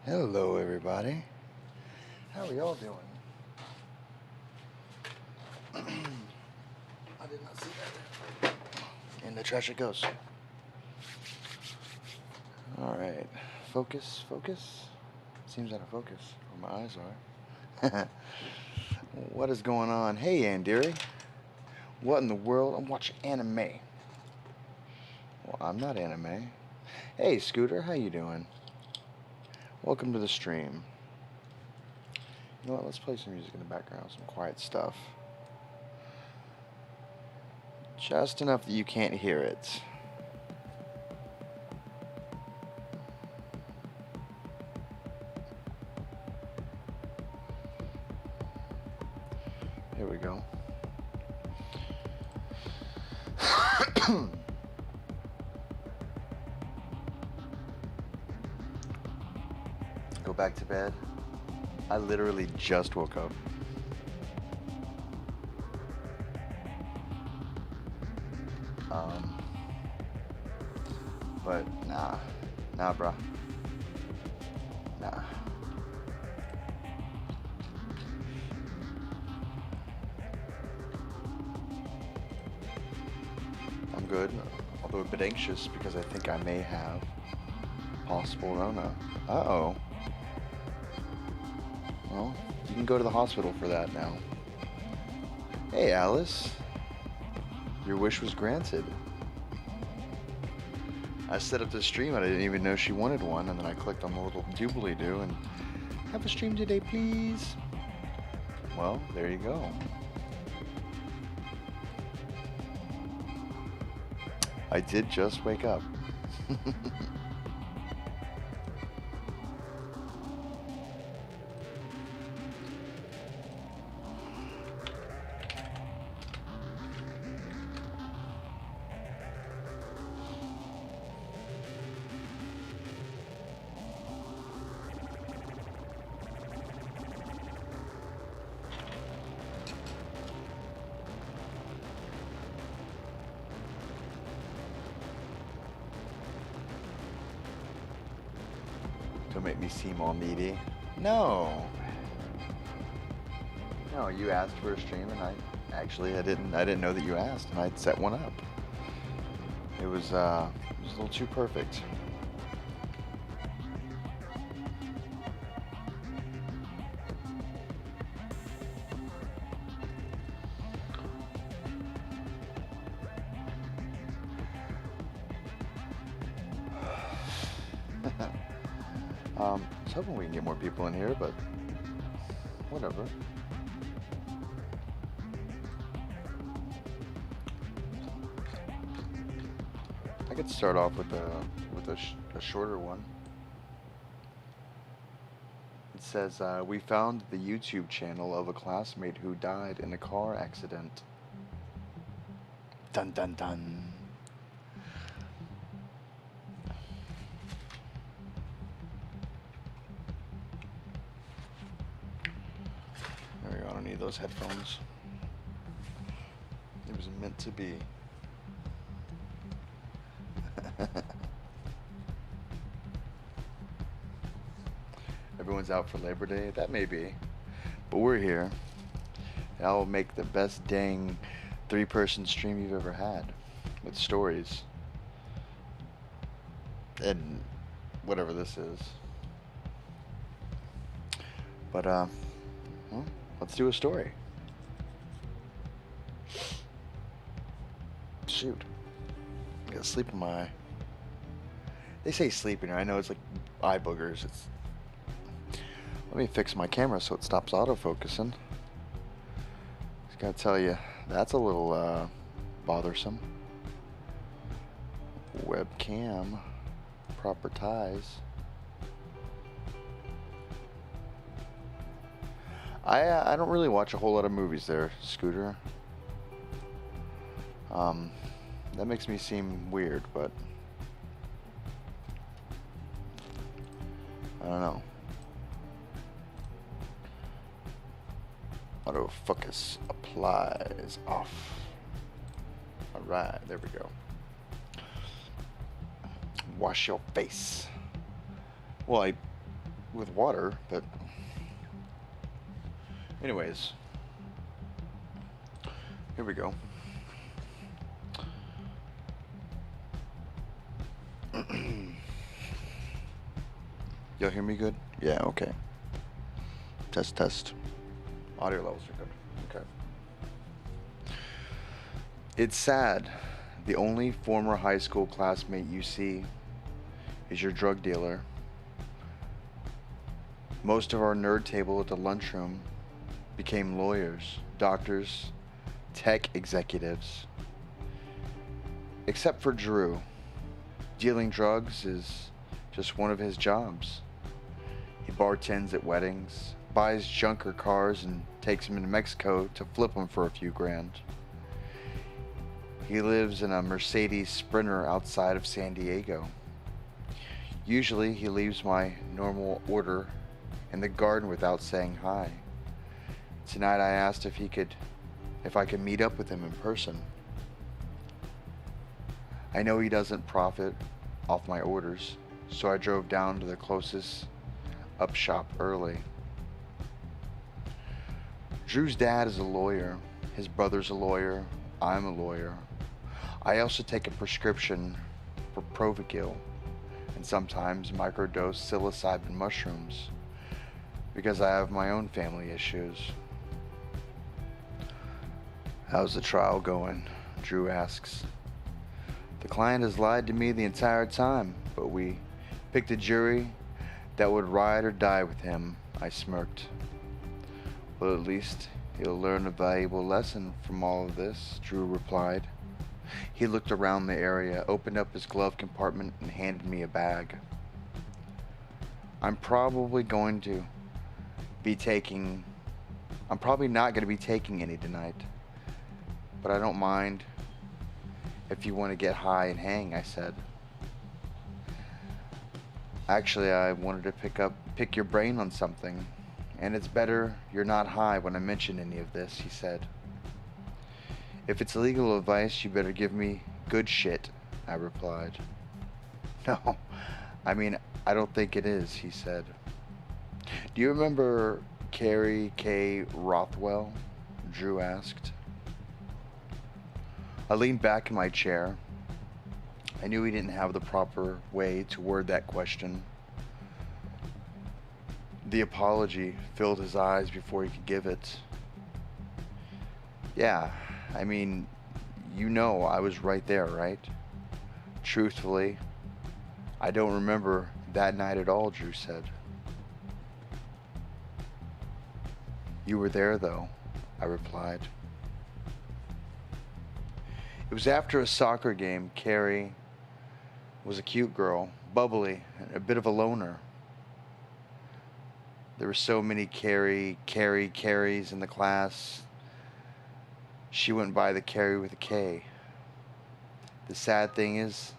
Hello, everybody. How are y'all doing? I did not see that. In the trash it goes. Alright. Focus, focus. Seems out of focus where my eyes are. What is going on? Hey, Andiri. What in the world? I'm watching anime. Well, I'm not anime. Hey, Scooter. How you doing? Welcome to the stream. You know what? Let's play some music in the background. Some quiet stuff. Just enough that you can't hear it. Here we go. Go back to bed. I literally just woke up. But nah, bruh. Nah. I'm good, although a bit anxious because I think I may have possible Rona. Uh-oh. Well, you can go to the hospital for that now. Hey, Alice. Your wish was granted. I set up the stream and I didn't even know she wanted one, and then I clicked on the little doobly-doo and have a stream today, please. Well, there you go. I did just wake up. Don't make me seem all needy. No. No, you asked for a stream, and I didn't know that you asked, and I'd set one up. It was a little too perfect. I was hoping we can get more people in here, but whatever. I could start off with a shorter one. It says, we found the YouTube channel of a classmate who died in a car accident. Dun dun dun. There we go, I don't need those headphones. It was meant to be. Everyone's out for Labor Day. That may be, but we're here. I'll make the best dang 3-person stream you've ever had, with stories and whatever this is. But well, let's do a story. Shoot, I got sleep in my eye. They say sleep in here. I know it's like eye boogers. Let me fix my camera so it stops autofocusing. Just gotta tell you, that's a little bothersome. Webcam, proper ties. I don't really watch a whole lot of movies there, Scooter. That makes me seem weird, but I don't know. Autofocus applies off. Alright, there we go. Wash your face. Well, I with water, but anyways, here we go. Y'all hear me good? Yeah, okay. Test, test. Audio levels are good. Okay. It's sad. The only former high school classmate you see is your drug dealer. Most of our nerd table at the lunchroom became lawyers, doctors, tech executives. Except for Drew. Dealing drugs is just one of his jobs. He bartends at weddings, buys junker cars, and takes them into Mexico to flip them for a few grand. He lives in a Mercedes Sprinter outside of San Diego. Usually he leaves my normal order in the garden without saying hi. Tonight I asked if I could meet up with him in person. I know he doesn't profit off my orders, so I drove down to the closest up shop early. Drew's dad is a lawyer, his brother's a lawyer, I'm a lawyer. I also take a prescription for Provigil and sometimes microdose psilocybin mushrooms because I have my own family issues. How's the trial going? Drew asks. The client has lied to me the entire time, but we picked a jury that would ride or die with him, I smirked. Well, at least he'll learn a valuable lesson from all of this, Drew replied. He looked around the area, opened up his glove compartment, and handed me a bag. I'm probably not going to be taking any tonight, but I don't mind if you want to get high and hang, I said. Actually, I wanted to pick your brain on something, and it's better you're not high when I mention any of this, he said. If it's legal advice, you better give me good shit, I replied. No, I don't think it is, he said. Do you remember Carrie K. Rothwell? Drew asked. I leaned back in my chair. I knew he didn't have the proper way to word that question. The apology filled his eyes before he could give it. Yeah, I was right there, right? Truthfully, I don't remember that night at all, Drew said. You were there, though, I replied. It was after a soccer game. Carrie was a cute girl, bubbly, and a bit of a loner. There were so many Carries in the class. She went by the Carrie with a K. The sad thing is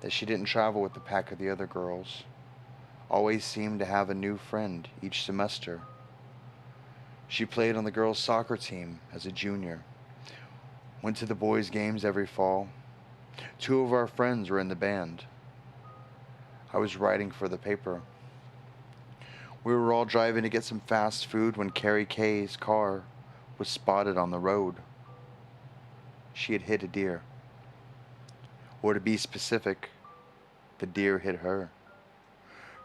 that she didn't travel with the pack of the other girls. Always seemed to have a new friend each semester. She played on the girls' soccer team as a junior. Went to the boys' games every fall. 2 of our friends were in the band. I was writing for the paper. We were all driving to get some fast food when Carrie K's car was spotted on the road. She had hit a deer. Or to be specific, the deer hit her.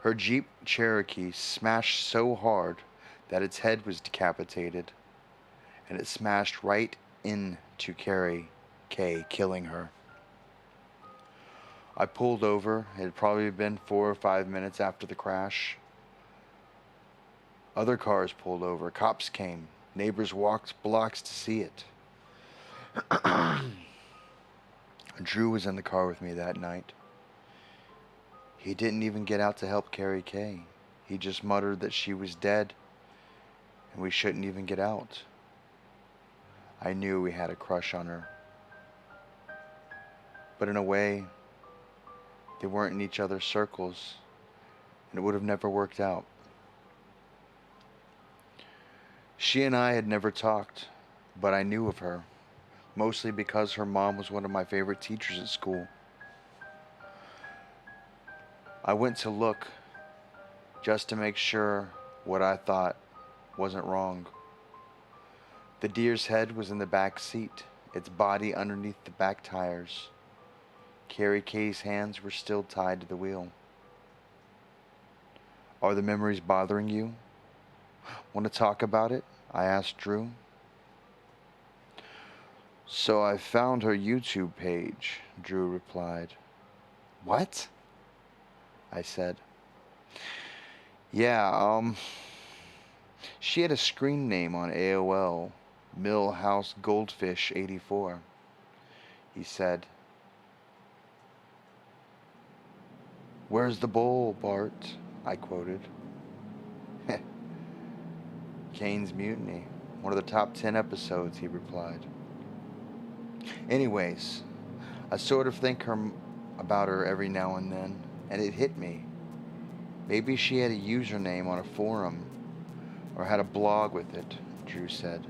Her Jeep Cherokee smashed so hard that its head was decapitated, and it smashed right into Carrie K, killing her. I pulled over. It had probably been 4 or 5 minutes after the crash. Other cars pulled over. Cops came. Neighbors walked blocks to see it. Drew was in the car with me that night. He didn't even get out to help Carrie K. He just muttered that she was dead and we shouldn't even get out. I knew we had a crush on her. But in a way, they weren't in each other's circles, and it would have never worked out. She and I had never talked, but I knew of her, mostly because her mom was one of my favorite teachers at school. I went to look just to make sure what I thought wasn't wrong. The deer's head was in the back seat, its body underneath the back tires. Carrie Kay's hands were still tied to the wheel. Are the memories bothering you? Want to talk about it? I asked Drew. So I found her YouTube page, Drew replied. What? I said. Yeah, she had a screen name on AOL, Millhouse Goldfish 84. He said. Where's the bowl, Bart? I quoted. Kane's Mutiny, one of the top 10 episodes, he replied. Anyways, I sort of think about her every now and then, and it hit me. Maybe she had a username on a forum, or had a blog with it, Drew said.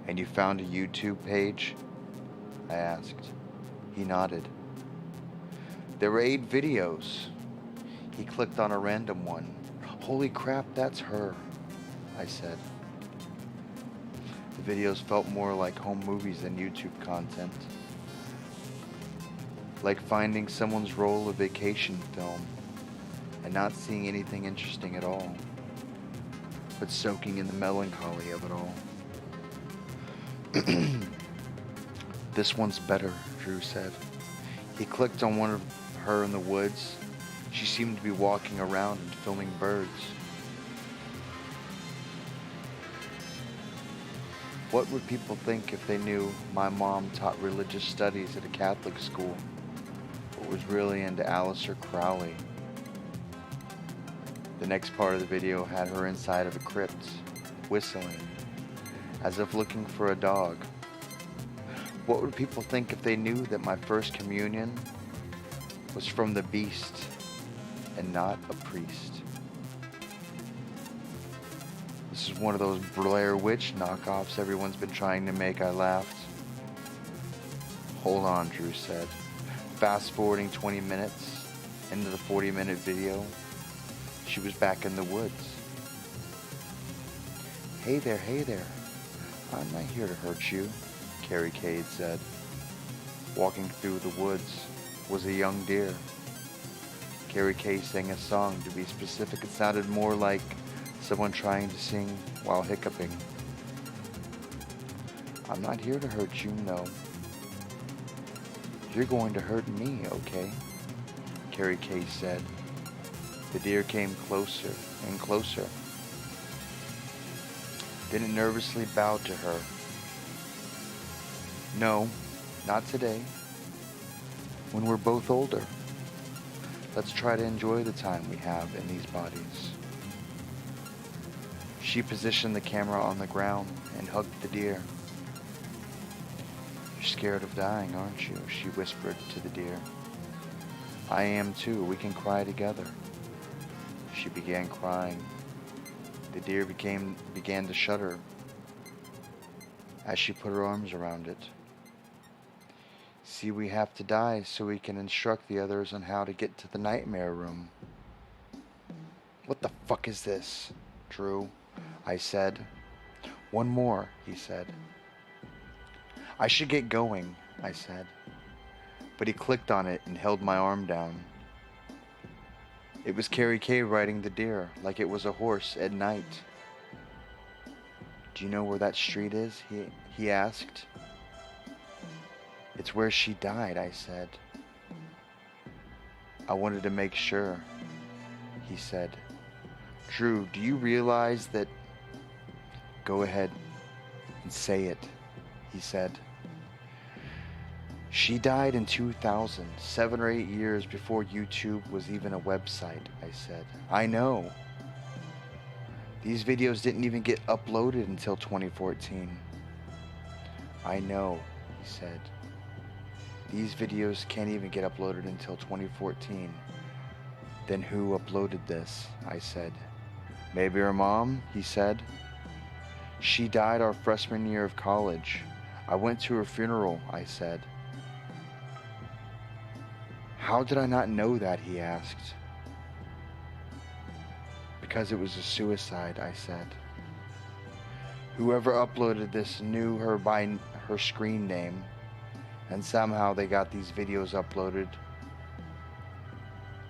And you found a YouTube page? I asked. He nodded. There were 8 videos. He clicked on a random one. Holy crap, that's her, I said. The videos felt more like home movies than YouTube content. Like finding someone's roll of vacation film and not seeing anything interesting at all, but soaking in the melancholy of it all. This one's better, Drew said. He clicked on one of her in the woods. She seemed to be walking around and filming birds. What would people think if they knew my mom taught religious studies at a Catholic school, but was really into Aleister Crowley? The next part of the video had her inside of a crypt, whistling, as if looking for a dog. What would people think if they knew that my first communion was from the beast and not a priest? This is one of those Blair Witch knockoffs everyone's been trying to make, I laughed. Hold on, Drew said. Fast forwarding 20 minutes into the 40-minute video, she was back in the woods. Hey there, I'm not here to hurt you, Carrie Cade said. Walking through the woods was a young deer. Carrie Kay sang a song. To be specific, it sounded more like someone trying to sing while hiccuping. I'm not here to hurt you, no. You're going to hurt me, okay? Carrie Kay said. The deer came closer and closer. Then it nervously bowed to her. No, not today. When we're both older, let's try to enjoy the time we have in these bodies. She positioned the camera on the ground and hugged the deer. You're scared of dying, aren't you? She whispered to the deer. I am too. We can cry together. She began crying. The deer began to shudder as she put her arms around it. See, we have to die so we can instruct the others on how to get to the nightmare room. What the fuck is this, Drew? I said. One more, he said. I should get going, I said. But he clicked on it and held my arm down. It was Carrie Kay riding the deer like it was a horse at night. Do you know where that street is? He asked. It's where she died, I said. I wanted to make sure, he said. Drew, do you realize that... Go ahead and say it, he said. She died in 2000, 7 or 8 years before YouTube was even a website, I said. I know. These videos didn't even get uploaded until 2014. I know, he said. These videos can't even get uploaded until 2014. Then who uploaded this? I said. Maybe her mom, he said. She died our freshman year of college. I went to her funeral, I said. How did I not know that? He asked. Because it was a suicide, I said. Whoever uploaded this knew her by her screen name, and somehow they got these videos uploaded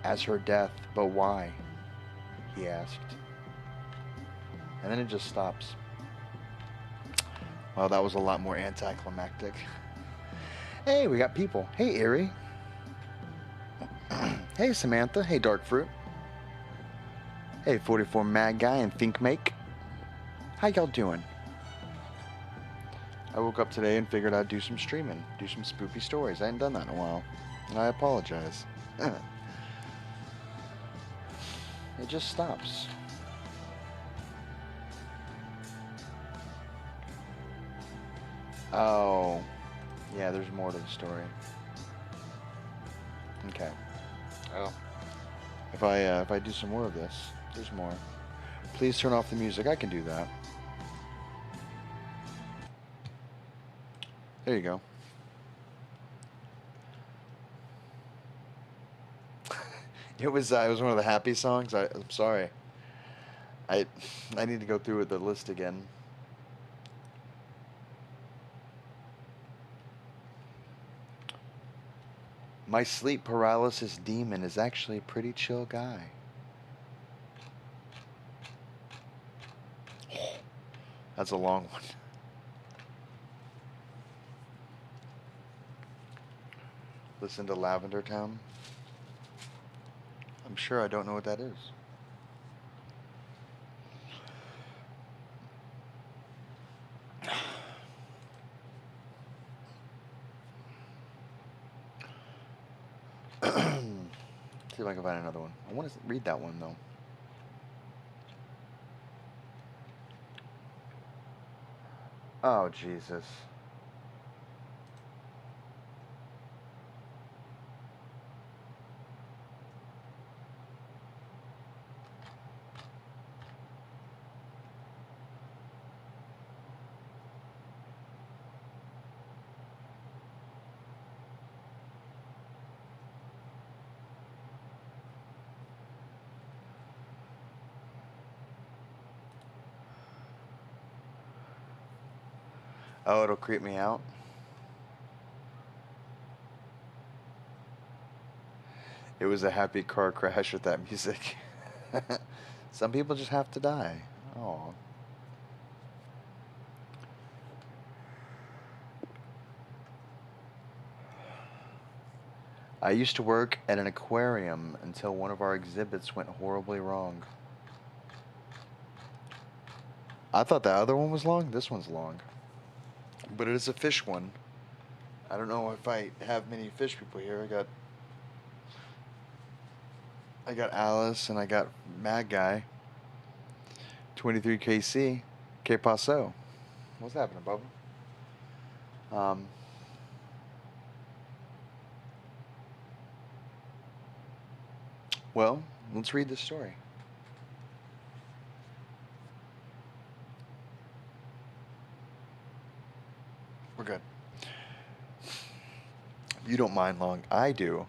as her death. But why? He asked. And then it just stops. Well, that was a lot more anticlimactic. Hey, we got people. Hey, Erie. Hey, Samantha. Hey, Dark Fruit. Hey, 44 Mad Guy and Think Make. How y'all doing? I woke up today and figured I'd do some streaming, do some spooky stories. I hadn't done that in a while, and I apologize. It just stops. Oh, yeah, there's more to the story. Okay. Well, if I do some more of this, there's more. Please turn off the music. I can do that. There you go. It was one of the happy songs. I'm sorry. I need to go through with the list again. My sleep paralysis demon is actually a pretty chill guy. That's a long one. Listen to Lavender Town. I'm sure I don't know what that is. See if I can find another one. I want to read that one though. Oh, Jesus. Oh, it'll creep me out. It was a happy car crash with that music. Some people just have to die. Oh. I used to work at an aquarium until one of our exhibits went horribly wrong. I thought the other one was long. This one's long. But it is a fish one. I don't know if I have many fish people here. I got Alice and I got Mad Guy. 23KC. Que paso? What's happening, Bubba? Well, let's read this story. We're good. You don't mind long. I do.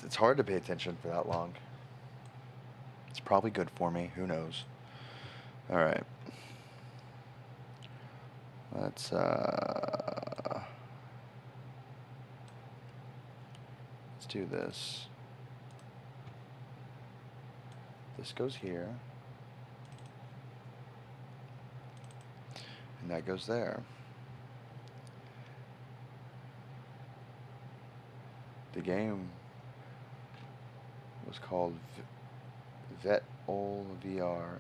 It's hard to pay attention for that long. It's probably good for me. Who knows? All right. Let's do this. This goes here. And that goes there. The game was called Vet Ol VR,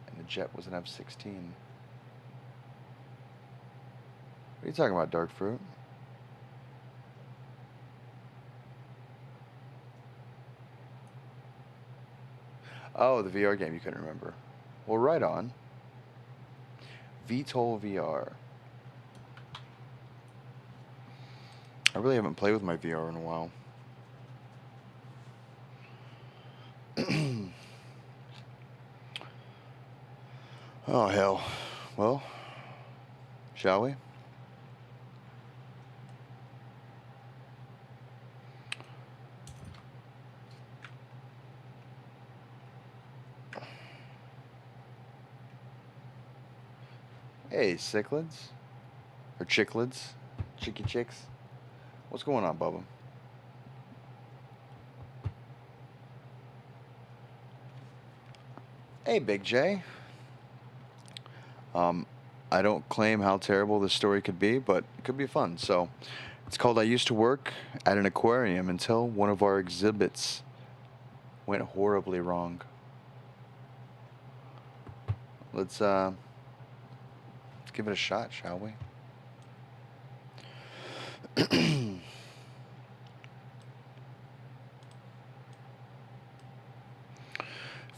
and the jet was an F-16. What are you talking about, Dark Fruit? Oh, the VR game you couldn't remember. Well, right on. VTOL VR. I really haven't played with my VR in a while. Oh, hell. Well, shall we? Hey, cichlids? Or chicklids? Chicky chicks? What's going on, Bubba? Hey, Big J. Um, I don't claim how terrible this story could be, but it could be fun. So, it's called I Used to Work at an Aquarium Until One of Our Exhibits Went Horribly Wrong. Let's give it a shot, shall we?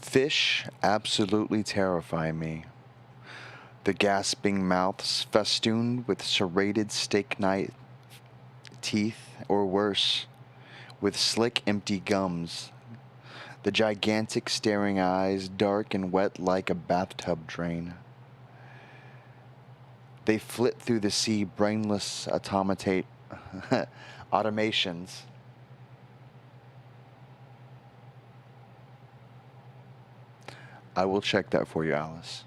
Fish absolutely terrify me. The gasping mouths festooned with serrated steak knife teeth, or worse, with slick, empty gums. The gigantic staring eyes, dark and wet like a bathtub drain. They flit through the sea, brainless automations. I will check that for you, Alice.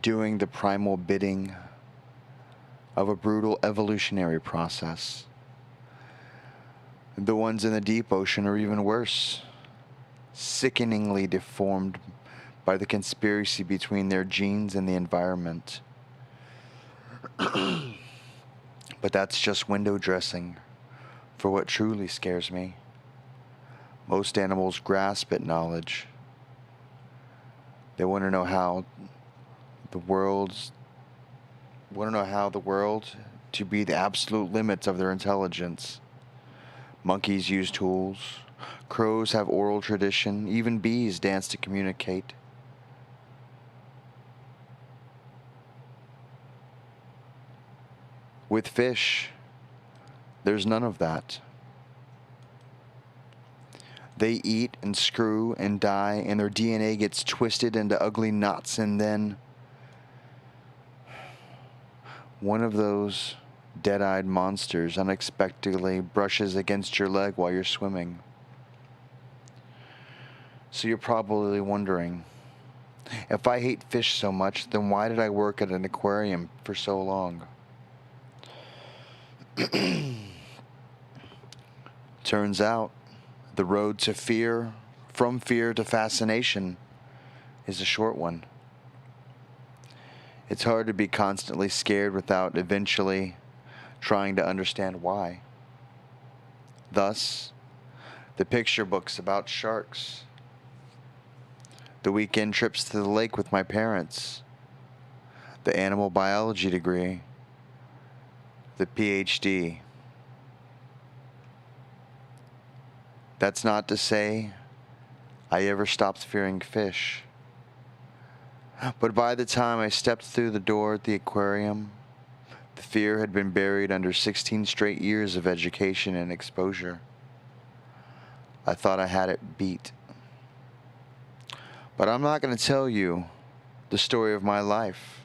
Doing the primal bidding of a brutal evolutionary process. The ones in the deep ocean are even worse, sickeningly deformed by the conspiracy between their genes and the environment. But that's just window dressing for what truly scares me. Most animals grasp at knowledge. They want to know how the world to be the absolute limits of their intelligence. Monkeys use tools. Crows have oral tradition. Even bees dance to communicate. With fish, there's none of that. They eat and screw and die, and their DNA gets twisted into ugly knots, and then one of those dead-eyed monsters unexpectedly brushes against your leg while you're swimming. So you're probably wondering, if I hate fish so much, then why did I work at an aquarium for so long? Turns out, the road to fear, from fear to fascination, is a short one. It's hard to be constantly scared without eventually trying to understand why. Thus, the picture books about sharks, the weekend trips to the lake with my parents, the animal biology degree, the PhD. That's not to say I ever stopped fearing fish. But by the time I stepped through the door at the aquarium, the fear had been buried under 16 straight years of education and exposure. I thought I had it beat. But I'm not going to tell you the story of my life.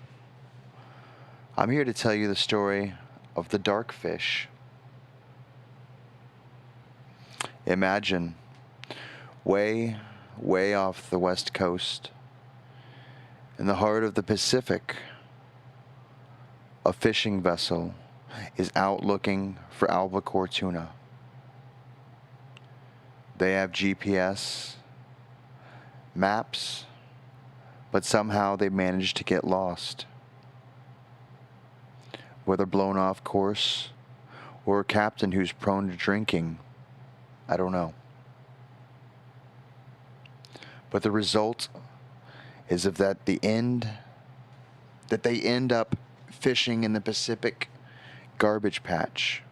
I'm here to tell you the story of the dark fish. Imagine, way, way off the west coast, in the heart of the Pacific, a fishing vessel is out looking for albacore tuna. They have GPS, maps, but somehow they manage to get lost. Whether blown off course or a captain who's prone to drinking, I don't know. But the result is that they end up fishing in the Pacific garbage patch.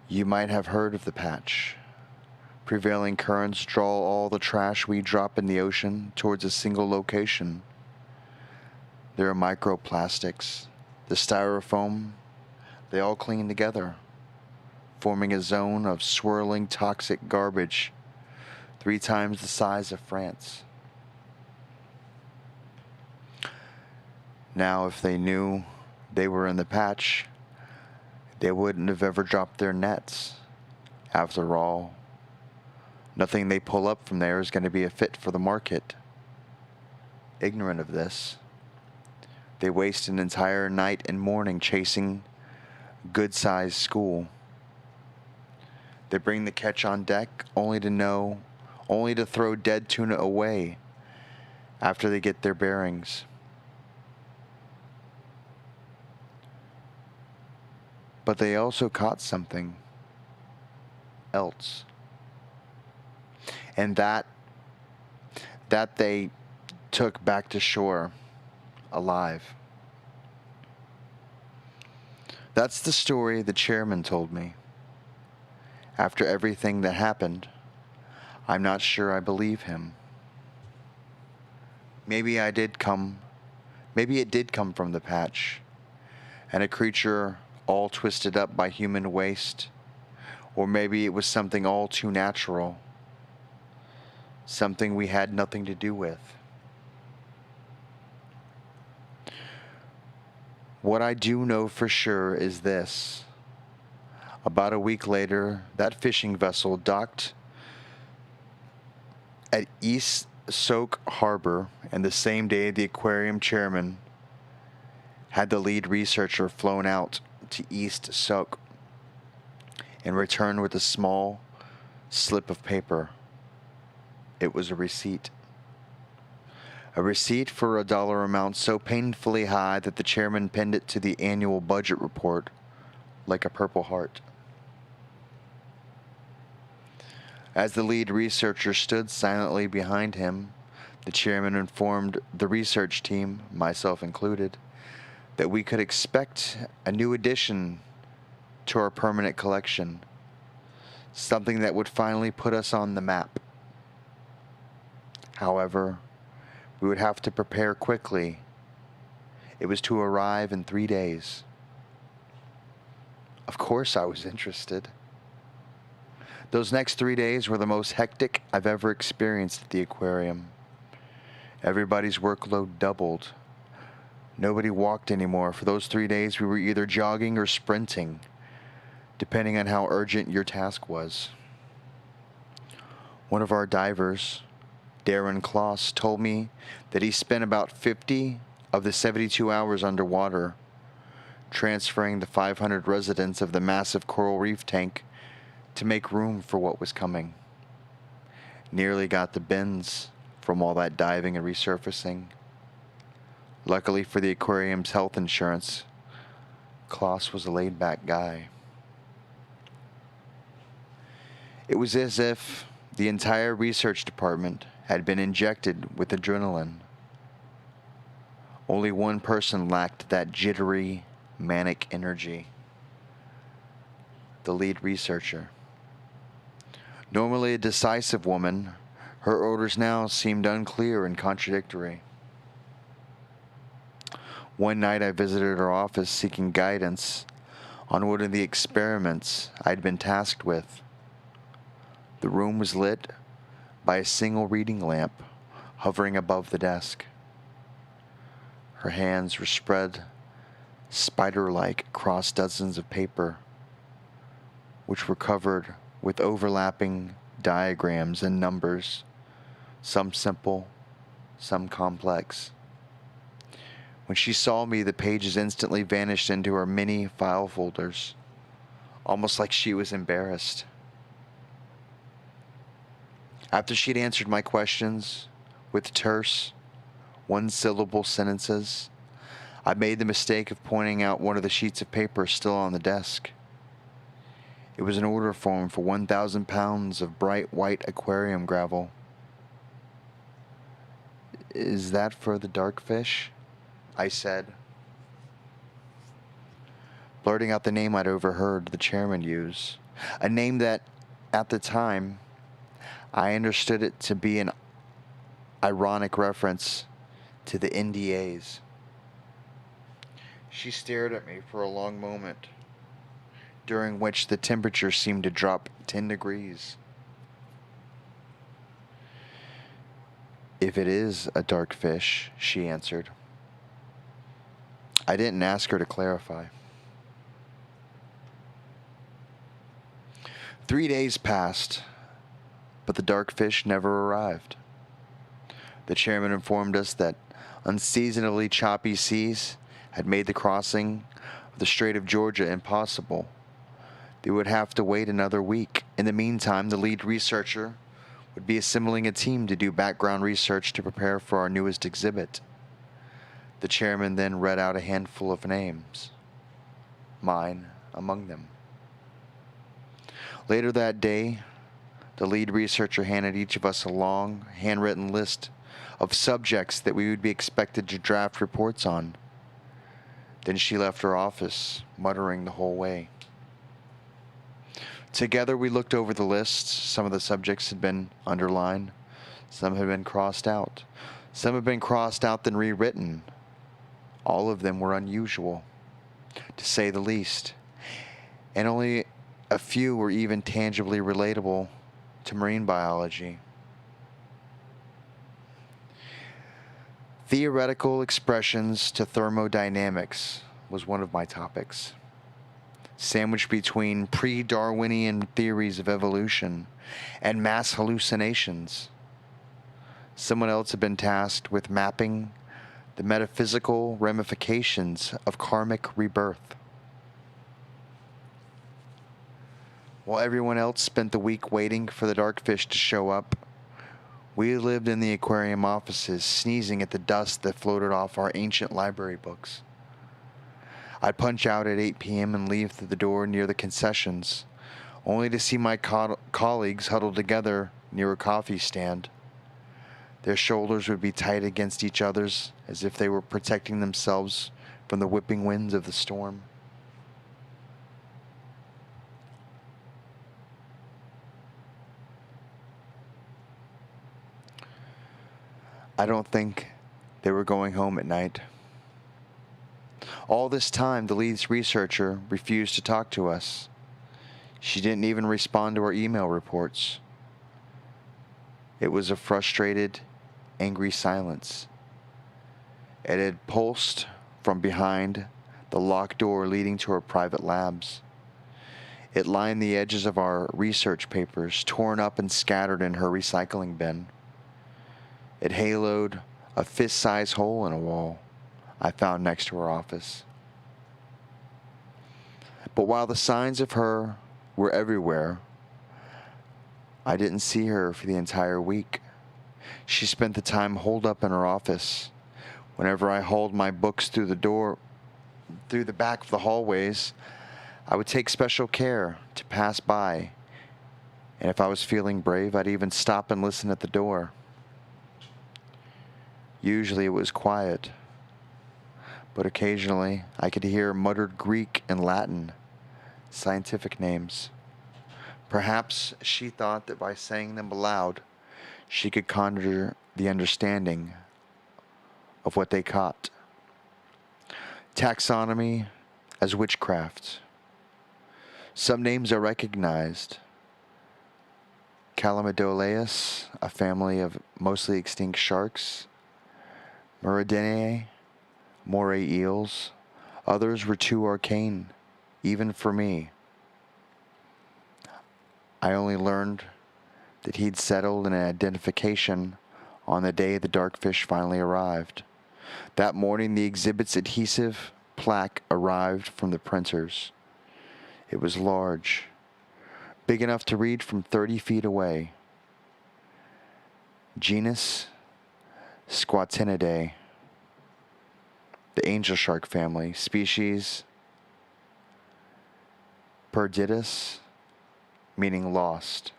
You might have heard of the patch. Prevailing currents draw all the trash we drop in the ocean towards a single location. There are microplastics, the styrofoam, they all cling together, forming a zone of swirling toxic garbage 3 times the size of France. Now, if they knew they were in the patch, they wouldn't have ever dropped their nets. After all, nothing they pull up from there is going to be a fit for the market. ignorant of this. They waste an entire night and morning chasing good-sized school. They bring the catch on deck only to throw dead tuna away after they get their bearings. But they also caught something else. And that they took back to shore alive. That's the story the chairman told me. After everything that happened, I'm not sure I believe him. Maybe it did come from the patch, and a creature all twisted up by human waste, or maybe it was something all too natural, something we had nothing to do with. What I do know for sure is this. About a week later, that fishing vessel docked at East Soak Harbor, and the same day the aquarium chairman had the lead researcher flown out to East Soak and returned with a small slip of paper. It was a receipt. A receipt for a dollar amount so painfully high that the chairman pinned it to the annual budget report like a Purple Heart. As the lead researcher stood silently behind him, the chairman informed the research team, myself included, that we could expect a new addition to our permanent collection, something that would finally put us on the map. However, we would have to prepare quickly. It was to arrive in 3 days. Of course I was interested. Those next 3 days were the most hectic I've ever experienced at the aquarium. Everybody's workload doubled. Nobody walked anymore. For those 3 days, we were either jogging or sprinting, depending on how urgent your task was. One of our divers, Darren Kloss, told me that he spent about 50 of the 72 hours underwater, transferring the 500 residents of the massive coral reef tank to make room for what was coming. Nearly got the bends from all that diving and resurfacing. Luckily for the aquarium's health insurance, Kloss was a laid-back guy. It was as if the entire research department had been injected with adrenaline. Only one person lacked that jittery, manic energy: the lead researcher. Normally a decisive woman, her orders now seemed unclear and contradictory. One night I visited her office seeking guidance on one of the experiments I'd been tasked with. The room was lit by a single reading lamp hovering above the desk. Her hands were spread spider-like across dozens of paper, which were covered with overlapping diagrams and numbers, some simple, some complex. When she saw me, the pages instantly vanished into her mini file folders, almost like she was embarrassed. After she'd answered my questions with terse, one-syllable sentences, I made the mistake of pointing out one of the sheets of paper still on the desk. It was an order form for 1,000 pounds of bright white aquarium gravel. "Is that for the dark fish?" I said, blurting out the name I'd overheard the chairman use, a name that, at the time, I understood it to be an ironic reference to the NDAs. She stared at me for a long moment, during which the temperature seemed to drop 10 degrees. "If it is a dark fish," she answered. I didn't ask her to clarify. 3 days passed, but the dark fish never arrived. The chairman informed us that unseasonably choppy seas had made the crossing of the Strait of Georgia impossible. They would have to wait another week. In the meantime, the lead researcher would be assembling a team to do background research to prepare for our newest exhibit. The chairman then read out a handful of names, mine among them. Later that day, the lead researcher handed each of us a long, handwritten list of subjects that we would be expected to draft reports on. Then she left her office, muttering the whole way. Together we looked over the list. Some of the subjects had been underlined. Some had been crossed out. Some had been crossed out then rewritten. All of them were unusual, to say the least. And only a few were even tangibly relatable to marine biology. Theoretical expressions to thermodynamics was one of my topics, sandwiched between pre-Darwinian theories of evolution and mass hallucinations. Someone else had been tasked with mapping the metaphysical ramifications of karmic rebirth. While everyone else spent the week waiting for the darkfish to show up, we lived in the aquarium offices, sneezing at the dust that floated off our ancient library books. I'd punch out at 8 p.m. and leave through the door near the concessions, only to see my colleagues huddled together near a coffee stand. Their shoulders would be tight against each other's, as if they were protecting themselves from the whipping winds of the storm. I don't think they were going home at night. All this time, the lead researcher refused to talk to us. She didn't even respond to our email reports. It was a frustrated, angry silence. It had pulsed from behind the locked door leading to our private labs. It lined the edges of our research papers, torn up and scattered in her recycling bin. It haloed a fist-sized hole in a wall I found next to her office. But while the signs of her were everywhere, I didn't see her for the entire week. She spent the time holed up in her office. Whenever I hauled my books through the back of the hallways, I would take special care to pass by. And if I was feeling brave, I'd even stop and listen at the door. Usually it was quiet, but occasionally I could hear muttered Greek and Latin, scientific names. Perhaps she thought that by saying them aloud, she could conjure the understanding of what they caught. Taxonomy as witchcraft. Some names are recognized. Calamidoleus, a family of mostly extinct sharks. Muridae, moray eels. Others were too arcane, even for me. I only learned that he'd settled in an identification on the day the darkfish finally arrived. That morning, the exhibit's adhesive plaque arrived from the printers. It was large, big enough to read from 30 feet away. Genus Squatinidae, the angel shark family. Species Perditus, meaning lost.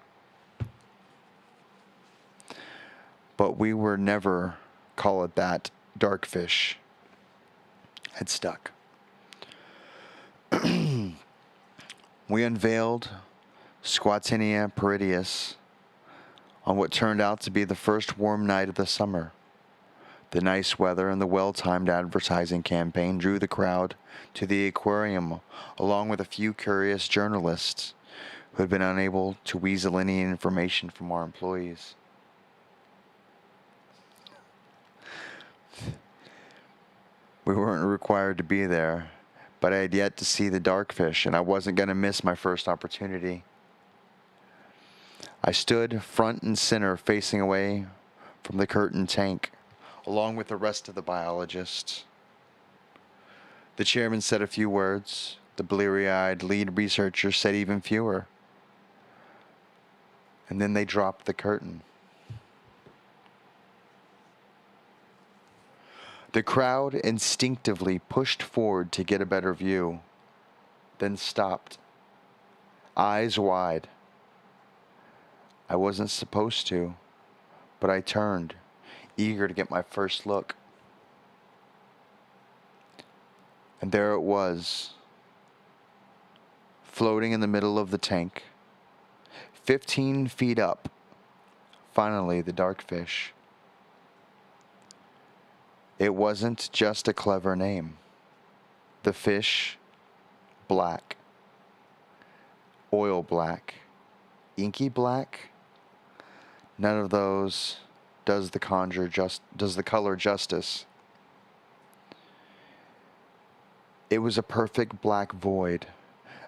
But we were never call it that. Darkfish had stuck. We unveiled Squatinia peridius on what turned out to be the first warm night of the summer. The nice weather and the well-timed advertising campaign drew the crowd to the aquarium, along with a few curious journalists who had been unable to weasel any information from our employees. We weren't required to be there, but I had yet to see the darkfish, and I wasn't going to miss my first opportunity. I stood front and center, facing away from the curtained tank, along with the rest of the biologists. The chairman said a few words. The bleary-eyed lead researcher said even fewer. And then they dropped the curtain. The crowd instinctively pushed forward to get a better view, then stopped, eyes wide. I wasn't supposed to, but I turned, eager to get my first look. And there it was, floating in the middle of the tank, 15 feet up, finally the darkfish. It wasn't just a clever name. The fish, black, oil black, inky black. None of those does the color justice. It was a perfect black void,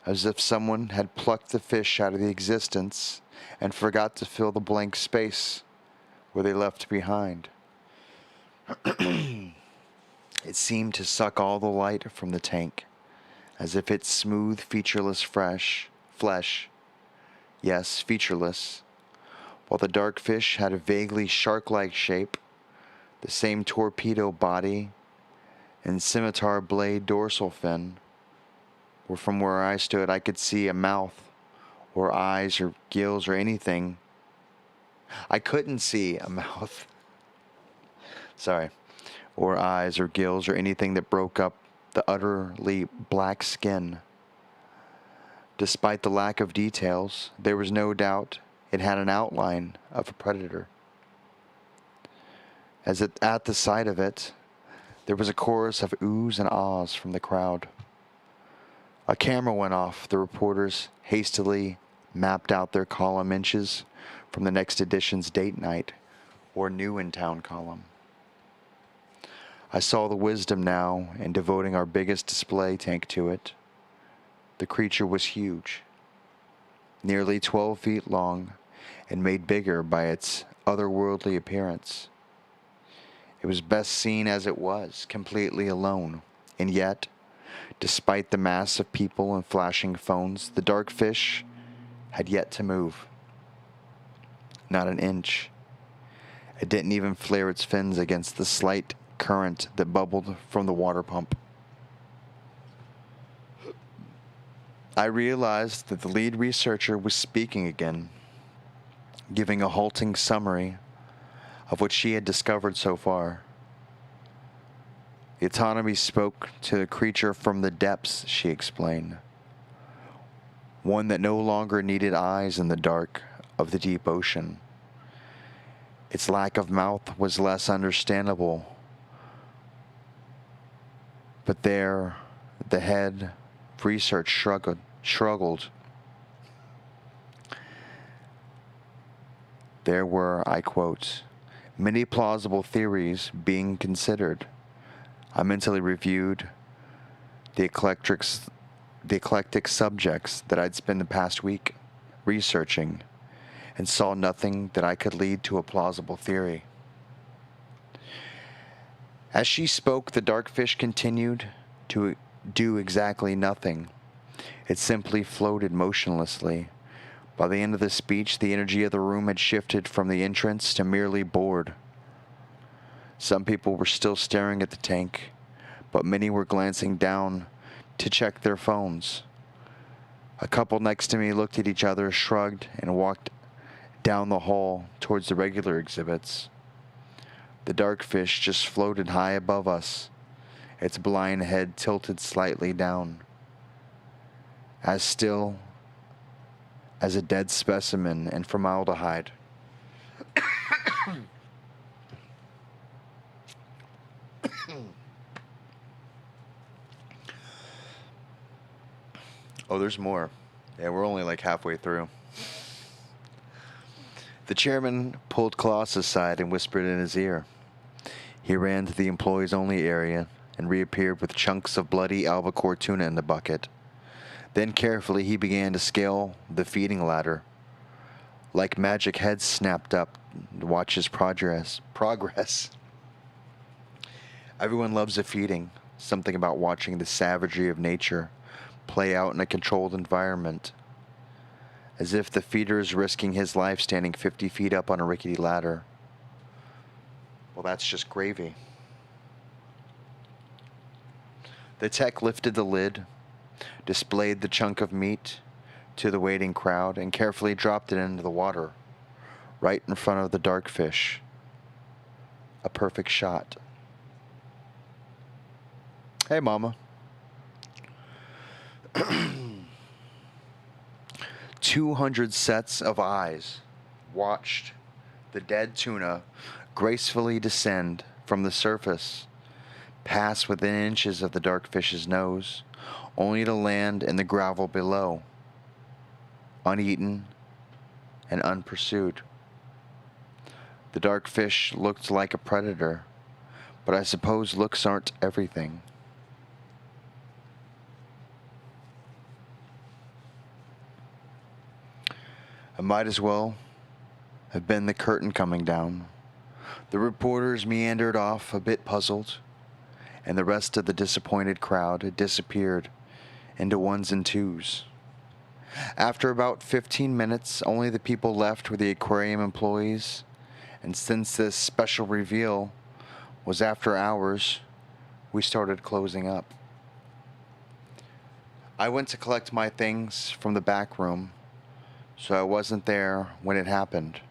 as if someone had plucked the fish out of the existence and forgot to fill the blank space where they left behind. It seemed to suck all the light from the tank, as if its smooth, featureless flesh, yes, featureless, while the dark fish had a vaguely shark-like shape, the same torpedo body and scimitar blade dorsal fin, where from where I stood I could see a mouth or eyes or gills or anything. I couldn't see a mouth. Sorry. Or eyes or gills or anything that broke up the utterly black skin. Despite the lack of details, there was no doubt it had an outline of a predator. At the sight of it, there was a chorus of oohs and ahs from the crowd. A camera went off. The reporters hastily mapped out their column inches from the next edition's date night or new in town column. I saw the wisdom now in devoting our biggest display tank to it. The creature was huge, nearly 12 feet long, and made bigger by its otherworldly appearance. It was best seen as it was, completely alone, and yet, despite the mass of people and flashing phones, the dark fish had yet to move. Not an inch. It didn't even flare its fins against the slight current that bubbled from the water pump. I realized that the lead researcher was speaking again, giving a halting summary of what she had discovered so far. The autonomy spoke to the creature from the depths, she explained. One that no longer needed eyes in the dark of the deep ocean. Its lack of mouth was less understandable. But there, the head of research shrugged. There were, I quote, many plausible theories being considered. I mentally reviewed the eclectic subjects that I'd spent the past week researching and saw nothing that I could lead to a plausible theory. As she spoke, the dark fish continued to do exactly nothing. It simply floated motionlessly. By the end of the speech, the energy of the room had shifted from the entrance to merely bored. Some people were still staring at the tank, but many were glancing down to check their phones. A couple next to me looked at each other, shrugged, and walked down the hall towards the regular exhibits. The dark fish just floated high above us, its blind head tilted slightly down, as still as a dead specimen in formaldehyde. Oh, there's more. Yeah, we're only like halfway through. The chairman pulled Klaus aside and whispered in his ear. He ran to the employees-only area and reappeared with chunks of bloody albacore tuna in the bucket. Then carefully he began to scale the feeding ladder. like magic heads snapped up to watch his progress. Everyone loves a feeding, something about watching the savagery of nature play out in a controlled environment, as if the feeder is risking his life standing 50 feet up on a rickety ladder. Well, that's just gravy. The tech lifted the lid, displayed the chunk of meat to the waiting crowd, and carefully dropped it into the water, right in front of the dark fish. A perfect shot. Hey, Mama. 200 sets of eyes watched the dead tuna gracefully descend from the surface, pass within inches of the dark fish's nose, only to land in the gravel below, uneaten and unpursued. The dark fish looked like a predator, but I suppose looks aren't everything. It might as well have been the curtain coming down. The reporters meandered off, a bit puzzled, and the rest of the disappointed crowd had disappeared into ones and twos. After about 15 minutes, only the people left were the aquarium employees, and since this special reveal was after hours, we started closing up. I went to collect my things from the back room, so I wasn't there when it happened,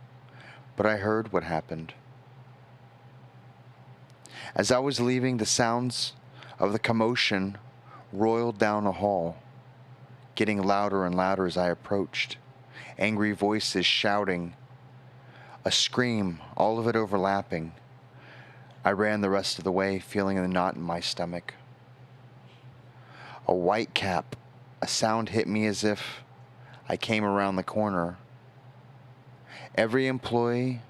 but I heard what happened. As I was leaving, the sounds of the commotion roiled down a hall, getting louder and louder as I approached. Angry voices shouting, a scream, all of it overlapping. I ran the rest of the way, feeling the knot in my stomach. A white cap, a sound hit me as if I came around the corner. Every employee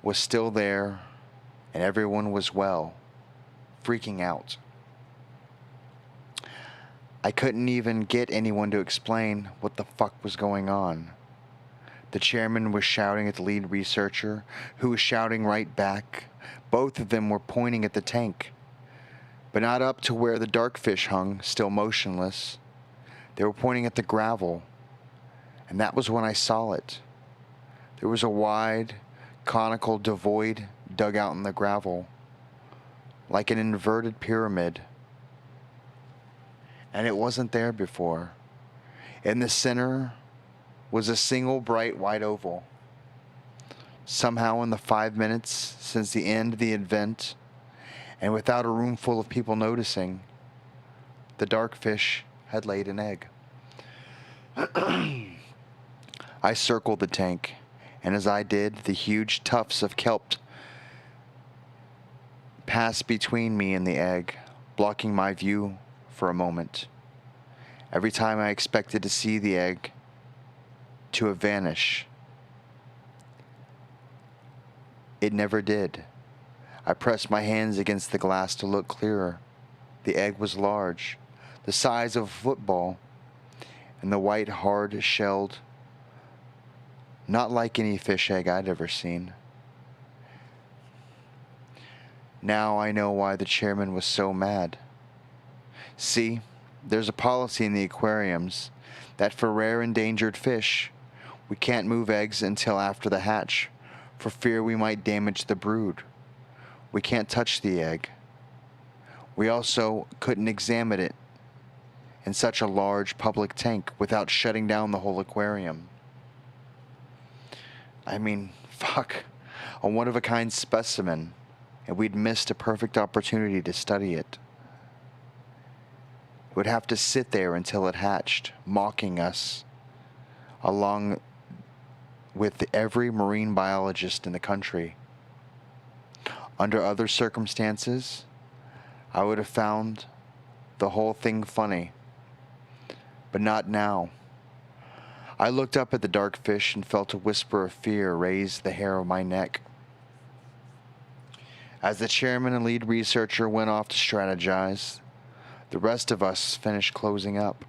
was still there, and everyone was well, freaking out. I couldn't even get anyone to explain what the fuck was going on. The chairman was shouting at the lead researcher, who was shouting right back. Both of them were pointing at the tank, but not up to where the dark fish hung, still motionless. They were pointing at the gravel, and that was when I saw it. There was a wide, conical devoid dug out in the gravel, like an inverted pyramid. And it wasn't there before. In the center was a single bright white oval. Somehow in the 5 minutes since the end of the event, and without a room full of people noticing, the dark fish had laid an egg. I circled the tank, and as I did, the huge tufts of kelp passed between me and the egg, blocking my view for a moment. Every time I expected to see the egg to have vanished, it never did. I pressed my hands against the glass to look clearer. The egg was large, the size of a football, and the white, hard-shelled, not like any fish egg I'd ever seen. Now I know why the chairman was so mad. See, there's a policy in the aquariums that for rare endangered fish, we can't move eggs until after the hatch, for fear we might damage the brood. We can't touch the egg. We also couldn't examine it in such a large public tank without shutting down the whole aquarium. I mean, fuck, a one-of-a-kind specimen, and we'd missed a perfect opportunity to study it. It would have to sit there until it hatched, mocking us, along with every marine biologist in the country. Under other circumstances, I would have found the whole thing funny, but not now. I looked up at the dark fish and felt a whisper of fear raise the hair of my neck. As the chairman and lead researcher went off to strategize, the rest of us finished closing up.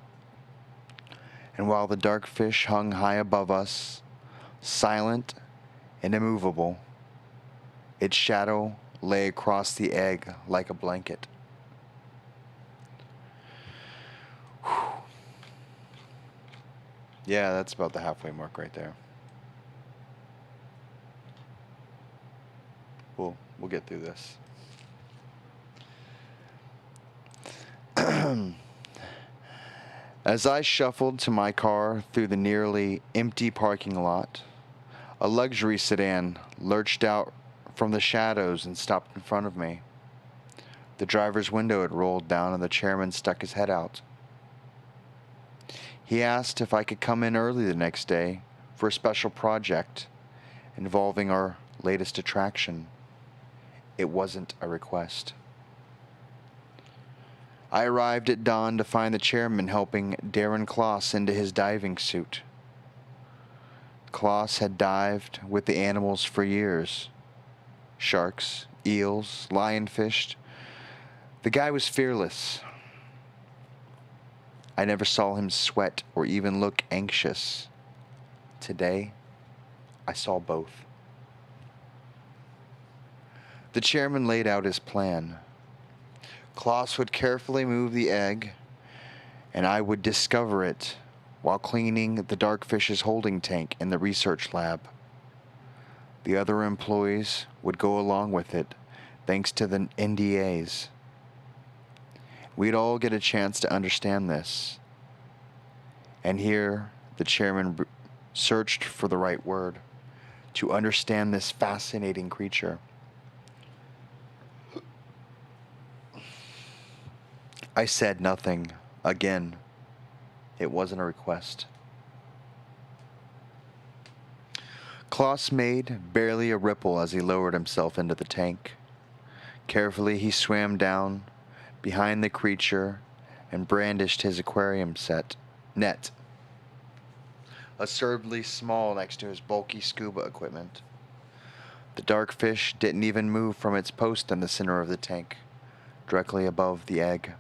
And while the dark fish hung high above us, silent and immovable. Its shadow lay across the egg like a blanket. Whew. Yeah, that's about the halfway mark right there. We'll get through this. As I shuffled to my car through the nearly empty parking lot, a luxury sedan lurched out from the shadows and stopped in front of me. The driver's window had rolled down and the chairman stuck his head out. He asked if I could come in early the next day for a special project involving our latest attraction. It wasn't a request. I arrived at dawn to find the chairman helping Darren Kloss into his diving suit. Kloss had dived with the animals for years. Sharks, eels, lionfish. The guy was fearless. I never saw him sweat or even look anxious. Today, I saw both. The chairman laid out his plan. Kloss would carefully move the egg, and I would discover it while cleaning the darkfish's holding tank in the research lab. The other employees would go along with it, thanks to the NDAs. We'd all get a chance to understand this. And here, the chairman searched for the right word to understand this fascinating creature. I said nothing. Again, it wasn't a request. Kloss made barely a ripple as he lowered himself into the tank. Carefully, he swam down behind the creature and brandished his aquarium net, absurdly small next to his bulky scuba equipment. The darkfish didn't even move from its post in the center of the tank, directly above the egg.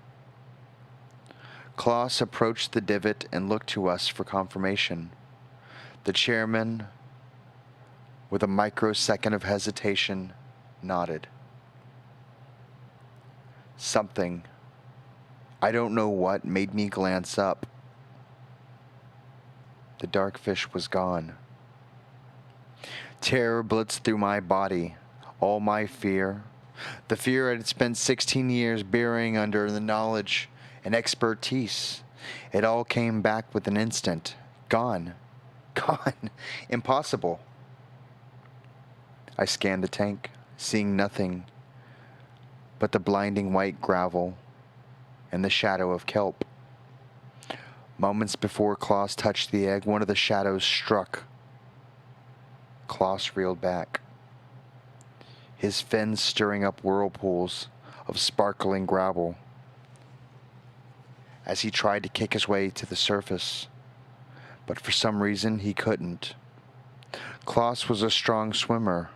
Kloss approached the divot and looked to us for confirmation. The chairman, with a microsecond of hesitation, nodded. Something, I don't know what, made me glance up. The darkfish was gone. Terror blitzed through my body, all my fear, the fear I had spent 16 years burying under the knowledge and expertise. It all came back with an instant. Gone. Gone. Impossible. I scanned the tank, seeing nothing but the blinding white gravel and the shadow of kelp. Moments before Kloss touched the egg, one of the shadows struck. Kloss reeled back, his fins stirring up whirlpools of sparkling gravel as he tried to kick his way to the surface, but for some reason he couldn't. Kloss was a strong swimmer,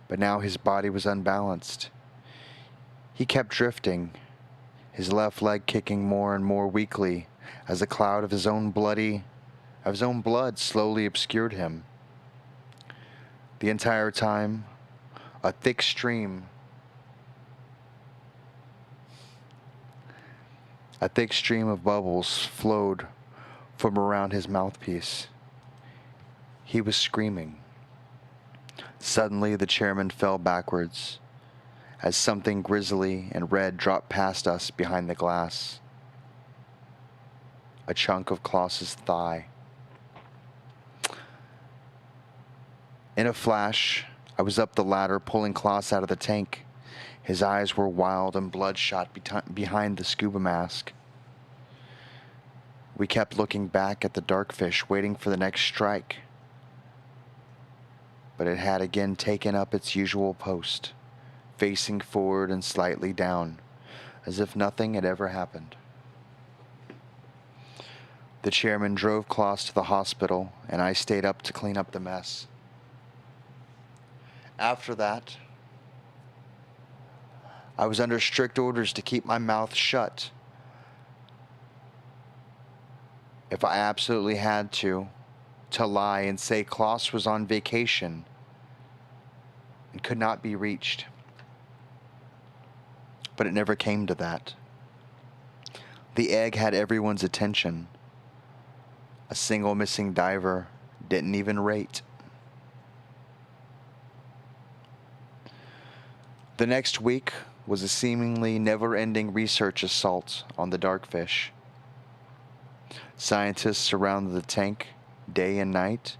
but now his body was unbalanced. He kept drifting, his left leg kicking more and more weakly as a cloud of his own blood slowly obscured him. The entire time, a thick stream of bubbles flowed from around his mouthpiece. He was screaming. Suddenly, the chairman fell backwards as something grisly and red dropped past us behind the glass. A chunk of Kloss's thigh. In a flash, I was up the ladder, pulling Kloss out of the tank. His eyes were wild and bloodshot behind the scuba mask. We kept looking back at the darkfish, waiting for the next strike. But it had again taken up its usual post, facing forward and slightly down, as if nothing had ever happened. The chairman drove Kloss to the hospital, and I stayed up to clean up the mess. After that, I was under strict orders to keep my mouth shut. If I absolutely had to, to lie and say Klaus was on vacation and could not be reached. But it never came to that. The egg had everyone's attention. A single missing diver didn't even rate. The next week was a seemingly never-ending research assault on the darkfish. Scientists surrounded the tank day and night,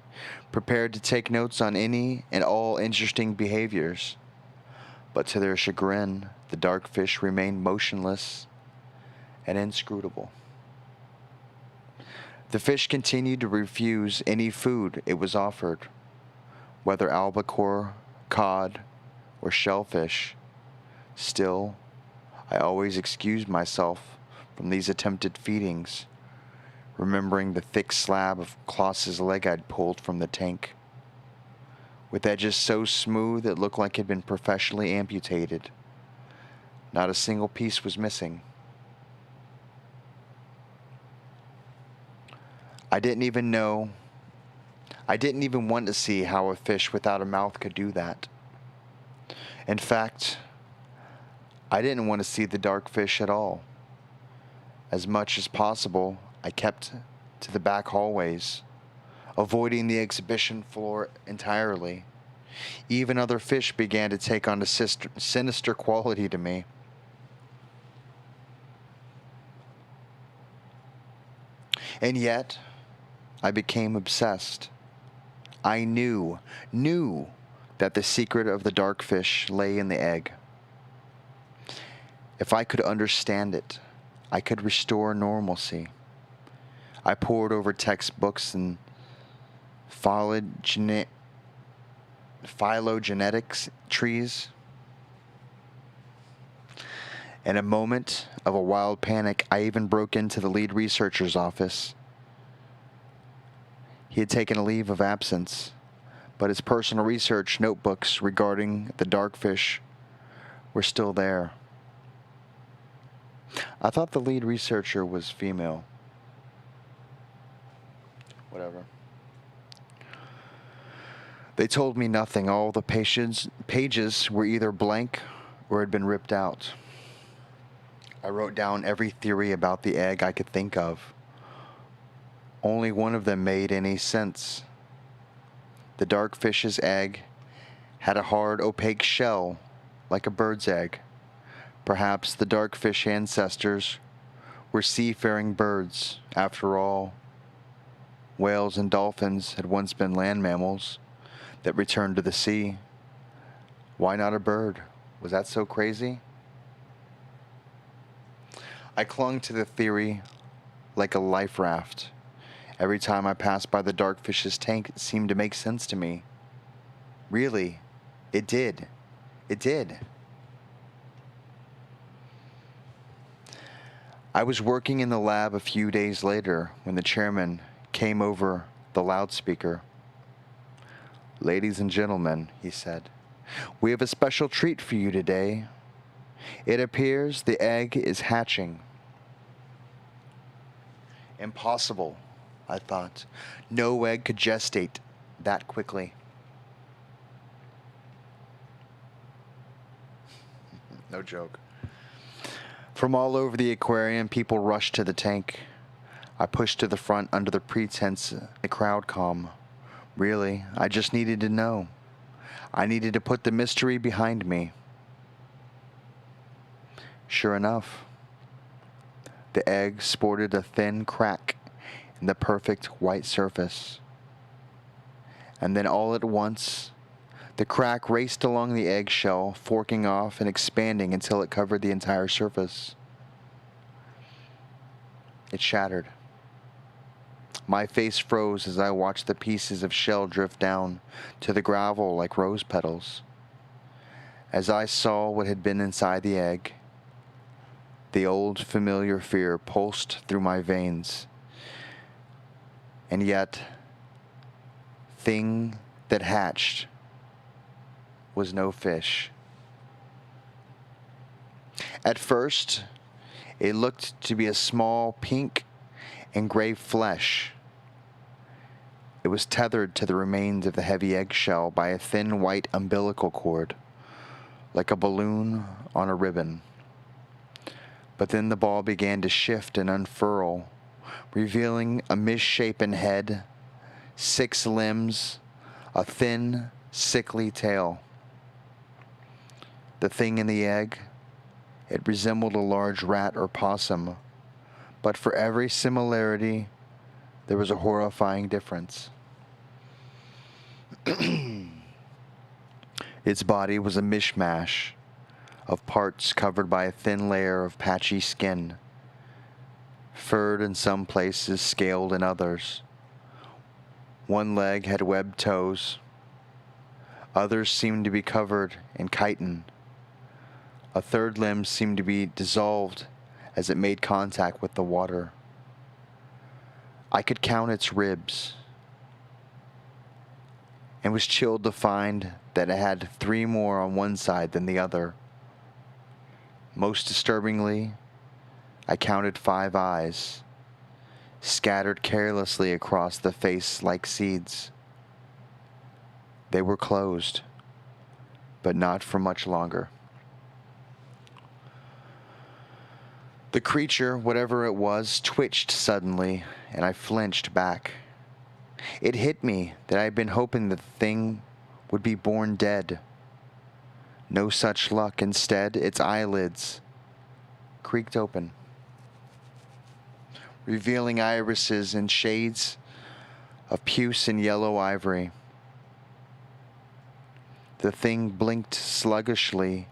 prepared to take notes on any and all interesting behaviors. But to their chagrin, the darkfish remained motionless and inscrutable. The fish continued to refuse any food it was offered, whether albacore, cod, or shellfish. Still, I always excused myself from these attempted feedings, remembering the thick slab of Klaus's leg I'd pulled from the tank, with edges so smooth it looked like it had been professionally amputated. Not a single piece was missing. I didn't even want to see how a fish without a mouth could do that. In fact, I didn't want to see the darkfish at all. As much as possible, I kept to the back hallways, avoiding the exhibition floor entirely. Even other fish began to take on a sinister quality to me. And yet, I became obsessed. I knew that the secret of the darkfish lay in the egg. If I could understand it, I could restore normalcy. I pored over textbooks and phylogenetics trees. In a moment of a wild panic, I even broke into the lead researcher's office. He had taken a leave of absence, but his personal research notebooks regarding the darkfish were still there. I thought the lead researcher was female. Whatever. They told me nothing. All the pages were either blank or had been ripped out. I wrote down every theory about the egg I could think of. Only one of them made any sense. The darkfish's egg had a hard, opaque shell, like a bird's egg. Perhaps the darkfish ancestors were seafaring birds. After all, whales and dolphins had once been land mammals that returned to the sea. Why not a bird? Was that so crazy? I clung to the theory like a life raft. Every time I passed by the darkfish's tank, it seemed to make sense to me. Really, it did. It did. I was working in the lab a few days later when the chairman came over the loudspeaker. "Ladies and gentlemen," he said, "we have a special treat for you today. It appears the egg is hatching." Impossible, I thought. No egg could gestate that quickly. No joke. From all over the aquarium, people rushed to the tank. I pushed to the front under the pretense the crowd calm. Really, I just needed to know. I needed to put the mystery behind me. Sure enough, the egg sported a thin crack in the perfect white surface. And then all at once, the crack raced along the eggshell, forking off and expanding until it covered the entire surface. It shattered. My face froze as I watched the pieces of shell drift down to the gravel like rose petals. As I saw what had been inside the egg, the old familiar fear pulsed through my veins. And yet, thing that hatched was no fish. At first, it looked to be a small pink and gray flesh. It was tethered to the remains of the heavy eggshell by a thin white umbilical cord, like a balloon on a ribbon. But then the ball began to shift and unfurl, revealing a misshapen head, 6 limbs, a thin, sickly tail. The thing in the egg, it resembled a large rat or possum, but for every similarity, there was a horrifying difference. Its body was a mishmash of parts covered by a thin layer of patchy skin, furred in some places, scaled in others. One leg had webbed toes. Others seemed to be covered in chitin. A third limb seemed to be dissolved as it made contact with the water. I could count its ribs, and was chilled to find that it had 3 more on one side than the other. Most disturbingly, I counted 5 eyes, scattered carelessly across the face like seeds. They were closed, but not for much longer. The creature, whatever it was, twitched suddenly, and I flinched back. It hit me that I had been hoping that the thing would be born dead. No such luck. Instead, its eyelids creaked open, revealing irises in shades of puce and yellow ivory. The thing blinked sluggishly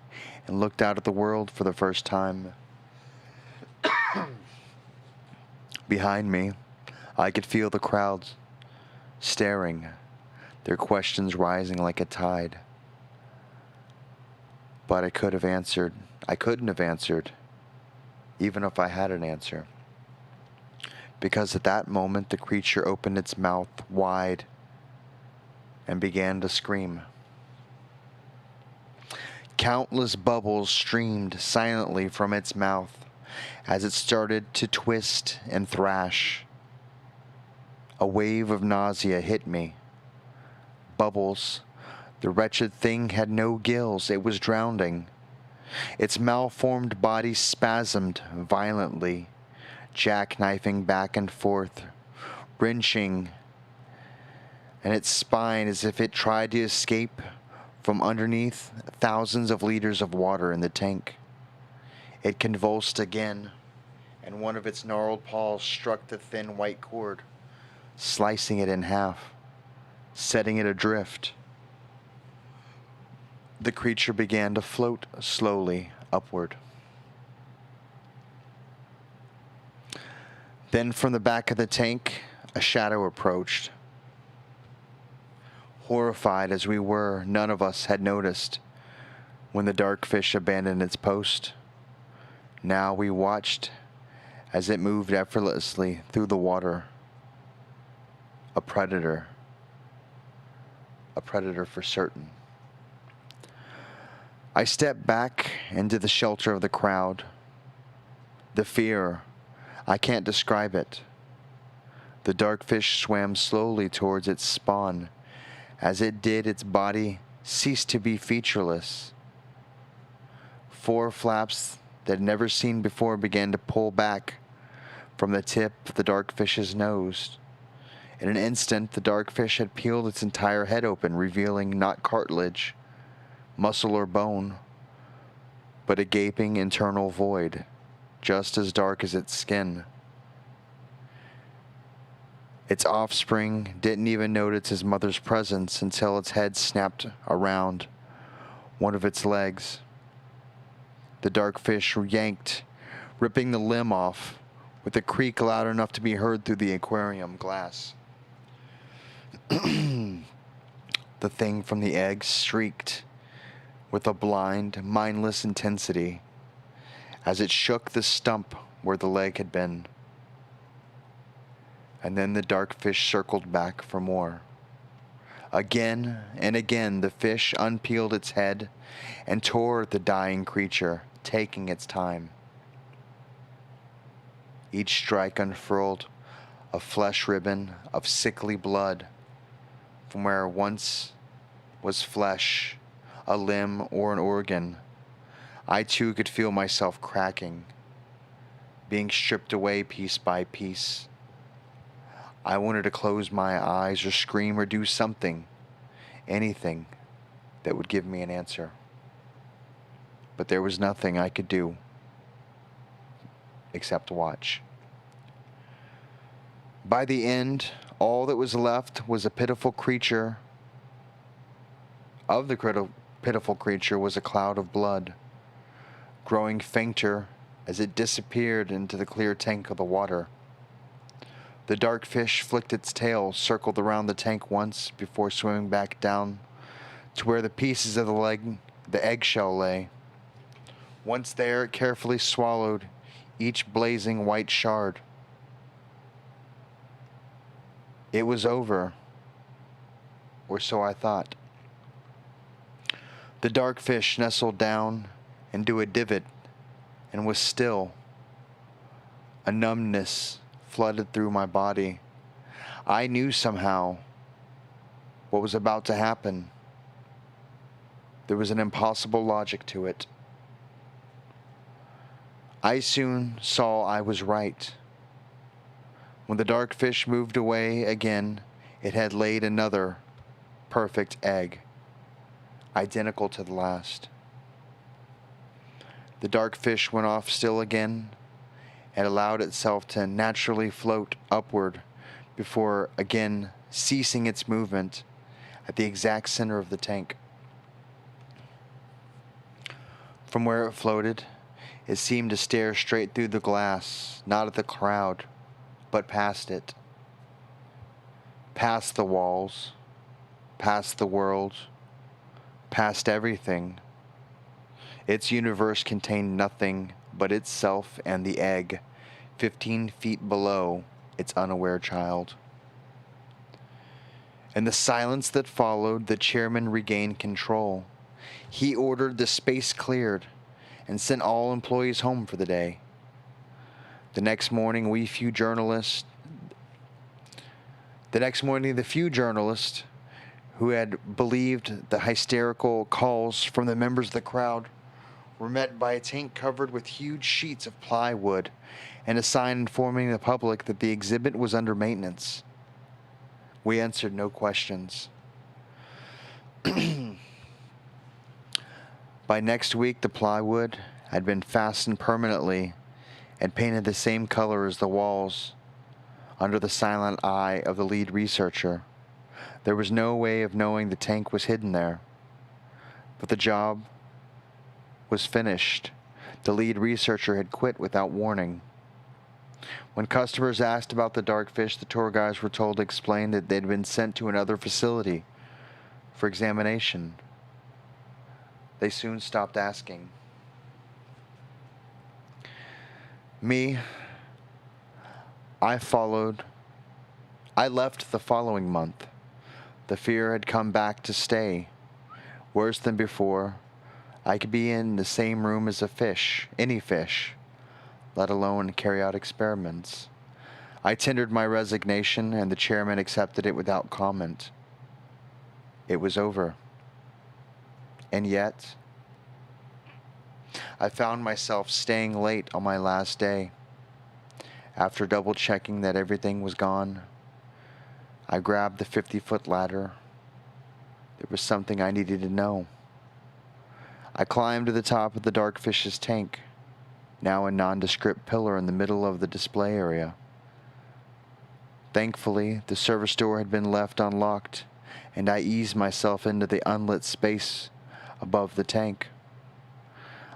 and looked out at the world for the first time. Behind me, I could feel the crowds staring, their questions rising like a tide. But I couldn't have answered, even if I had an answer. Because at that moment, the creature opened its mouth wide and began to scream. Countless bubbles streamed silently from its mouth as it started to twist and thrash. A wave of nausea hit me. Bubbles. The wretched thing had no gills. It was drowning. Its malformed body spasmed violently, jackknifing back and forth, wrenching, and its spine as if it tried to escape from underneath thousands of liters of water in the tank. It convulsed again, and one of its gnarled paws struck the thin white cord, slicing it in half, setting it adrift. The creature began to float slowly upward. Then from the back of the tank, a shadow approached. Horrified as we were, none of us had noticed when the dark fish abandoned its post. Now we watched as it moved effortlessly through the water. A predator for certain. I stepped back into the shelter of the crowd. The fear, I can't describe it. The dark fish swam slowly towards its spawn. As it did, its body ceased to be featureless. 4 flaps that I'd never seen before began to pull back from the tip of the dark fish's nose. In an instant, the dark fish had peeled its entire head open, revealing not cartilage, muscle or bone, but a gaping internal void, just as dark as its skin. Its offspring didn't even notice its mother's presence until its head snapped around one of its legs. The dark fish yanked, ripping the limb off with a creak loud enough to be heard through the aquarium glass. The thing from the egg shrieked with a blind, mindless intensity as it shook the stump where the leg had been. And then the dark fish circled back for more. Again and again, the fish unpeeled its head and tore at the dying creature, taking its time. Each strike unfurled a flesh ribbon of sickly blood from where once was flesh, a limb, or an organ, I too could feel myself cracking, being stripped away piece by piece. I wanted to close my eyes or scream or do something, anything that would give me an answer. But there was nothing I could do except watch. By the end, all that was left was a pitiful creature. Of the pitiful creature was a cloud of blood, growing fainter as it disappeared into the clear tank of the water. The dark fish flicked its tail, circled around the tank once before swimming back down to where the pieces of the eggshell lay. Once there, it carefully swallowed each blazing white shard. It was over, or so I thought. The dark fish nestled down into a divot and was still. A numbness flooded through my body. I knew somehow what was about to happen. There was an impossible logic to it. I soon saw I was right. When the dark fish moved away again, it had laid another perfect egg, identical to the last. The dark fish went off still again and allowed itself to naturally float upward before again ceasing its movement at the exact center of the tank. From where it floated, it seemed to stare straight through the glass, not at the crowd, but past it. Past the walls, past the world, past everything. Its universe contained nothing but itself and the egg, 15 feet below its unaware child. In the silence that followed, the chairman regained control. He ordered the space cleared and sent all employees home for the day. The next morning, the few journalists who had believed the hysterical calls from the members of the crowd were met by a tank covered with huge sheets of plywood and a sign informing the public that the exhibit was under maintenance. We answered no questions. By next week, the plywood had been fastened permanently and painted the same color as the walls under the silent eye of the lead researcher. There was no way of knowing the tank was hidden there. But the job was finished. The lead researcher had quit without warning. When customers asked about the dark fish, the tour guides were told to explain that they'd been sent to another facility for examination. They soon stopped asking. Me, I left the following month. The fear had come back to stay. Worse than before, I could be in the same room as a fish, any fish, let alone carry out experiments. I tendered my resignation, and the chairman accepted it without comment. It was over. And yet, I found myself staying late on my last day. After double-checking that everything was gone, I grabbed the 50-foot ladder. There was something I needed to know. I climbed to the top of the dark fish's tank, now a nondescript pillar in the middle of the display area. Thankfully, the service door had been left unlocked, and I eased myself into the unlit space above the tank.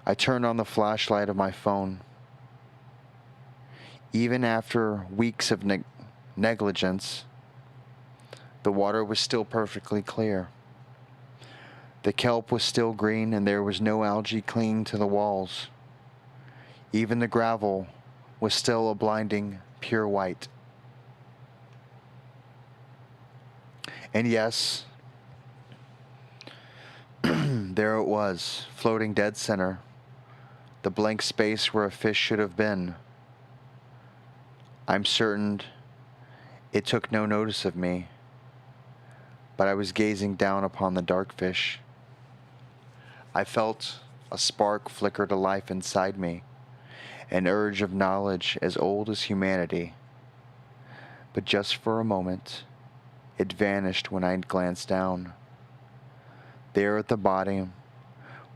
I turned on the flashlight of my phone. Even after weeks of negligence, the water was still perfectly clear. The kelp was still green, and there was no algae clinging to the walls. Even the gravel was still a blinding, pure white. And yes, there it was, floating dead center, the blank space where a fish should have been. I'm certain it took no notice of me, but I was gazing down upon the dark fish. I felt a spark flicker to life inside me, an urge of knowledge as old as humanity. But just for a moment, it vanished when I glanced down. There at the bottom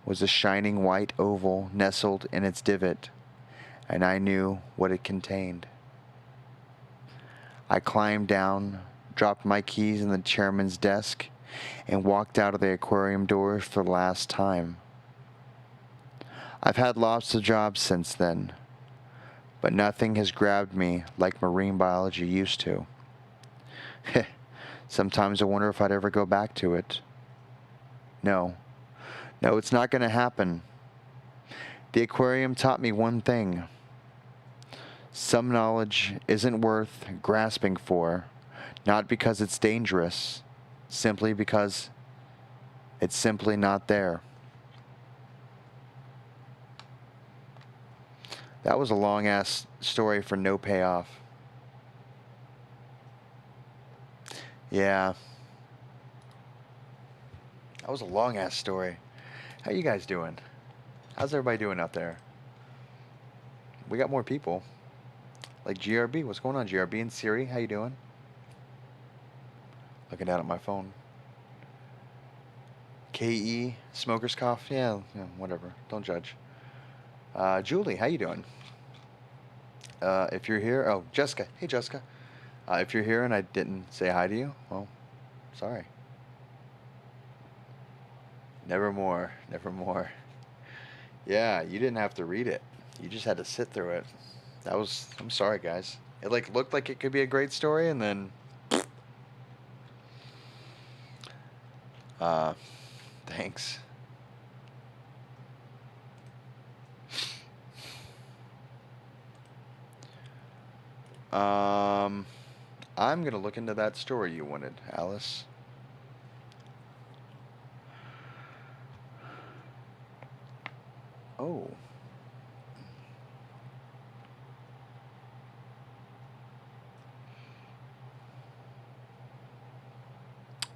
was a shining white oval nestled in its divot, and I knew what it contained. I climbed down, dropped my keys in the chairman's desk, and walked out of the aquarium doors for the last time. I've had lots of jobs since then, but nothing has grabbed me like marine biology used to. Sometimes I wonder if I'd ever go back to it. No, it's not going to happen. The aquarium taught me one thing. Some knowledge isn't worth grasping for, not because it's dangerous, simply because it's simply not there. That was a long-ass story for no payoff. Yeah. That was a long-ass story. How you guys doing? How's everybody doing out there? We got more people. Like GRB. What's going on, GRB and Siri? How you doing? Looking down at my phone. KE, Smoker's Cough. Yeah, whatever. Don't judge. Julie, how you doing? If you're here... Oh, Jessica. Hey, Jessica. If you're here and I didn't say hi to you, well, sorry. Nevermore. Nevermore. Yeah, you didn't have to read it. You just had to sit through it. I'm sorry, guys. It looked like it could be a great story, and then... Thanks. I'm gonna look into that story you wanted, Alice. Oh.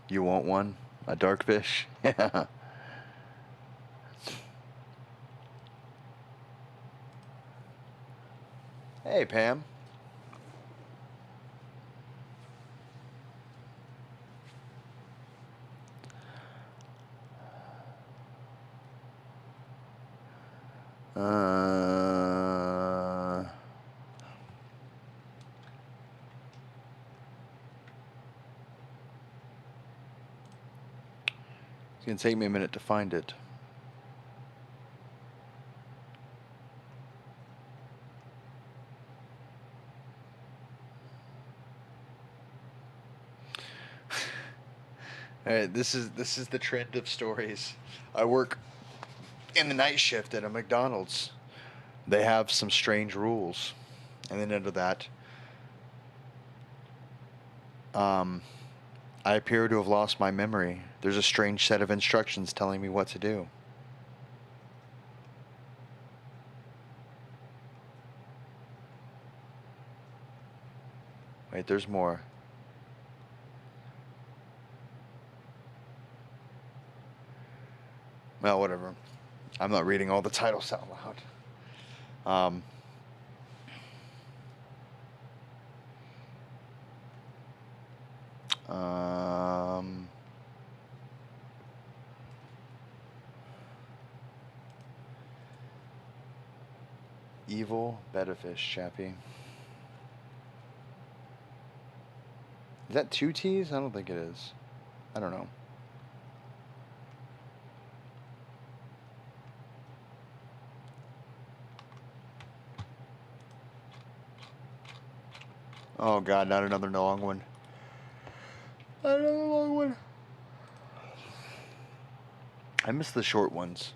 You want one? A dark fish? Yeah. Hey, Pam. It's gonna take me a minute to find it. All right, this is the trend of stories. I work in the night shift at a McDonald's. They have some strange rules, and then under that, I appear to have lost my memory. There's a strange set of instructions telling me what to do. Wait, there's more. Well, whatever. I'm not reading all the titles out loud. Evil Betafish, Chappy. Is that 2 T's? I don't think it is. I don't know. Oh god, not another long one. Not another long one. I miss the short ones.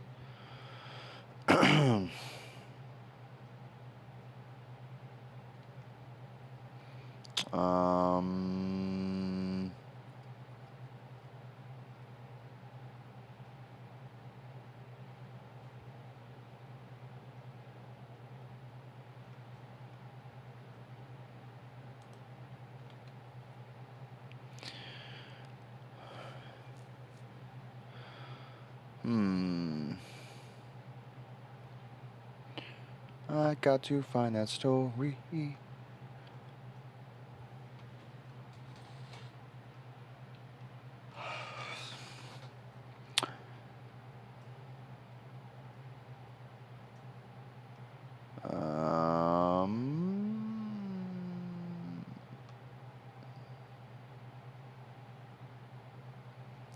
I got to find that story.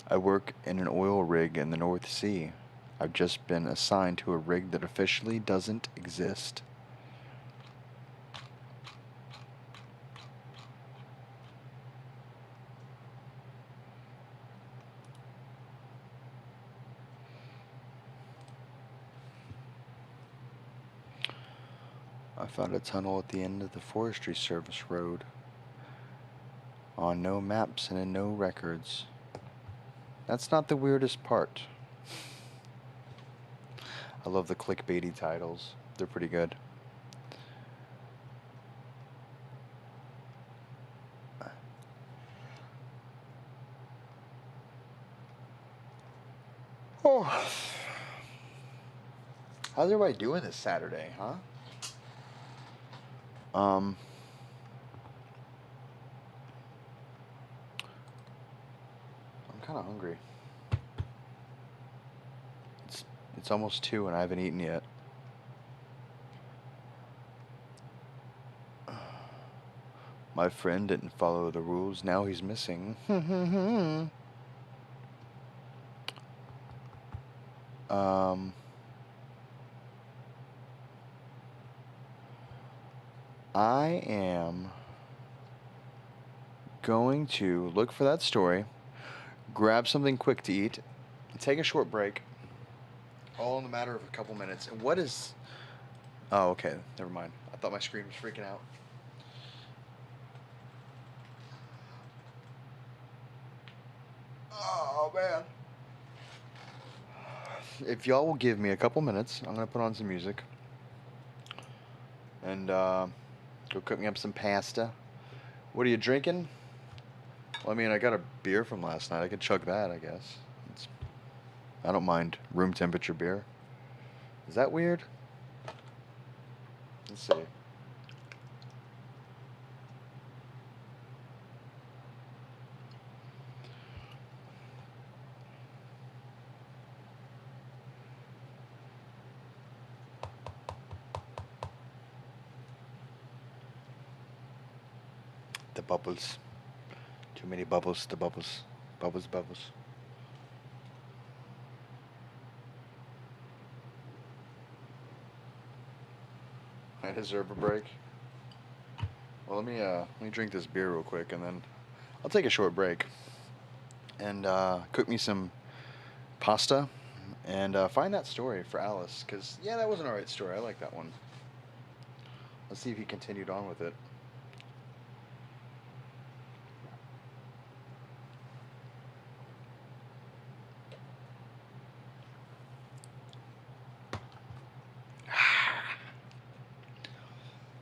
I work in an oil rig in the North Sea. I've just been assigned to a rig that officially doesn't exist. I found a tunnel at the end of the Forestry Service road. On no maps and in no records. That's not the weirdest part. I love the clickbaity titles. They're pretty good. Oh. How's everybody doing this Saturday, huh? I'm kind of hungry. It's almost 2 and I haven't eaten yet. My friend didn't follow the rules. Now he's missing. I am going to look for that story, grab something quick to eat, take a short break, all in the matter of a couple minutes. And what is... Oh, okay, never mind. I thought my screen was freaking out. Oh, man. If y'all will give me a couple minutes, I'm going to put on some music. And go cook me up some pasta. What are you drinking? Well, I mean, I got a beer from last night. I could chug that, I guess. I don't mind room temperature beer. Is that weird? Let's see. The bubbles. Too many bubbles, the bubbles. Bubbles, bubbles. I deserve a break. Well, let me drink this beer real quick, and then I'll take a short break and cook me some pasta and find that story for Alice, because yeah, that was an alright story. I like that one. Let's see if he continued on with it.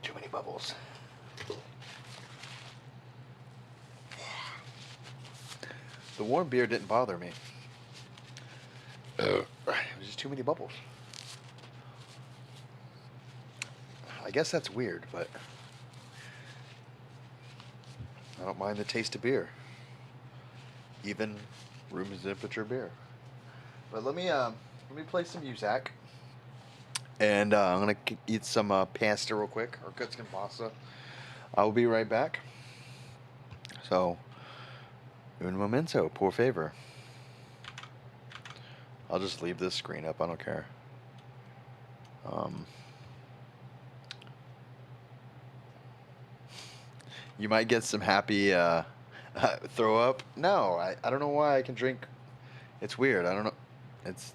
Too many bubbles. The warm beer didn't bother me. It was just too many bubbles. I guess that's weird, but I don't mind the taste of beer. Even room temperature beer. But let me play some music. And I'm gonna eat some pasta real quick, or cook some pasta. I will be right back. So, un momento, por favor. I'll just leave this screen up. I don't care. You might get some happy throw up. No, I don't know why I can drink. It's weird. I don't know. It's.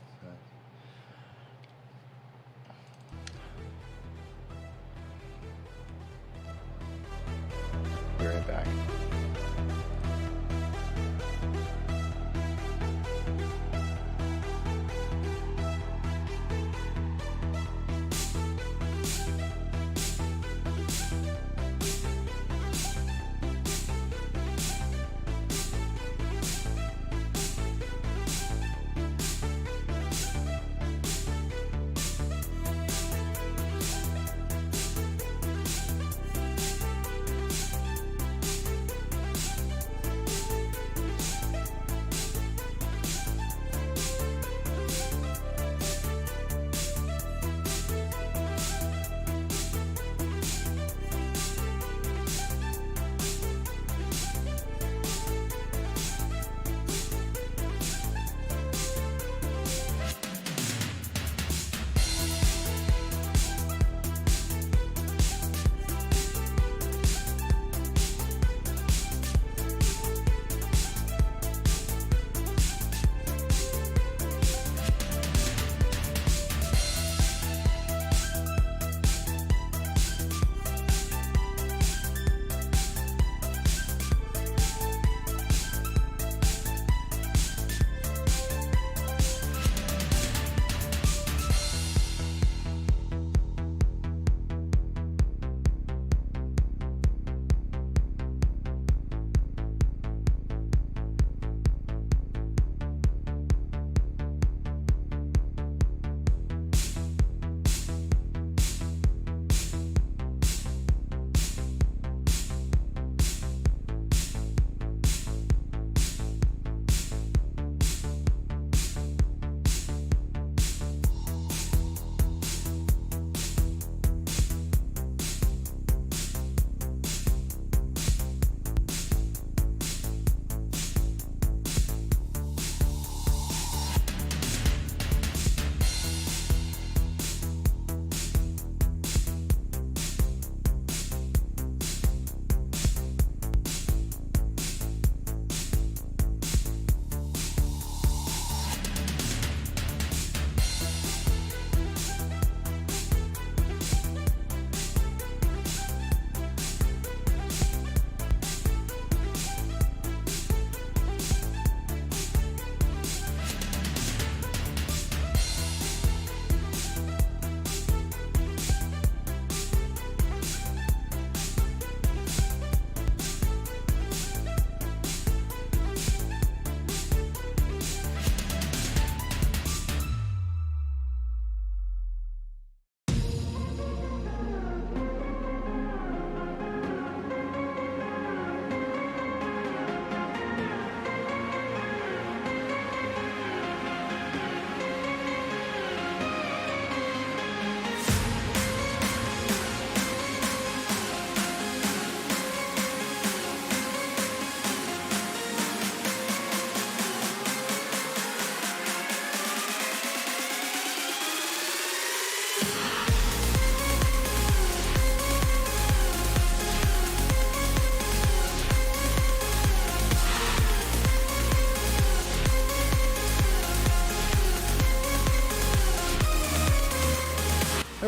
Be right back.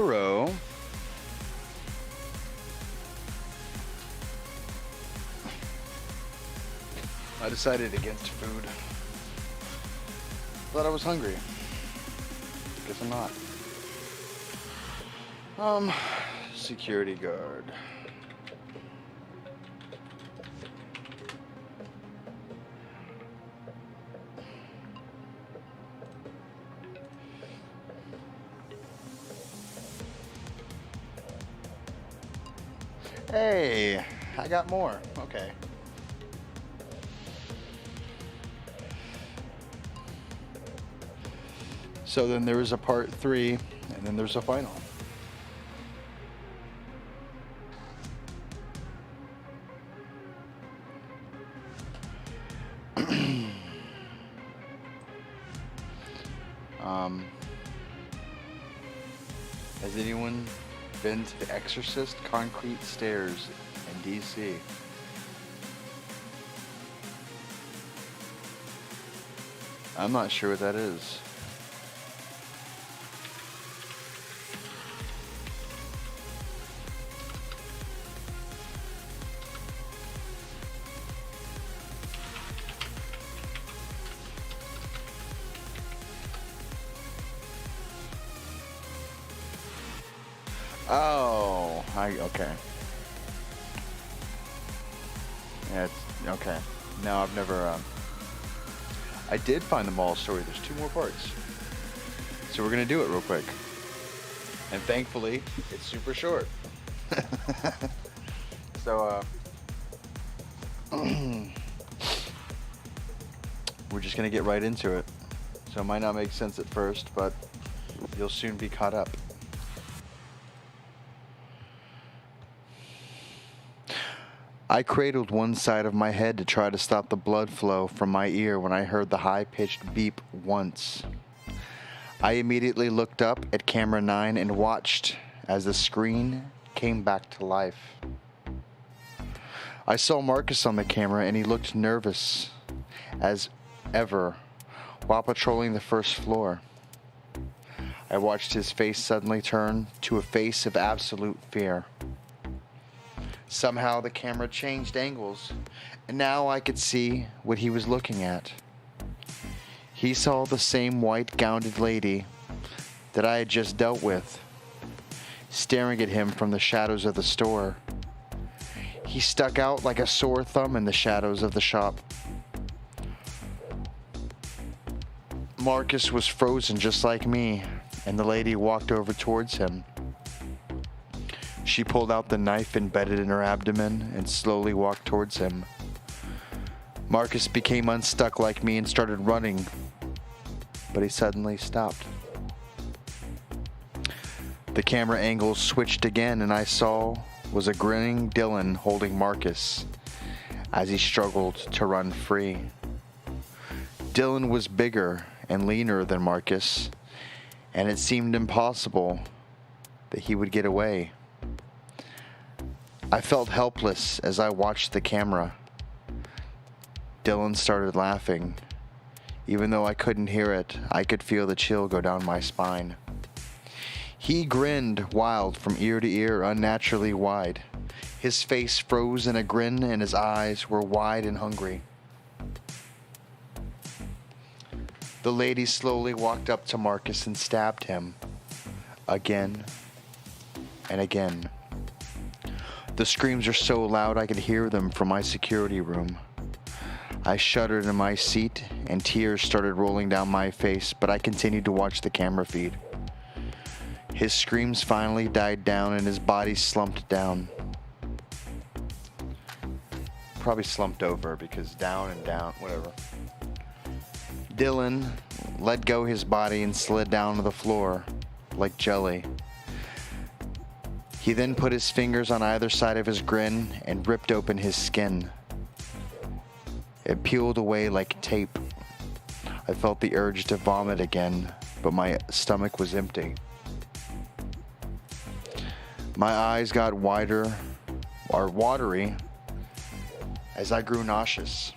row. I decided against food. Thought I was hungry. Guess I'm not. Security guard. Hey, I got more. Okay. So then there is a part 3, and then there's a final. Has anyone been to the Exorcist concrete stairs in DC? I'm not sure what that is. Oh, okay. Yeah, it's okay. No, I've never. I did find the mall story. There's 2 more parts, so we're gonna do it real quick. And thankfully, it's super short. So, we're just gonna get right into it. So it might not make sense at first, but you'll soon be caught up. I cradled one side of my head to try to stop the blood flow from my ear when I heard the high-pitched beep once. I immediately looked up at camera 9 and watched as the screen came back to life. I saw Marcus on the camera and he looked nervous as ever while patrolling the first floor. I watched his face suddenly turn to a face of absolute fear. Somehow the camera changed angles, and now I could see what he was looking at. He saw the same white-gowned lady that I had just dealt with, staring at him from the shadows of the store. He stuck out like a sore thumb in the shadows of the shop. Marcus was frozen just like me, and the lady walked over towards him. She pulled out the knife embedded in her abdomen and slowly walked towards him. Marcus became unstuck like me and started running, but he suddenly stopped. The camera angle switched again and I saw was a grinning Dylan holding Marcus as he struggled to run free. Dylan was bigger and leaner than Marcus, and it seemed impossible that he would get away. I felt helpless as I watched the camera. Dylan started laughing. Even though I couldn't hear it, I could feel the chill go down my spine. He grinned wild from ear to ear, unnaturally wide. His face froze in a grin and his eyes were wide and hungry. The lady slowly walked up to Marcus and stabbed him. Again and again. The screams are so loud I could hear them from my security room. I shuddered in my seat and tears started rolling down my face, but I continued to watch the camera feed. His screams finally died down and his body slumped down. Probably slumped over because down and down, whatever. Dylan let go his body and slid down to the floor like jelly. He then put his fingers on either side of his grin and ripped open his skin. It peeled away like tape. I felt the urge to vomit again, but my stomach was empty. My eyes got wider, or watery, as I grew nauseous.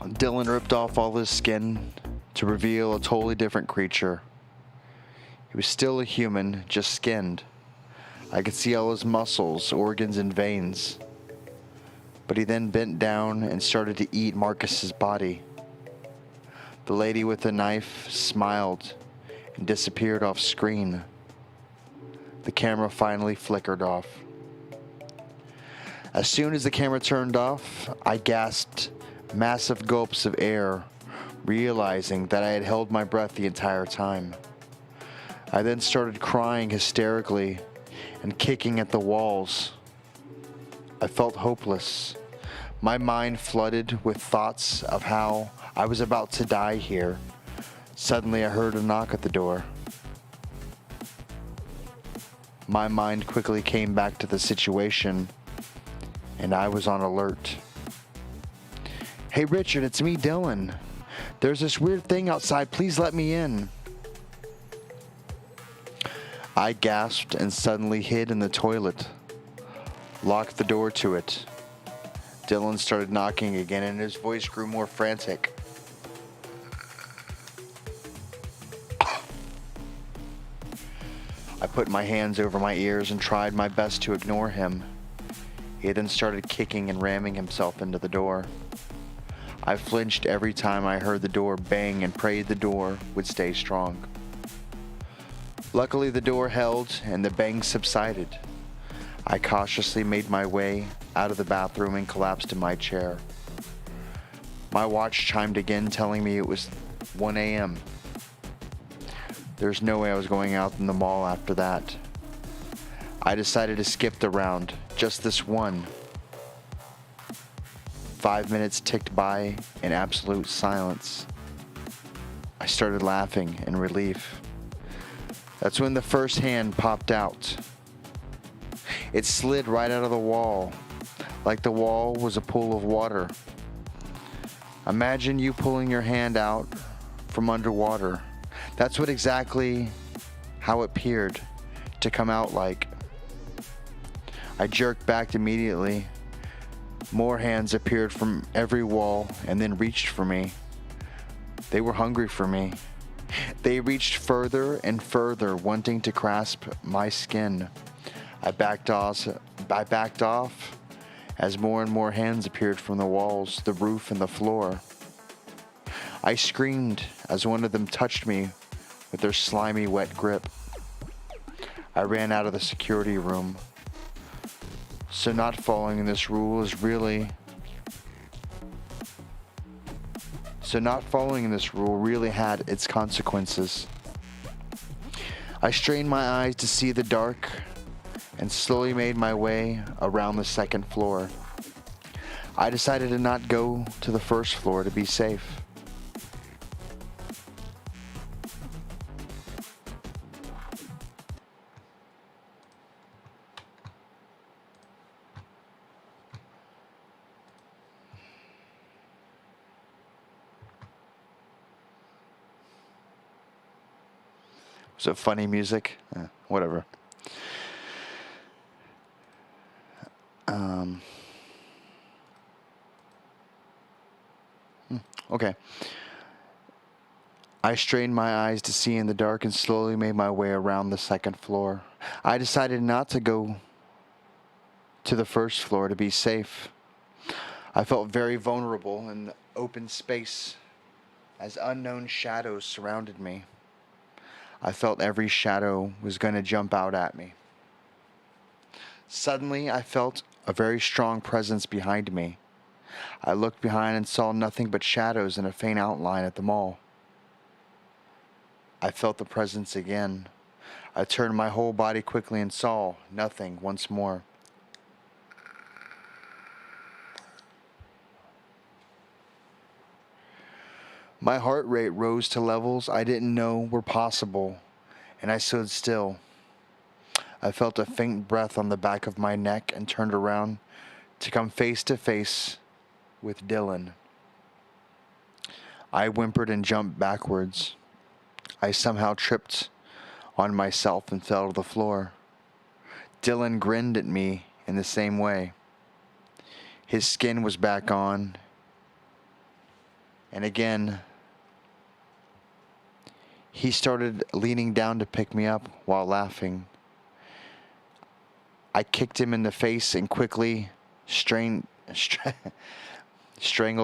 Dylan ripped off all his skin to reveal a totally different creature. He was still a human, just skinned. I could see all his muscles, organs, and veins. But he then bent down and started to eat Marcus's body. The lady with the knife smiled and disappeared off screen. The camera finally flickered off. As soon as the camera turned off, I gasped massive gulps of air, realizing that I had held my breath the entire time. I then started crying hysterically and kicking at the walls. I felt hopeless. My mind flooded with thoughts of how I was about to die here. Suddenly I heard a knock at the door. My mind quickly came back to the situation, and I was on alert. "Hey Richard, it's me, Dylan. There's this weird thing outside. Please let me in." I gasped and suddenly hid in the toilet, locked the door to it. Dylan started knocking again, and his voice grew more frantic. I put my hands over my ears and tried my best to ignore him. He then started kicking and ramming himself into the door. I flinched every time I heard the door bang and prayed the door would stay strong. Luckily, the door held and the bang subsided. I cautiously made my way out of the bathroom and collapsed in my chair. My watch chimed again, telling me it was 1 a.m. There's no way I was going out in the mall after that. I decided to skip the round, just this one. 5 minutes ticked by in absolute silence. I started laughing in relief. That's when the first hand popped out. It slid right out of the wall, like the wall was a pool of water. Imagine you pulling your hand out from underwater. That's what exactly how it appeared to come out like. I jerked back immediately. More hands appeared from every wall and then reached for me. They were hungry for me. They reached further and further, wanting to grasp my skin. I backed off as more and more hands appeared from the walls, the roof, and the floor. I screamed as one of them touched me with their slimy, wet grip. I ran out of the security room. So not following this rule really had its consequences. I strained my eyes to see the dark and slowly made my way around the second floor. I decided to not go to the first floor to be safe. Was it funny music? Whatever. Okay. I strained my eyes to see in the dark and slowly made my way around the second floor. I decided not to go to the first floor to be safe. I felt very vulnerable in the open space as unknown shadows surrounded me. I felt every shadow was going to jump out at me. Suddenly, I felt a very strong presence behind me. I looked behind and saw nothing but shadows and a faint outline at the mall. I felt the presence again. I turned my whole body quickly and saw nothing once more. My heart rate rose to levels I didn't know were possible, and I stood still. I felt a faint breath on the back of my neck and turned around to come face to face with Dylan. I whimpered and jumped backwards. I somehow tripped on myself and fell to the floor. Dylan grinned at me in the same way. His skin was back on, and again, He started leaning down to pick me up while laughing. I kicked him in the face and quickly strangled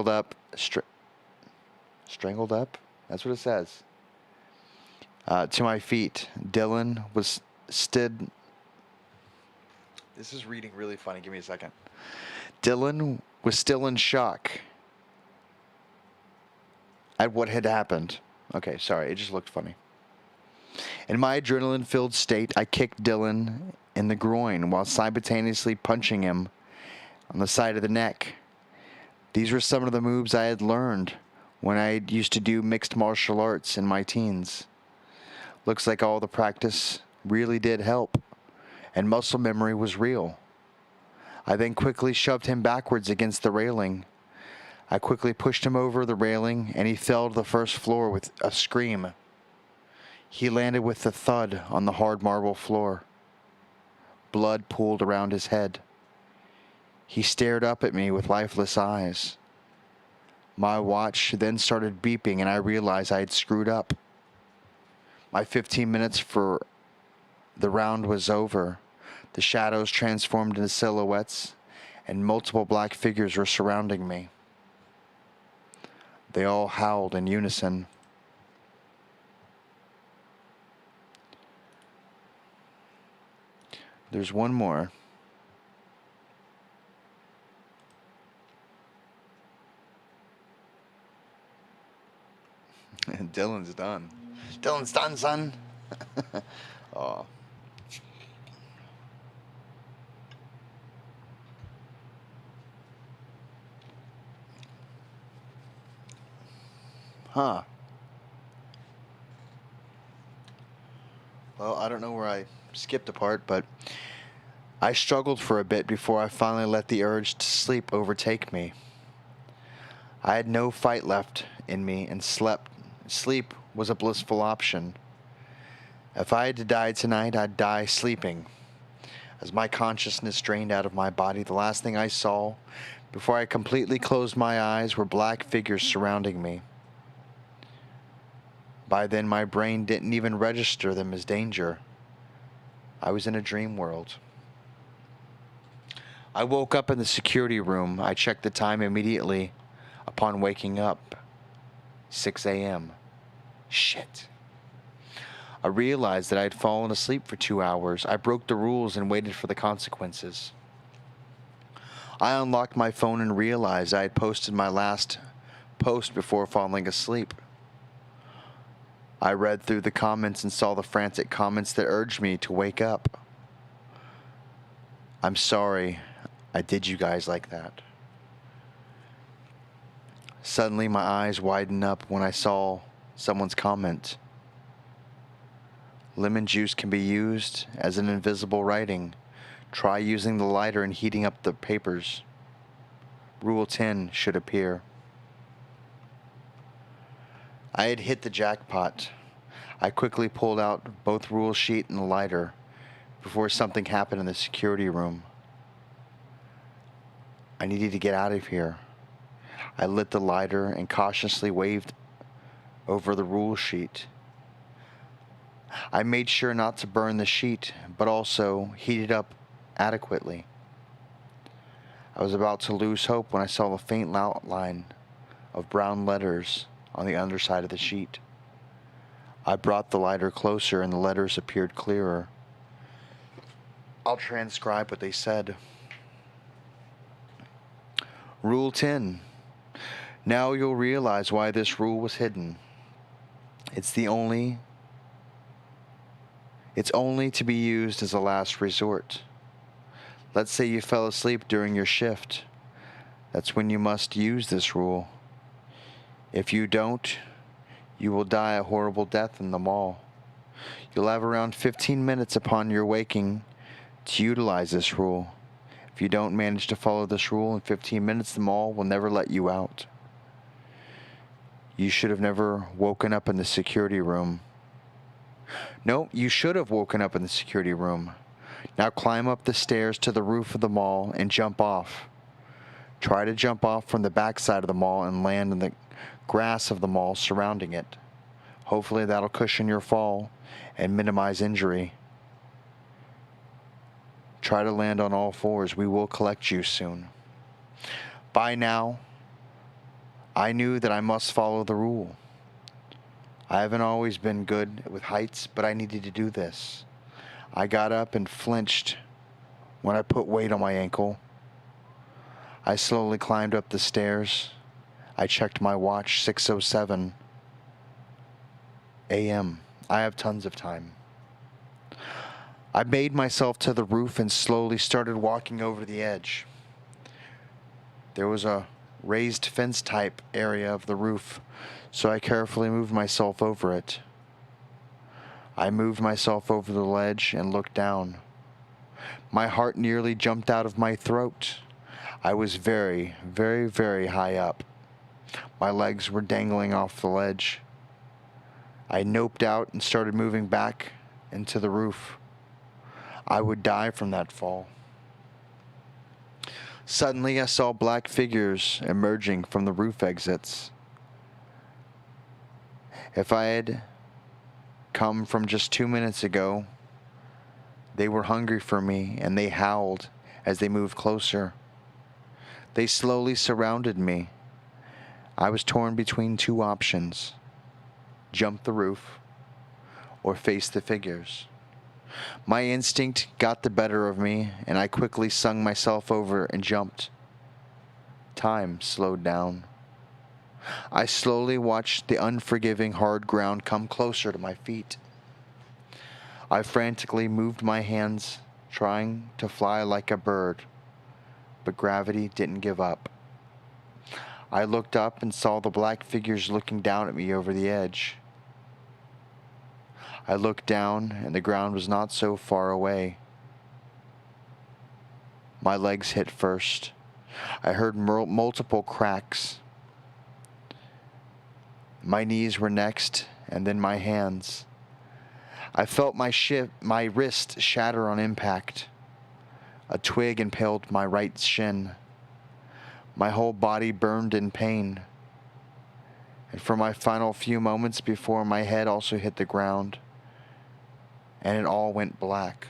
up. Strangled up? That's what it says. To my feet. Dylan was stood. This is reading really funny. Give me a second. Dylan was still in shock at what had happened. Okay, sorry. It just looked funny. In my adrenaline-filled state, I kicked Dylan in the groin while simultaneously punching him on the side of the neck. These were some of the moves I had learned when I used to do mixed martial arts in my teens. Looks like all the practice really did help, and muscle memory was real. I then quickly shoved him backwards against the railing. I quickly pushed him over the railing, and he fell to the first floor with a scream. He landed with a thud on the hard marble floor. Blood pooled around his head. He stared up at me with lifeless eyes. My watch then started beeping, and I realized I had screwed up. My 15 minutes for the round was over. The shadows transformed into silhouettes, and multiple black figures were surrounding me. They all howled in unison. There's one more. And Dylan's done. Dylan's done, son. Oh. Huh. Well, I don't know where I skipped a part, but I struggled for a bit before I finally let the urge to sleep overtake me. I had no fight left in me and sleep was a blissful option. If I had to die tonight, I'd die sleeping. As my consciousness drained out of my body, the last thing I saw before I completely closed my eyes were black figures surrounding me. By then, my brain didn't even register them as danger. I was in a dream world. I woke up in the security room. I checked the time immediately upon waking up. 6 a.m. Shit. I realized that I had fallen asleep for 2 hours. I broke the rules and waited for the consequences. I unlocked my phone and realized I had posted my last post before falling asleep. I read through the comments and saw the frantic comments that urged me to wake up. I'm sorry I did you guys like that. Suddenly my eyes widened up when I saw someone's comment. Lemon juice can be used as an invisible writing. Try using the lighter and heating up the papers. Rule 10 should appear. I had hit the jackpot. I quickly pulled out both rule sheet and the lighter before something happened in the security room. I needed to get out of here. I lit the lighter and cautiously waved over the rule sheet. I made sure not to burn the sheet, but also heat it up adequately. I was about to lose hope when I saw the faint outline of brown letters on the underside of the sheet. I brought the lighter closer and the letters appeared clearer. I'll transcribe what they said. Rule 10. Now you'll realize why this rule was hidden. It's only to be used as a last resort. Let's say you fell asleep during your shift. That's when you must use this rule. If you don't, you will die a horrible death in the mall. You'll have around 15 minutes upon your waking to utilize this rule. If you don't manage to follow this rule in 15 minutes, the mall will never let you out. You should have never woken up in the security room. No, you should have woken up in the security room. Now climb up the stairs to the roof of the mall and jump off. Try to jump off from the back side of the mall and land in the grass of the mall surrounding it. Hopefully that'll cushion your fall and minimize injury. Try to land on all fours. We will collect you soon. By now, I knew that I must follow the rule. I haven't always been good with heights, but I needed to do this. I got up and flinched when I put weight on my ankle. I slowly climbed up the stairs. I checked my watch, 6:07 a.m. I have tons of time. I made myself to the roof and slowly started walking over the edge. There was a raised fence type area of the roof, so I carefully moved myself over it. I moved myself over the ledge and looked down. My heart nearly jumped out of my throat. I was very, very, very high up. My legs were dangling off the ledge. I noped out and started moving back into the roof. I would die from that fall. Suddenly, I saw black figures emerging from the roof exits. If I had come from just 2 minutes ago, they were hungry for me and they howled as they moved closer. They slowly surrounded me. I was torn between two options: jump the roof or face the figures. My instinct got the better of me, and I quickly sung myself over and jumped. Time slowed down. I slowly watched the unforgiving hard ground come closer to my feet. I frantically moved my hands, trying to fly like a bird, but gravity didn't give up. I looked up and saw the black figures looking down at me over the edge. I looked down, and the ground was not so far away. My legs hit first. I heard multiple cracks. My knees were next, and then my hands. I felt my wrist shatter on impact. A twig impaled my right shin. My whole body burned in pain. And for my final few moments before my head also hit the ground, and it all went black.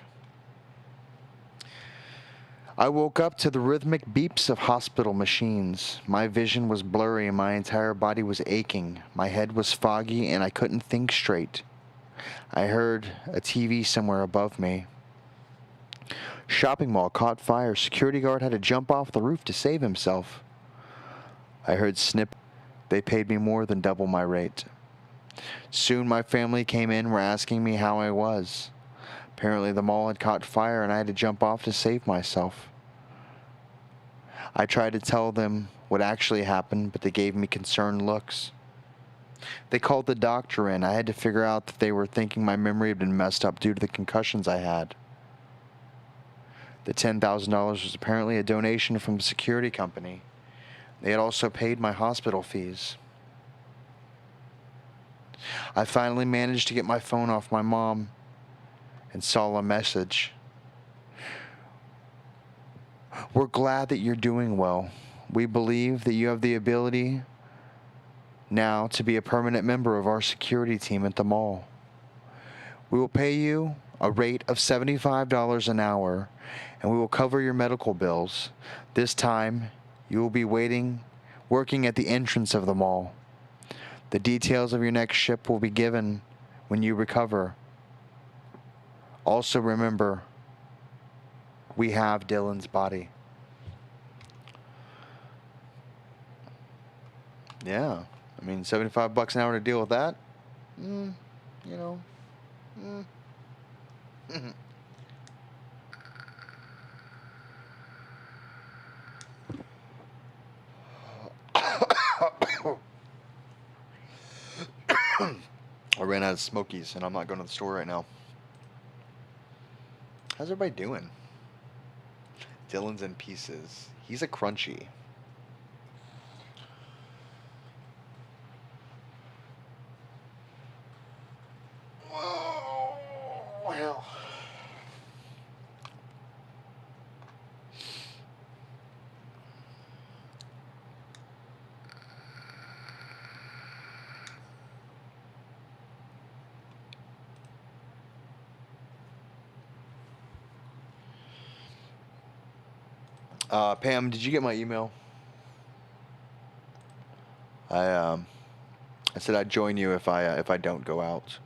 I woke up to the rhythmic beeps of hospital machines. My vision was blurry and my entire body was aching. My head was foggy and I couldn't think straight. I heard a TV somewhere above me. Shopping mall caught fire. Security guard had to jump off the roof to save himself. I heard snip. They paid me more than double my rate. Soon my family came in, were asking me how I was. Apparently the mall had caught fire and I had to jump off to save myself. I tried to tell them what actually happened, but they gave me concerned looks. They called the doctor in. I had to figure out that they were thinking my memory had been messed up due to the concussions I had. The $10,000 was apparently a donation from a security company. They had also paid my hospital fees. I finally managed to get my phone off my mom and saw a message. We're glad that you're doing well. We believe that you have the ability now to be a permanent member of our security team at the mall. We will pay you a rate of $75 an hour, and we will cover your medical bills. This time, you will be working at the entrance of the mall. The details of your next shift will be given when you recover. Also remember, we have Dylan's body. Yeah, I mean, $75 an hour to deal with that? You know. I ran out of Smokies, and I'm not going to the store right now. How's everybody doing? Dylan's in pieces. He's a crunchy. Whoa, well. Pam, did you get my email? I said I'd join you if I don't go out.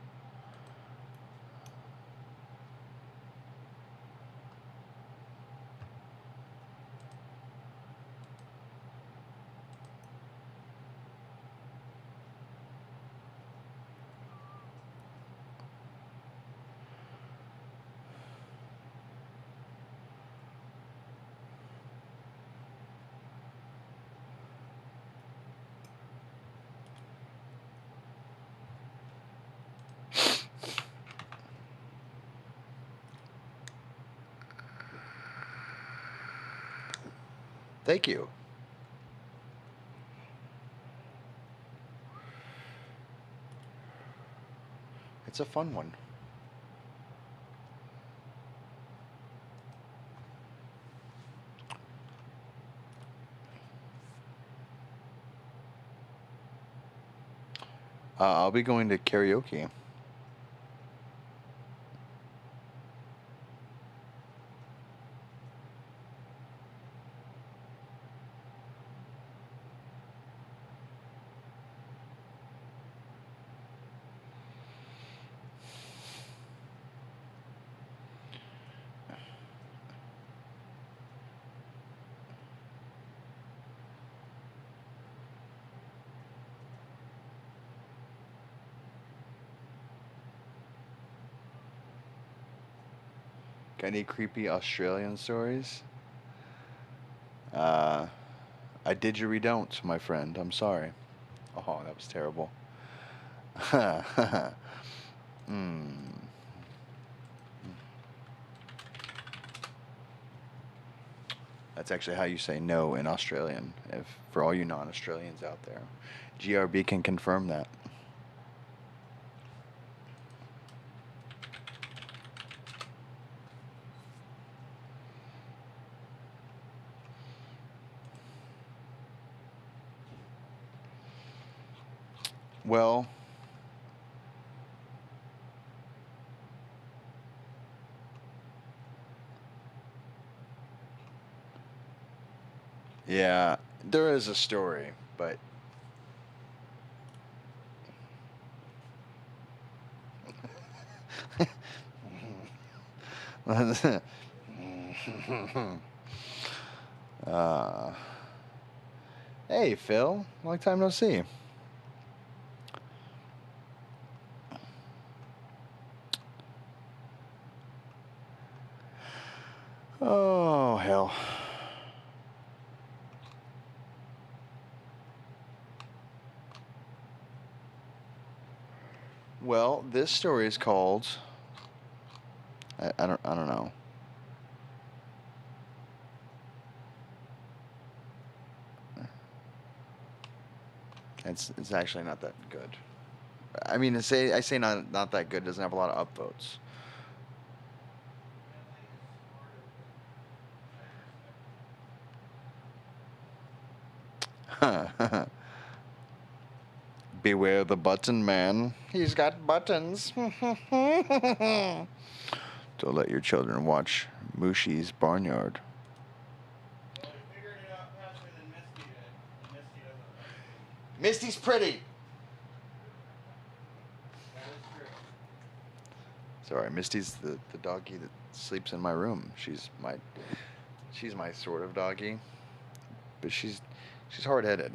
Thank you. It's a fun one. I'll be going to karaoke. Got any creepy Australian stories? I didgeridoo, my friend. I'm sorry. Oh, that was terrible. That's actually how you say no in Australian, if for all you non-Australians out there. GRB can confirm that. Well, yeah, there is a story, but uh, hey, Phil, long time no see. Oh, hell. Well, this story is called I don't know. It's actually not that good. I mean, I say not that good. It doesn't have a lot of upvotes. Beware the button man. He's got buttons. Don't let your children watch Mushi's Barnyard. Misty's pretty. Sorry, Misty's the doggy that sleeps in my room. She's my sort of doggy, but she's hard-headed.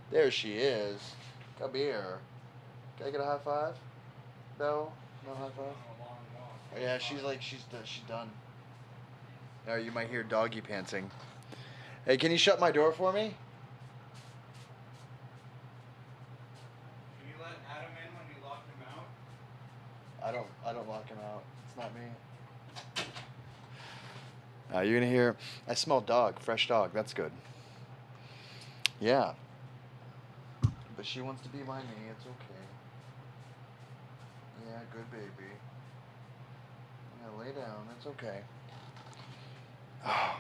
There she is. Come here. Can I get a high five? No, no high five. Oh, yeah, she's done. Or you might hear doggy panting. Hey, can you shut my door for me? Can you let Adam in when you locked him out? I don't lock him out. It's not me. You're gonna hear. I smell dog, fresh dog. That's good. Yeah. But she wants to be by me. It's okay. Yeah, good baby. Yeah, lay down. It's okay. Oh,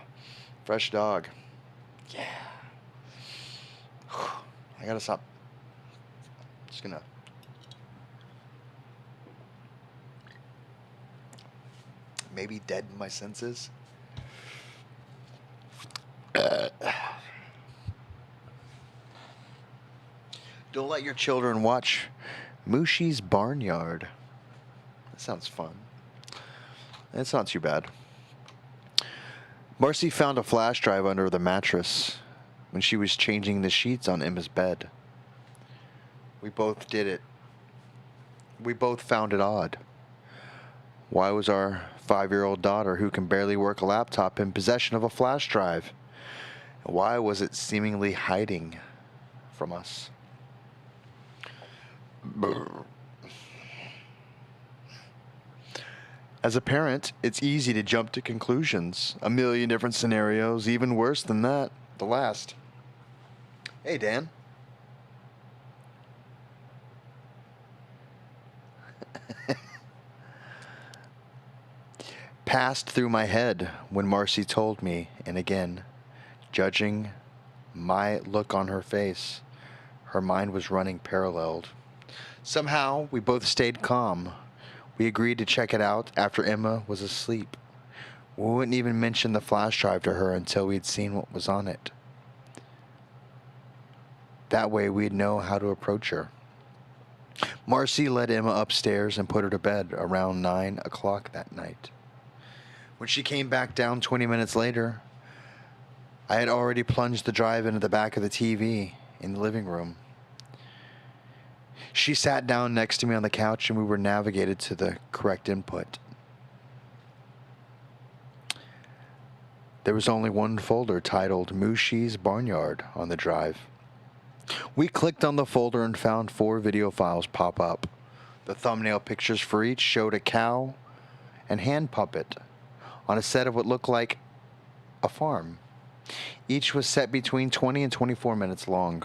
fresh dog. Yeah. I gotta stop. Just gonna. maybe dead in my senses. Don't let your children watch Mooshi's Barnyard. That sounds fun. It's not too bad. Marcy found a flash drive under the mattress when she was changing the sheets on Emma's bed. We both did it. We both found it odd. Why was our 5-year-old daughter, who can barely work a laptop, in possession of a flash drive? Why was it seemingly hiding from us? As a parent, it's easy to jump to conclusions. A million different scenarios, even worse than that. The last. Hey, Dan. Passed through my head when Marcy told me, and again, judging my look on her face, her mind was running paralleled. Somehow, we both stayed calm. We agreed to check it out after Emma was asleep. We wouldn't even mention the flash drive to her until we'd seen what was on it. That way, we'd know how to approach her. Marcy led Emma upstairs and put her to bed around 9 o'clock that night. When she came back down 20 minutes later, I had already plunged the drive into the back of the TV in the living room. She sat down next to me on the couch and we were navigated to the correct input. There was only one folder titled Mooshi's Barnyard on the drive. We clicked on the folder and found 4 video files pop up. The thumbnail pictures for each showed a cow and hand puppet on a set of what looked like a farm. Each was set between 20 and 24 minutes long.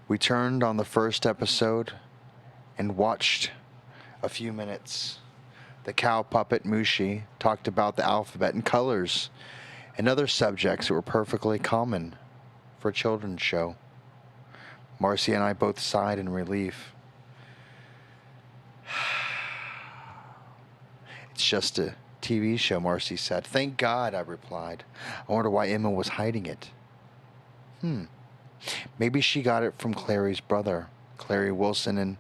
We turned on the first episode and watched a few minutes. The cow puppet Mooshi talked about the alphabet and colors and other subjects that were perfectly common for a children's show. Marcy and I both sighed in relief. It's just a TV show, Marcy said. Thank God, I replied. I wonder why Emma was hiding it. Maybe she got it from Clary's brother, Clary Wilson, and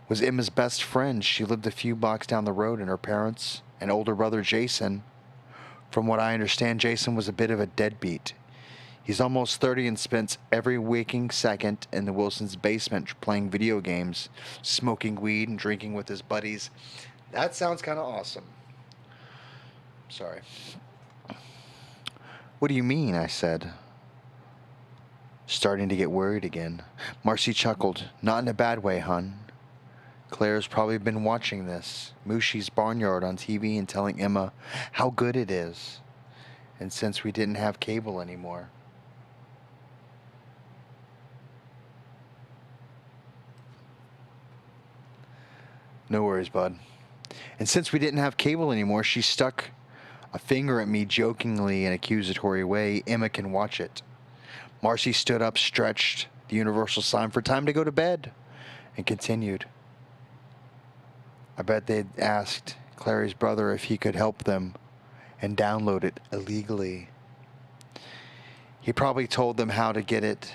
was Emma's best friend. She lived a few blocks down the road, and her parents and older brother Jason. From what I understand, Jason was a bit of a deadbeat. He's almost 30 and spends every waking second in the Wilsons' basement playing video games, smoking weed, and drinking with his buddies. That sounds kind of awesome. Sorry. What do you mean? I said, starting to get worried again. Marcy chuckled. Not in a bad way, hun. Claire's probably been watching this, Mooshi's Barnyard, on TV and telling Emma how good it is. And since we didn't have cable anymore. No worries, bud. And since we didn't have cable anymore, she stuck a finger at me jokingly in an accusatory way. Emma can watch it. Marcy stood up, stretched the universal sign for time to go to bed, and continued. I bet they'd asked Clary's brother if he could help them and download it illegally. He probably told them how to get it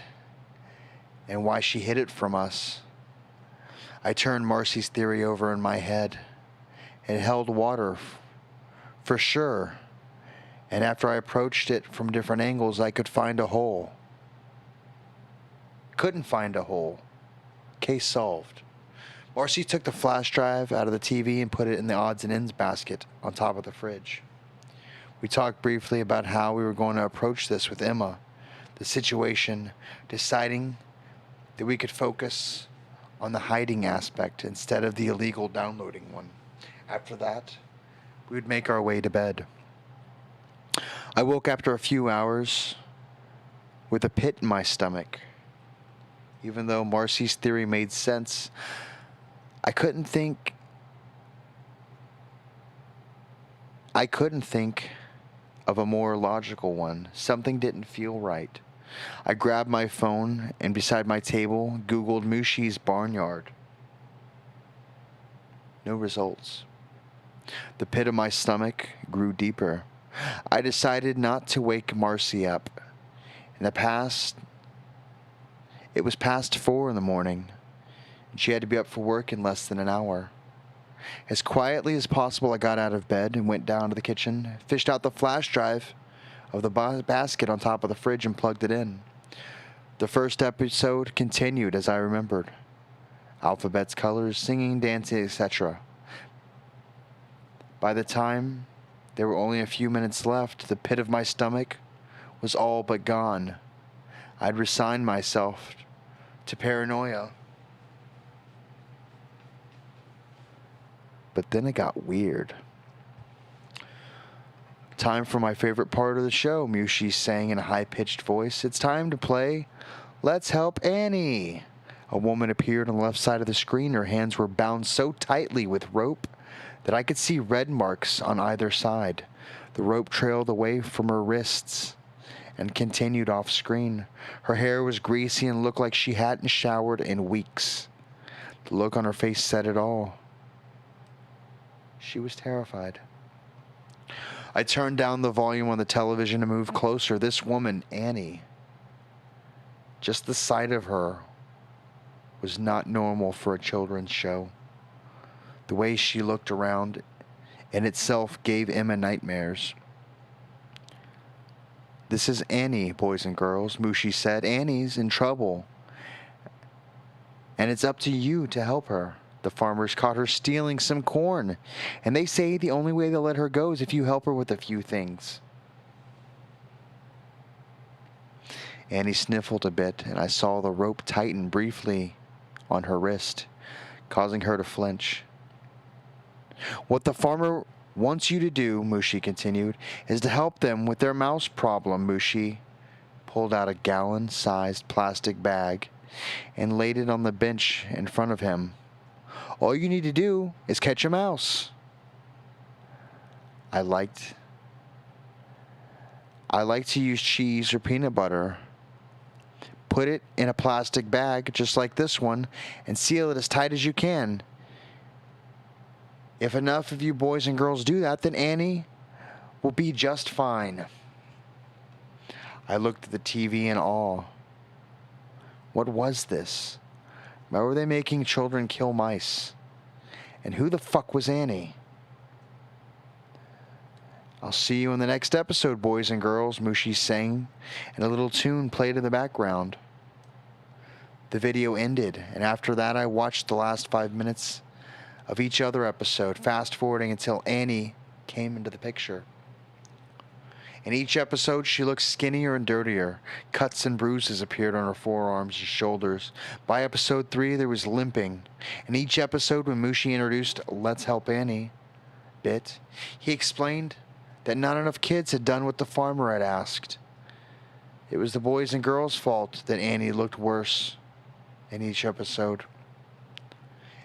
and why she hid it from us. I turned Marcy's theory over in my head. It held water, for sure. And after I approached it from different angles, I could find a hole. Couldn't find a hole. Case solved. Marcy took the flash drive out of the TV and put it in the odds and ends basket on top of the fridge. We talked briefly about how we were going to approach this with Emma, the situation, deciding that we could focus on the hiding aspect instead of the illegal downloading one. After that, we would make our way to bed. I woke after a few hours with a pit in my stomach. Even though Marcy's theory made sense, I couldn't think of a more logical one. Something didn't feel right. I grabbed my phone and beside my table, Googled Mooshi's Barnyard. No results. The pit of my stomach grew deeper. I decided not to wake Marcy up. In the past, it was past 4 in the morning. She had to be up for work in less than an hour. As quietly as possible, I got out of bed and went down to the kitchen, fished out the flash drive of the basket on top of the fridge and plugged it in. The first episode continued as I remembered. Alphabets, colors, singing, dancing, etc. By the time there were only a few minutes left, the pit of my stomach was all but gone. I'd resigned myself to paranoia. But then it got weird. Time for my favorite part of the show, Mushi sang in a high-pitched voice. It's time to play Let's Help Annie. A woman appeared on the left side of the screen. Her hands were bound so tightly with rope that I could see red marks on either side. The rope trailed away from her wrists and continued off screen. Her hair was greasy and looked like she hadn't showered in weeks. The look on her face said it all. She was terrified. I turned down the volume on the television and moved closer. This woman, Annie, just the sight of her was not normal for a children's show. The way she looked around in itself gave Emma nightmares. This is Annie, boys and girls, Mushi said. Annie's in trouble, and it's up to you to help her. The farmers caught her stealing some corn, and they say the only way they'll let her go is if you help her with a few things. Annie sniffled a bit, and I saw the rope tighten briefly on her wrist, causing her to flinch. What the farmer wants you to do, Mushi continued, is to help them with their mouse problem. Mushi pulled out a gallon-sized plastic bag and laid it on the bench in front of him. All you need to do is catch a mouse. I like to use cheese or peanut butter. Put it in a plastic bag just like this one and seal it as tight as you can. If enough of you boys and girls do that, then Annie will be just fine. I looked at the TV in awe. What was this? Why were they making children kill mice? And who the fuck was Annie? I'll see you in the next episode, boys and girls, Mushi sang, and a little tune played in the background. The video ended, and after that I watched the last 5 minutes of each other episode, fast-forwarding until Annie came into the picture. In each episode, she looked skinnier and dirtier. Cuts and bruises appeared on her forearms and shoulders. By episode 3, there was limping. In each episode, when Mushi introduced Let's Help Annie bit, he explained that not enough kids had done what the farmer had asked. It was the boys' and girls' fault that Annie looked worse in each episode.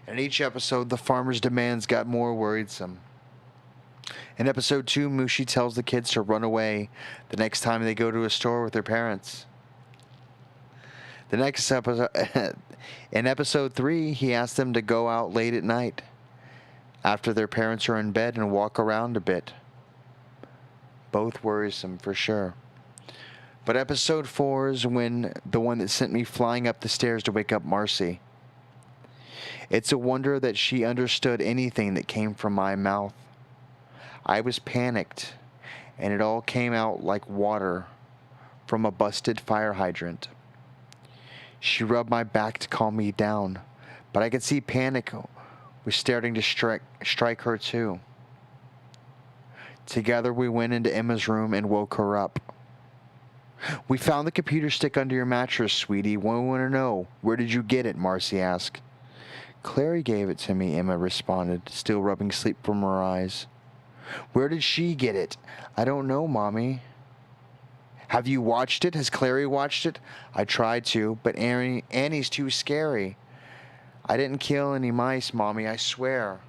In each episode, the farmer's demands got more worrisome. In episode 2, Mushi tells the kids to run away the next time they go to a store with their parents. The next episode, in episode 3, he asks them to go out late at night after their parents are in bed and walk around a bit. Both worrisome for sure. But episode 4 is the one that sent me flying up the stairs to wake up Marcy. It's a wonder that she understood anything that came from my mouth. I was panicked, and it all came out like water from a busted fire hydrant. She rubbed my back to calm me down, but I could see panic was starting to strike her too. Together we went into Emma's room and woke her up. We found the computer stick under your mattress, sweetie. We want to know, where did you get it? Marcy asked. Clary gave it to me, Emma responded, still rubbing sleep from her eyes. Where did she get it? I don't know, Mommy. Have you watched it? Has Clary watched it? I tried to, but Annie's too scary. I didn't kill any mice, Mommy, I swear.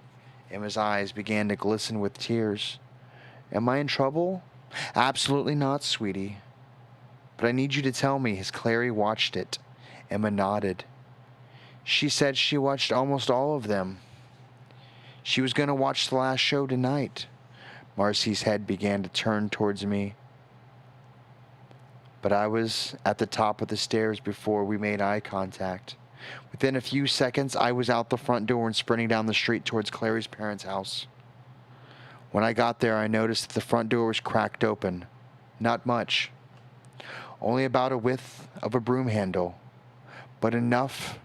Emma's eyes began to glisten with tears. Am I in trouble? Absolutely not, sweetie. But I need you to tell me, has Clary watched it? Emma nodded. She said she watched almost all of them. She was going to watch the last show tonight. Marcy's head began to turn towards me. But I was at the top of the stairs before we made eye contact. Within a few seconds, I was out the front door and sprinting down the street towards Clary's parents' house. When I got there, I noticed that the front door was cracked open. Not much. Only about a width of a broom handle, but enough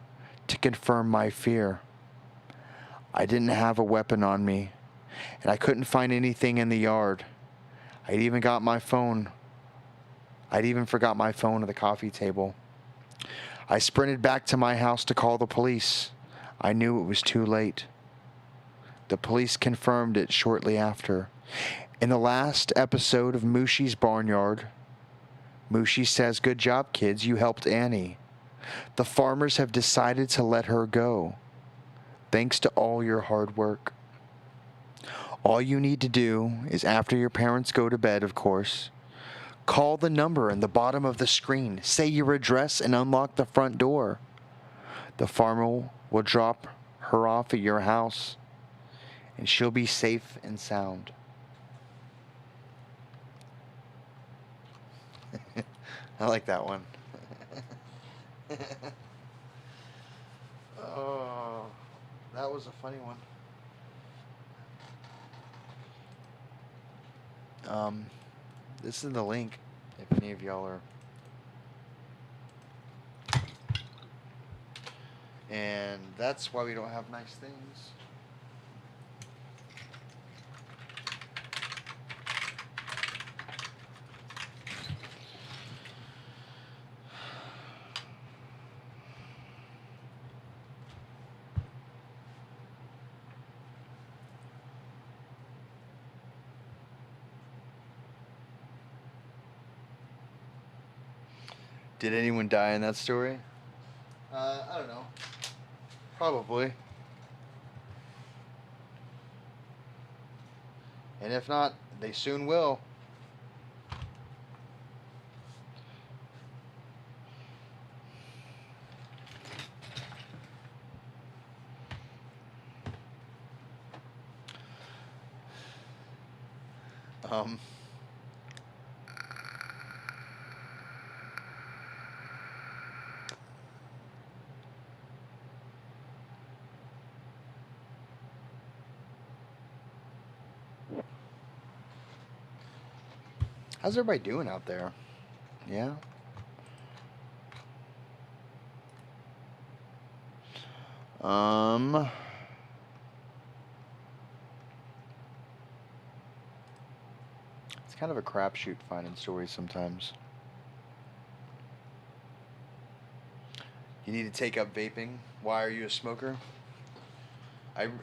to confirm my fear. I didn't have a weapon on me, and I couldn't find anything in the yard. I'd even forgot my phone at the coffee table. I sprinted back to my house to call the police. I knew it was too late. The police confirmed it shortly after. In the last episode of Mooshy's Barnyard, Mooshy says, "Good job, kids, you helped Annie. The farmers have decided to let her go. Thanks to all your hard work. All you need to do is, after your parents go to bed, of course, call the number in the bottom of the screen, say your address, and unlock the front door. The farmer will drop her off at your house, and she'll be safe and sound." I like that one. Oh, that was a funny one. This is the link if any of y'all are. And that's why we don't have nice things. Did anyone die in that story? I don't know. Probably. And if not, they soon will. How's everybody doing out there? Yeah? It's kind of a crapshoot finding stories sometimes. You need to take up vaping. Why are you a smoker? I'm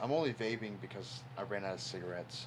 only vaping because I ran out of cigarettes.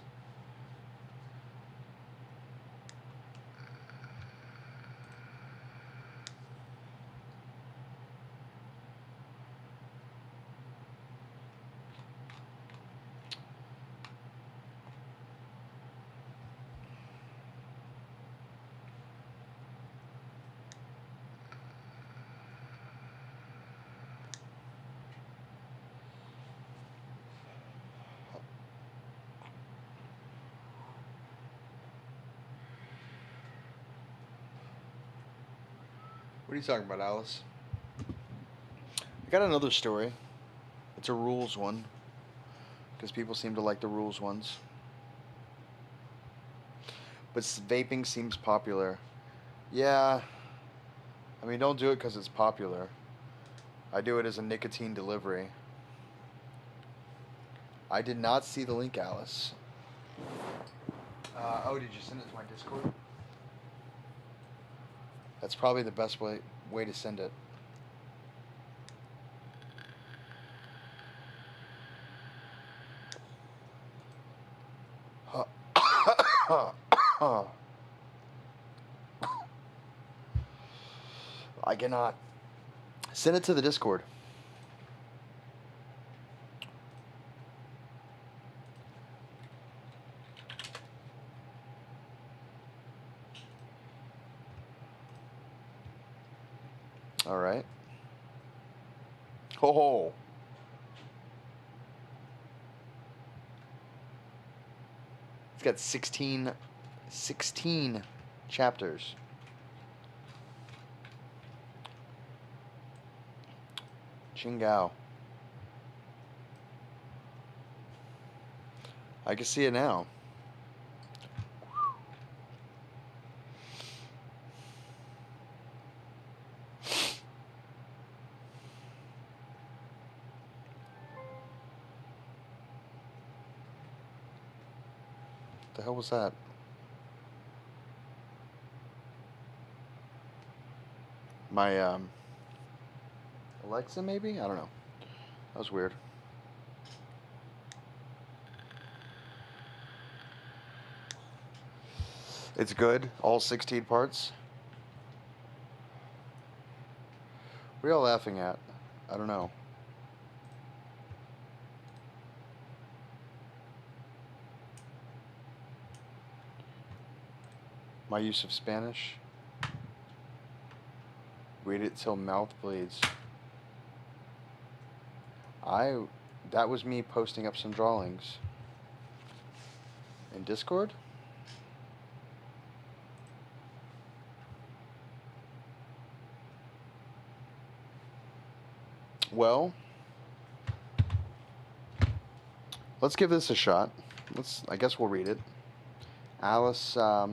What are you talking about, Alice? I got another story. It's a rules one, because people seem to like the rules ones. But vaping seems popular. Yeah. I mean, don't do it because it's popular. I do it as a nicotine delivery. I did not see the link, Alice. Oh, did you send it to my Discord? That's probably the best way to send it. I cannot. Send it to the Discord. All right. Oh. It's got 16 chapters. Chingao. I can see it now. The hell was that? My Alexa, maybe? I don't know. That was weird. It's good. All 16 parts. What are y'all laughing at? I don't know. My use of Spanish. Read it till mouth bleeds. That was me posting up some drawings. In Discord? Well, let's give this a shot. I guess we'll read it. Alice, yeah,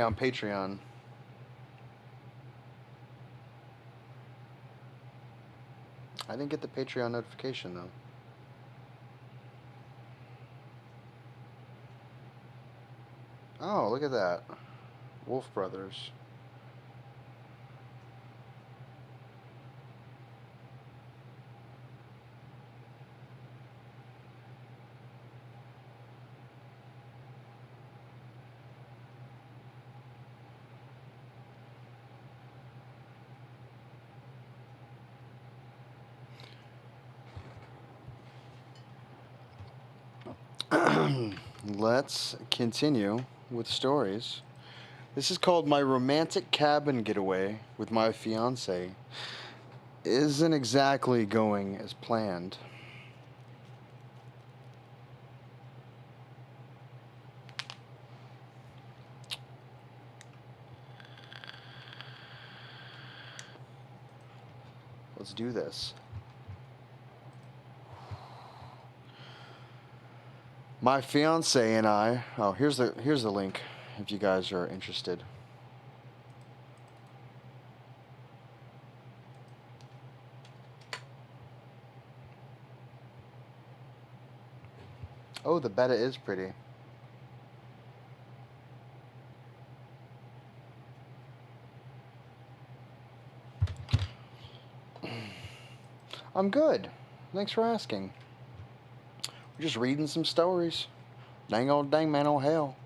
on Patreon. I didn't get the Patreon notification, though. Oh, look at that. Wolf Brothers. Let's continue with stories. This is called My Romantic Cabin Getaway with My Fiancé Isn't Exactly Going as Planned. Let's do this. My fiance and I. Oh, here's the link if you guys are interested. Oh, the betta is pretty. I'm good. Thanks for asking. We're just reading some stories. Dang man, oh hell.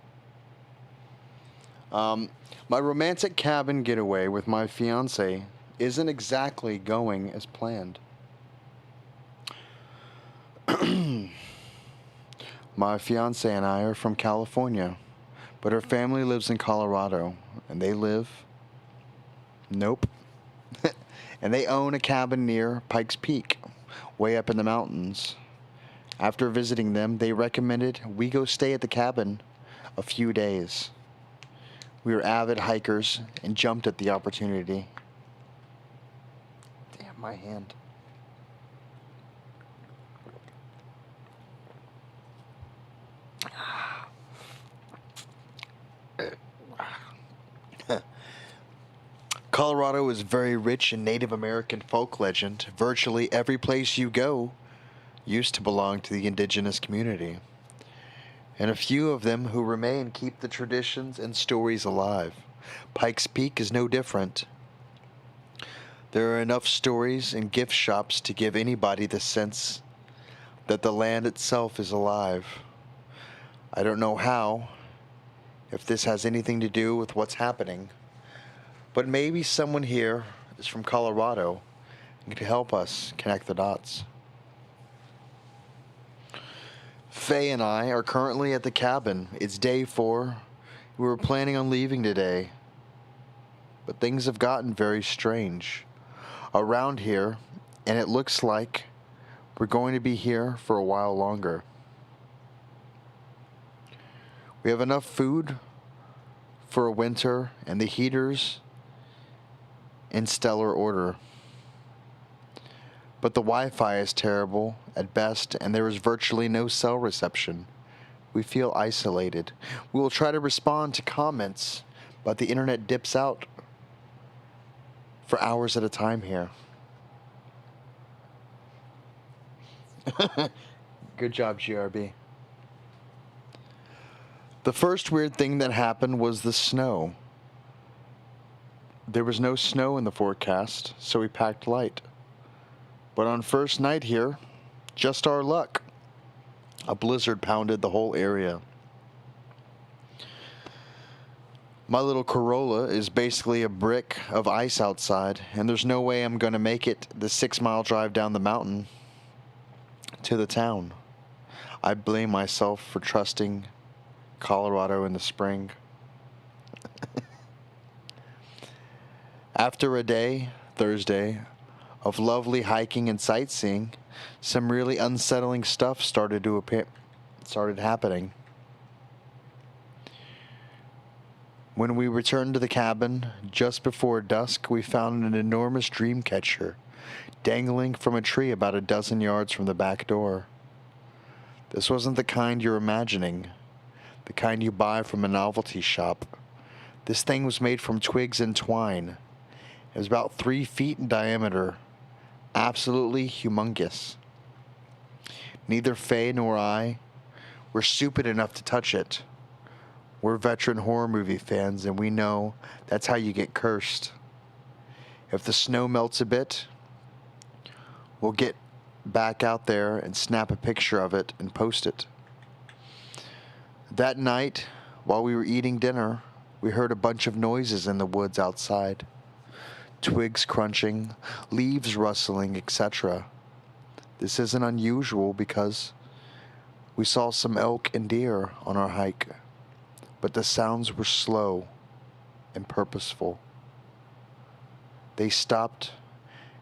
My romantic cabin getaway with my fiance isn't exactly going as planned. My fiance and I are from California, but her family lives in Colorado, and they live... Nope. And they own a cabin near Pikes Peak, way up in the mountains. After visiting them, they recommended we go stay at the cabin a few days. We were avid hikers and jumped at the opportunity. Damn, my hand. Colorado is very rich in Native American folk legend. Virtually every place you go used to belong to the indigenous community. And a few of them who remain keep the traditions and stories alive. Pikes Peak is no different. There are enough stories and gift shops to give anybody the sense that the land itself is alive. I don't know how, if this has anything to do with what's happening, but maybe someone here is from Colorado and can help us connect the dots. Faye and I are currently at the cabin. It's day 4. We were planning on leaving today. but things have gotten very strange around here, and it looks like we're going to be here for a while longer. We have enough food for a winter, and the heaters in stellar order. But the Wi-Fi is terrible at best, and there is virtually no cell reception. We feel isolated. We will try to respond to comments, but the internet dips out for hours at a time here. Good job, GRB. The first weird thing that happened was the snow. There was no snow in the forecast, so we packed light. But on first night here, just our luck, a blizzard pounded the whole area. My little Corolla is basically a brick of ice outside, and there's no way I'm going to make it the 6-mile drive down the mountain to the town. I blame myself for trusting Colorado in the spring. After a day, Thursday, of lovely hiking and sightseeing, some really unsettling stuff started happening. When we returned to the cabin just before dusk, we found an enormous dream catcher dangling from a tree about a dozen yards from the back door. This wasn't the kind you're imagining, the kind you buy from a novelty shop. This thing was made from twigs and twine. It was about 3 feet in diameter, absolutely humongous. Neither Faye nor I were stupid enough to touch it. We're veteran horror movie fans, and we know that's how you get cursed. If the snow melts a bit, we'll get back out there and snap a picture of it and post it. That night, while we were eating dinner, we heard a bunch of noises in the woods outside. Twigs crunching, leaves rustling, etc. This isn't unusual because we saw some elk and deer on our hike, but the sounds were slow and purposeful. They stopped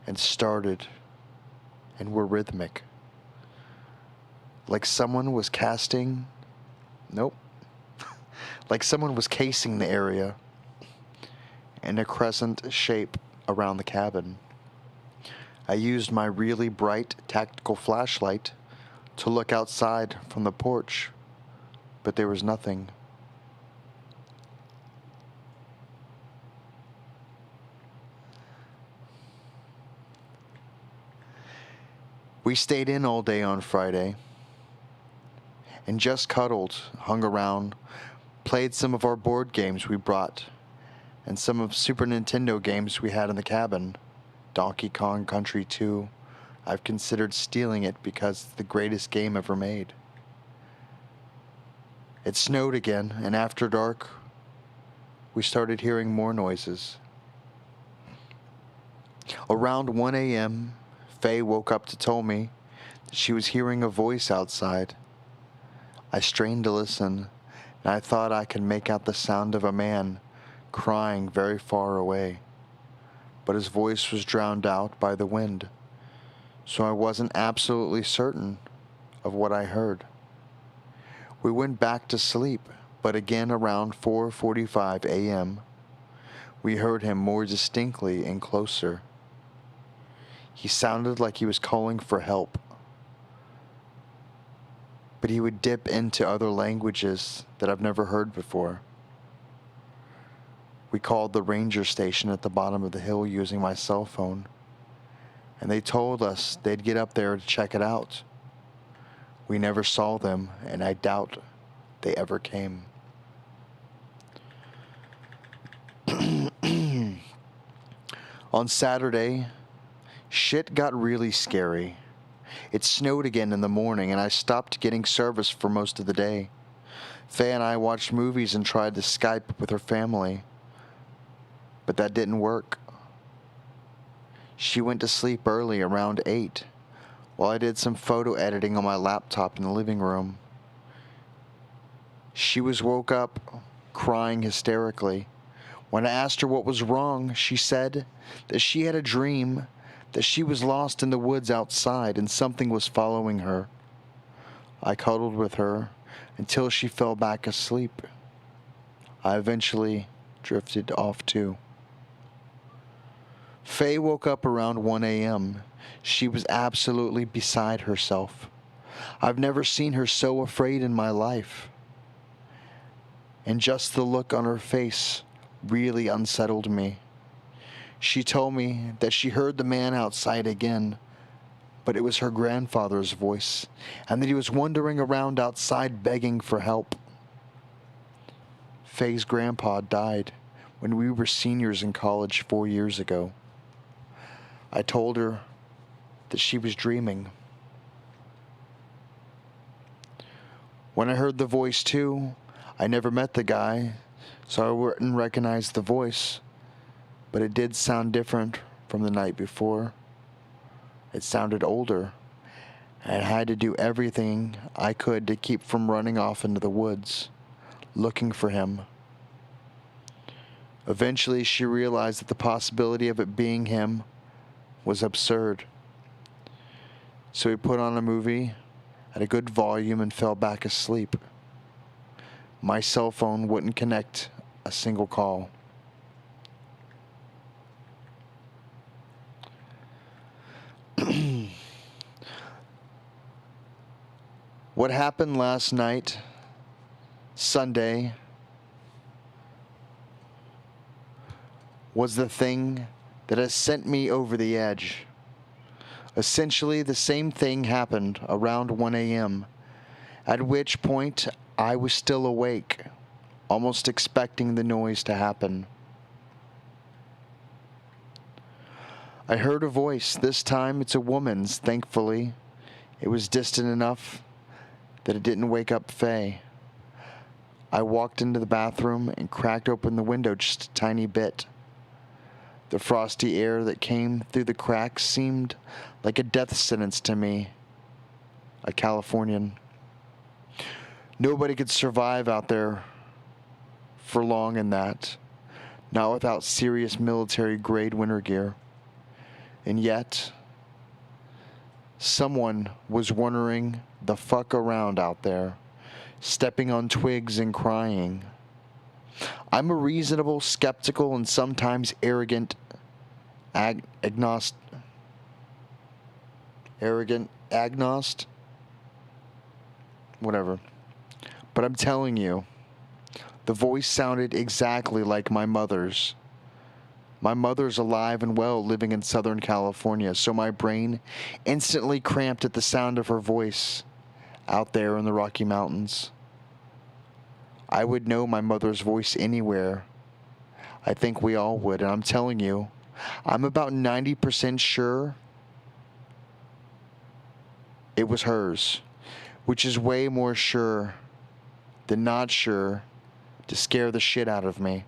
and started and were rhythmic. Like someone was casing the area in a crescent shape around the cabin. I used my really bright tactical flashlight to look outside from the porch, but there was nothing. We stayed in all day on Friday and just cuddled, hung around, played some of our board games we brought and some of Super Nintendo games we had in the cabin. Donkey Kong Country 2. I've considered stealing it because it's the greatest game ever made. It snowed again, and after dark, we started hearing more noises. Around 1 a.m., Faye woke up to tell me that she was hearing a voice outside. I strained to listen, and I thought I could make out the sound of a man crying very far away. But his voice was drowned out by the wind, so I wasn't absolutely certain of what I heard. We went back to sleep, but again around 4:45 a.m., we heard him more distinctly and closer. He sounded like he was calling for help, but he would dip into other languages that I've never heard before. We called the ranger station at the bottom of the hill using my cell phone, and they told us they'd get up there to check it out. We never saw them, and I doubt they ever came. On Saturday, shit got really scary. It snowed again in the morning, and I stopped getting service for most of the day. Faye and I watched movies and tried to Skype with her family, but that didn't work. She went to sleep early, around 8, while I did some photo editing on my laptop in the living room. She was woke up crying hysterically When I asked her what was wrong, she said that she had a dream that she was lost in the woods outside and something was following her. I cuddled with her until she fell back asleep. I eventually drifted off too. Faye woke up around 1 a.m. She was absolutely beside herself. I've never seen her so afraid in my life. And just the look on her face really unsettled me. She told me that she heard the man outside again, but it was her grandfather's voice, and that he was wandering around outside begging for help. Faye's grandpa died when we were seniors in college 4 years ago. I told her that she was dreaming. When I heard the voice too, I never met the guy, so I wouldn't recognize the voice, but it did sound different from the night before. It sounded older, and I had to do everything I could to keep from running off into the woods, looking for him. Eventually, she realized that the possibility of it being him was absurd. So we put on a movie at a good volume and fell back asleep. My cell phone wouldn't connect a single call. What happened last night, Sunday, was the thing that has sent me over the edge. Essentially, the same thing happened around 1 a.m., at which point I was still awake, almost expecting the noise to happen. I heard a voice. This time it's a woman's, thankfully. It was distant enough that it didn't wake up Faye. I walked into the bathroom and cracked open the window just a tiny bit. The frosty air that came through the cracks seemed like a death sentence to me, a Californian. Nobody could survive out there for long in that, not without serious military-grade winter gear. And yet, someone was wandering the fuck around out there, stepping on twigs and crying. I'm a reasonable, skeptical, and sometimes arrogant agnost. Whatever. But I'm telling you, the voice sounded exactly like my mother's. My mother's alive and well, living in Southern California, so my brain instantly cramped at the sound of her voice out there in the Rocky Mountains. I would know my mother's voice anywhere. I think we all would, and I'm telling you, I'm about 90% sure it was hers, which is way more sure than not sure to scare the shit out of me.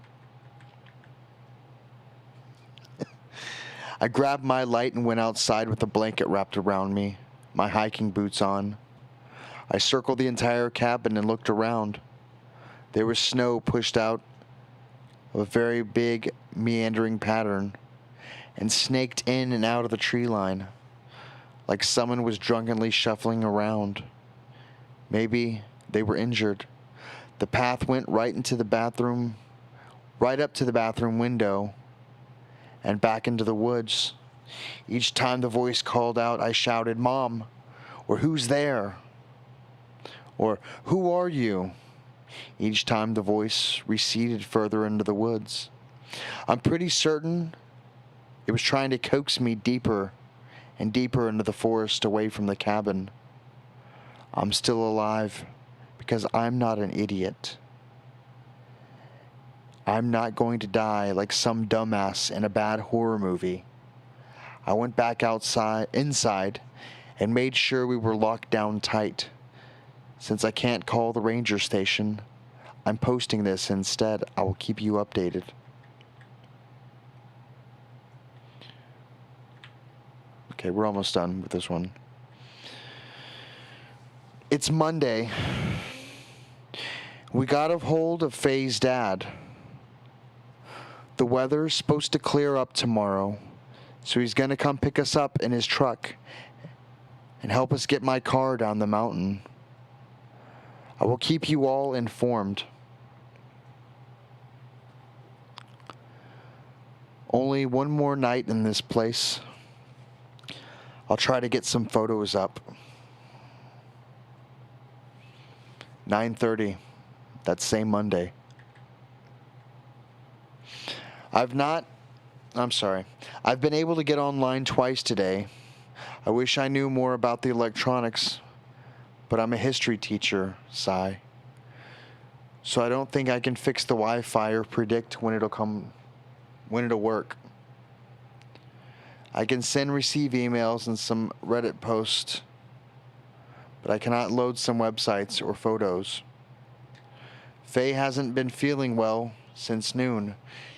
I grabbed my light and went outside with a blanket wrapped around me, my hiking boots on. I circled the entire cabin and looked around. There was snow pushed out of a very big, meandering pattern and snaked in and out of the tree line, like someone was drunkenly shuffling around. Maybe they were injured. The path went right into the bathroom, right up to the bathroom window, and back into the woods. Each time the voice called out, I shouted, "Mom," or "Who's there?" or "Who are you?" Each time the voice receded further into the woods. I'm pretty certain it was trying to coax me deeper and deeper into the forest away from the cabin. I'm still alive because I'm not an idiot. I'm not going to die like some dumbass in a bad horror movie. I went back inside, and made sure we were locked down tight. Since I can't call the ranger station, I'm posting this instead. I will keep you updated. Okay, we're almost done with this one. It's Monday. We got a hold of Faye's dad. The weather's supposed to clear up tomorrow, so he's going to come pick us up in his truck and help us get my car down the mountain. I will keep you all informed. Only one more night in this place. I'll try to get some photos up. 9:30, that same Monday. I've been able to get online twice today. I wish I knew more about the electronics, but I'm a history teacher, sigh. So I don't think I can fix the Wi-Fi or predict when it'll work. I can send receive emails and some Reddit posts, but I cannot load some websites or photos. Faye hasn't been feeling well since noon.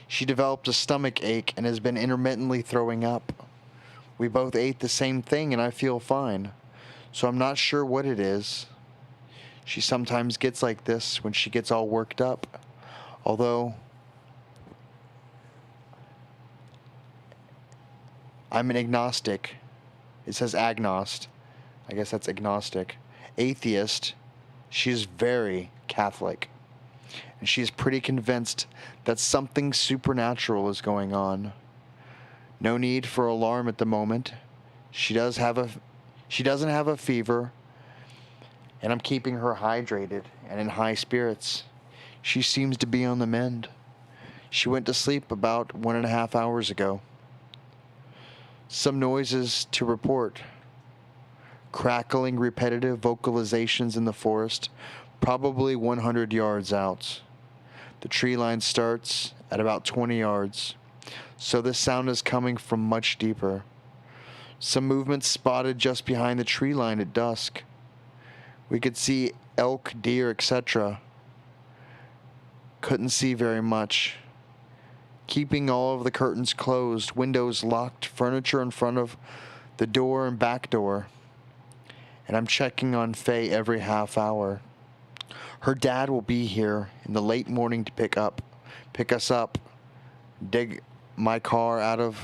She developed a stomach ache and has been intermittently throwing up. We both ate the same thing and I feel fine, so I'm not sure what it is. She sometimes gets like this when she gets all worked up, although I'm an agnostic. It says agnost. I guess that's agnostic. Atheist. She's very Catholic. And she's pretty convinced that something supernatural is going on. No need for alarm at the moment. She doesn't have a fever, and I'm keeping her hydrated and in high spirits. She seems to be on the mend. She went to sleep about 1.5 hours ago. Some noises to report. Crackling, repetitive vocalizations in the forest, probably 100 yards out. The tree line starts at about 20 yards, so this sound is coming from much deeper. Some movement spotted just behind the tree line at dusk. We could see elk, deer, etc. Couldn't see very much. Keeping all of the curtains closed, windows locked, furniture in front of the door and back door. And I'm checking on Faye every half hour. Her dad will be here in the late morning to pick us up, dig my car out.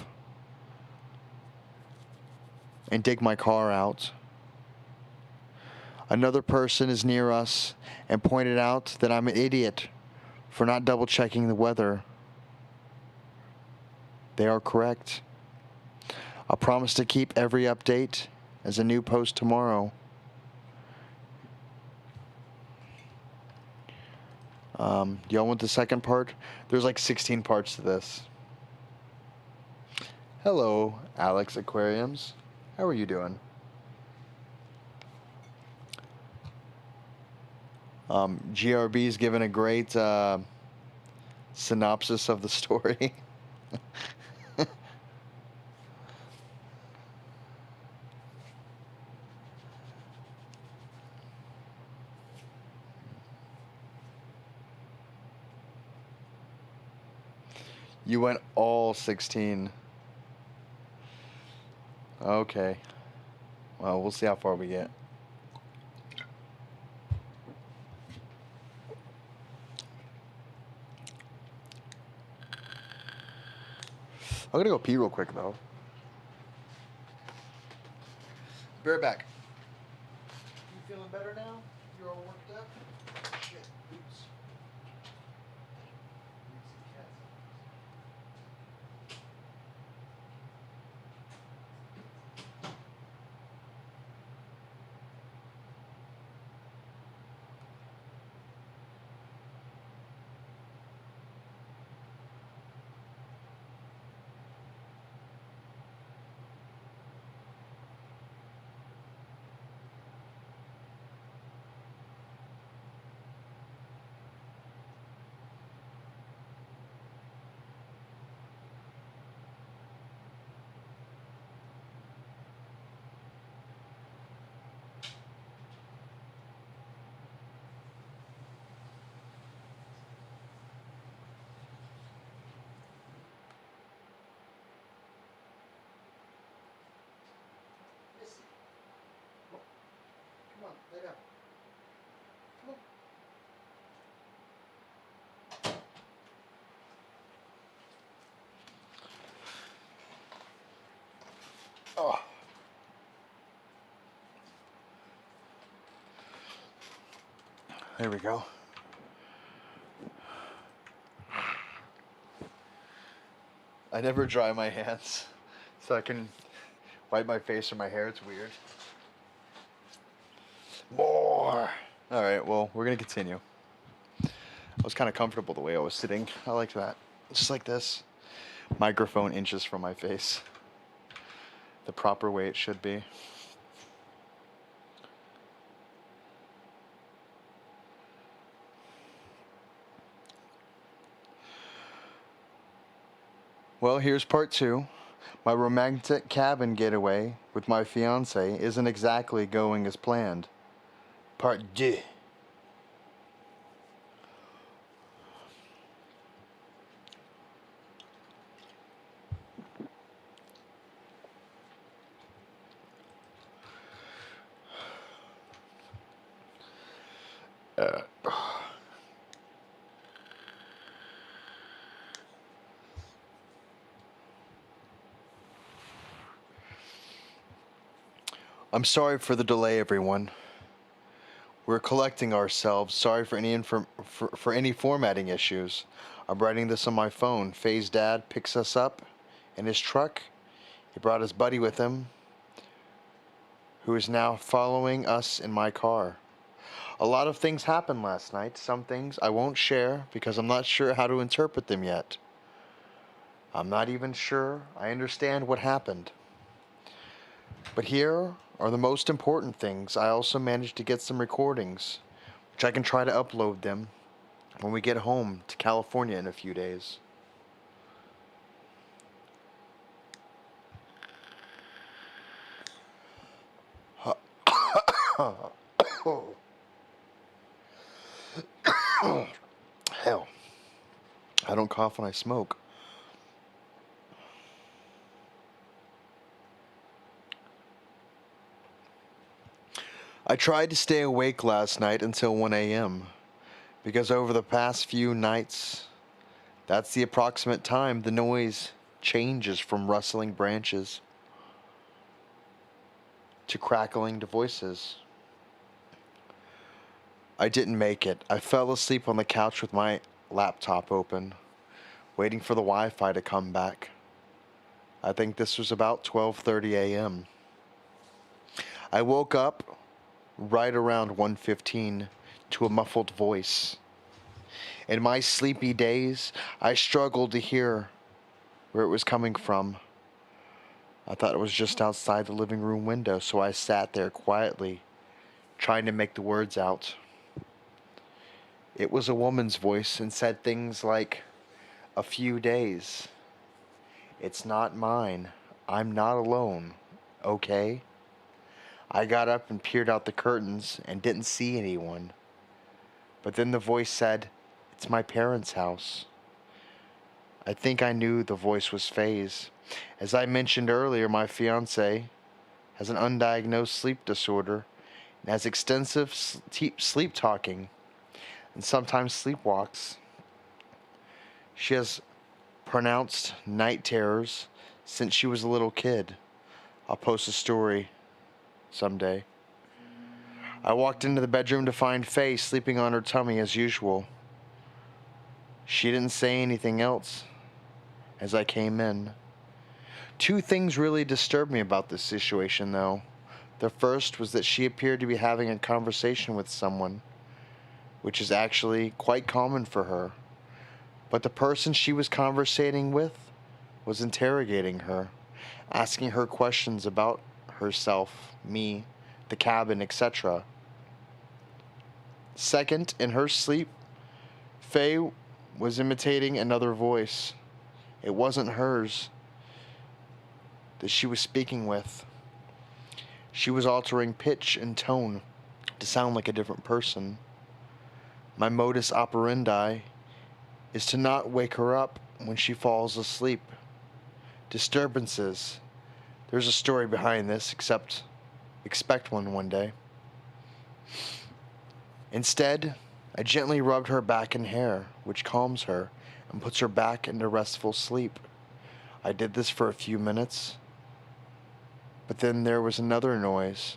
Another person is near us and pointed out that I'm an idiot for not double checking the weather. They are correct. I'll promise to keep every update as a new post tomorrow. Y'all want the second part? There's like 16 parts to this. Hello, Alex Aquariums. How are you doing? GRB's given a great synopsis of the story. You went all 16. Okay. Well, we'll see how far we get. I'm gonna go pee real quick though. Be right back. You feeling better now? You're all worked up? Shit. Oops. Oh. There we go. I never dry my hands so I can wipe my face or my hair. It's weird. More. All right, well, we're going to continue. I was kind of comfortable the way I was sitting. I like that. Just like this. Microphone inches from my face. The proper way it should be. Well, here's part 2. My romantic cabin getaway with my fiance isn't exactly going as planned. Part 2. I'm sorry for the delay, everyone. We're collecting ourselves. Sorry for any formatting issues. I'm writing this on my phone. Faye's dad picks us up in his truck. He brought his buddy with him, who is now following us in my car. A lot of things happened last night. Some things I won't share because I'm not sure how to interpret them yet. I'm not even sure I understand what happened. But here are the most important things. I also managed to get some recordings, which I can try to upload them when we get home to California in a few days. Hell, I don't cough when I smoke. I tried to stay awake last night until 1 a.m. because over the past few nights, that's the approximate time the noise changes from rustling branches to crackling to voices. I didn't make it. I fell asleep on the couch with my laptop open, waiting for the Wi-Fi to come back. I think this was about 12:30 a.m. I woke up right around 1:15 to a muffled voice. In my sleepy days, I struggled to hear where it was coming from. I thought it was just outside the living room window, so I sat there quietly, trying to make the words out. It was a woman's voice and said things like, "A few days. It's not mine. I'm not alone. Okay?" I got up and peered out the curtains and didn't see anyone. But then the voice said, "It's my parents' house." I think I knew the voice was Faye's. As I mentioned earlier, my fiance has an undiagnosed sleep disorder and has extensive sleep talking and sometimes sleepwalks. She has pronounced night terrors since she was a little kid. I'll post a story someday. I walked into the bedroom to find Faye sleeping on her tummy as usual. She didn't say anything else as I came in. Two things really disturbed me about this situation, though. The first was that she appeared to be having a conversation with someone, which is actually quite common for her. But the person she was conversating with was interrogating her, asking her questions about herself, me, the cabin, etc. Second, in her sleep, Faye was imitating another voice. It wasn't hers that she was speaking with. She was altering pitch and tone to sound like a different person. My modus operandi is to not wake her up when she falls asleep. Disturbances. There's a story behind this, expect one day. Instead, I gently rubbed her back and hair, which calms her and puts her back into restful sleep. I did this for a few minutes. But then there was another noise,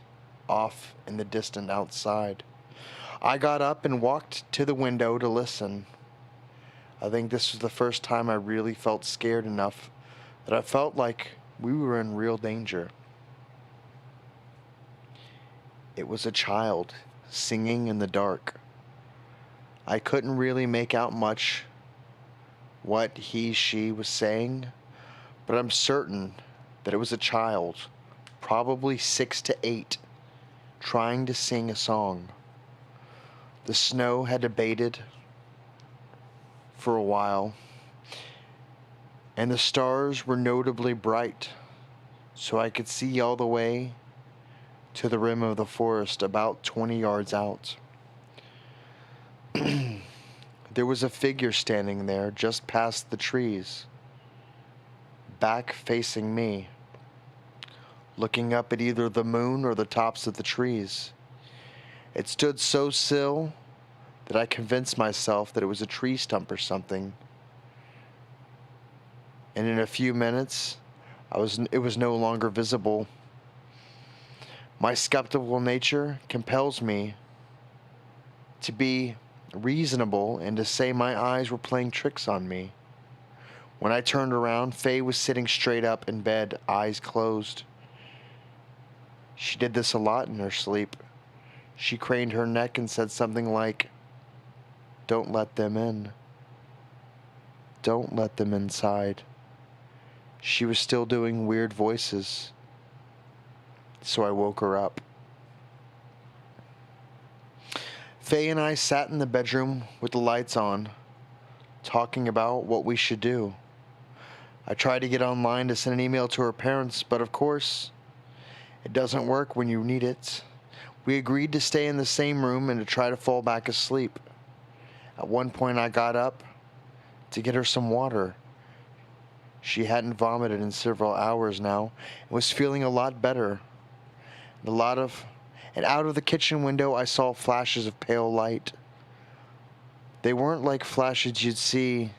off in the distance outside. I got up and walked to the window to listen. I think this was the first time I really felt scared enough that I felt like we were in real danger. It was a child singing in the dark. I couldn't really make out much what she was saying, but I'm certain that it was a child, probably 6 to 8, trying to sing a song. The snow had abated for a while, and the stars were notably bright, so I could see all the way to the rim of the forest about 20 yards out. There was a figure standing there just past the trees, back facing me, looking up at either the moon or the tops of the trees. It stood so still that I convinced myself that it was a tree stump or something. And in a few minutes, it was no longer visible. My skeptical nature compels me to be reasonable and to say my eyes were playing tricks on me. When I turned around, Faye was sitting straight up in bed, eyes closed. She did this a lot in her sleep. She craned her neck and said something like, "Don't let them in. Don't let them inside." She was still doing weird voices, so I woke her up. Faye and I sat in the bedroom with the lights on, talking about what we should do. I tried to get online to send an email to her parents, but of course, it doesn't work when you need it. We agreed to stay in the same room and to try to fall back asleep. At one point, I got up to get her some water. She hadn't vomited in several hours now and was feeling a lot better. And out of the kitchen window, I saw flashes of pale light. They weren't like flashes you'd see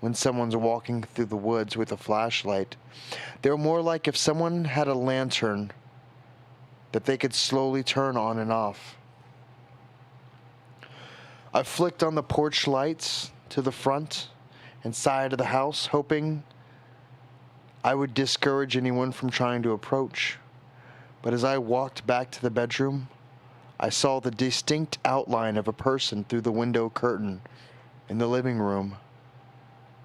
when someone's walking through the woods with a flashlight. They were more like if someone had a lantern that they could slowly turn on and off. I flicked on the porch lights to the front and side of the house, hoping I would discourage anyone from trying to approach. But as I walked back to the bedroom, I saw the distinct outline of a person through the window curtain in the living room.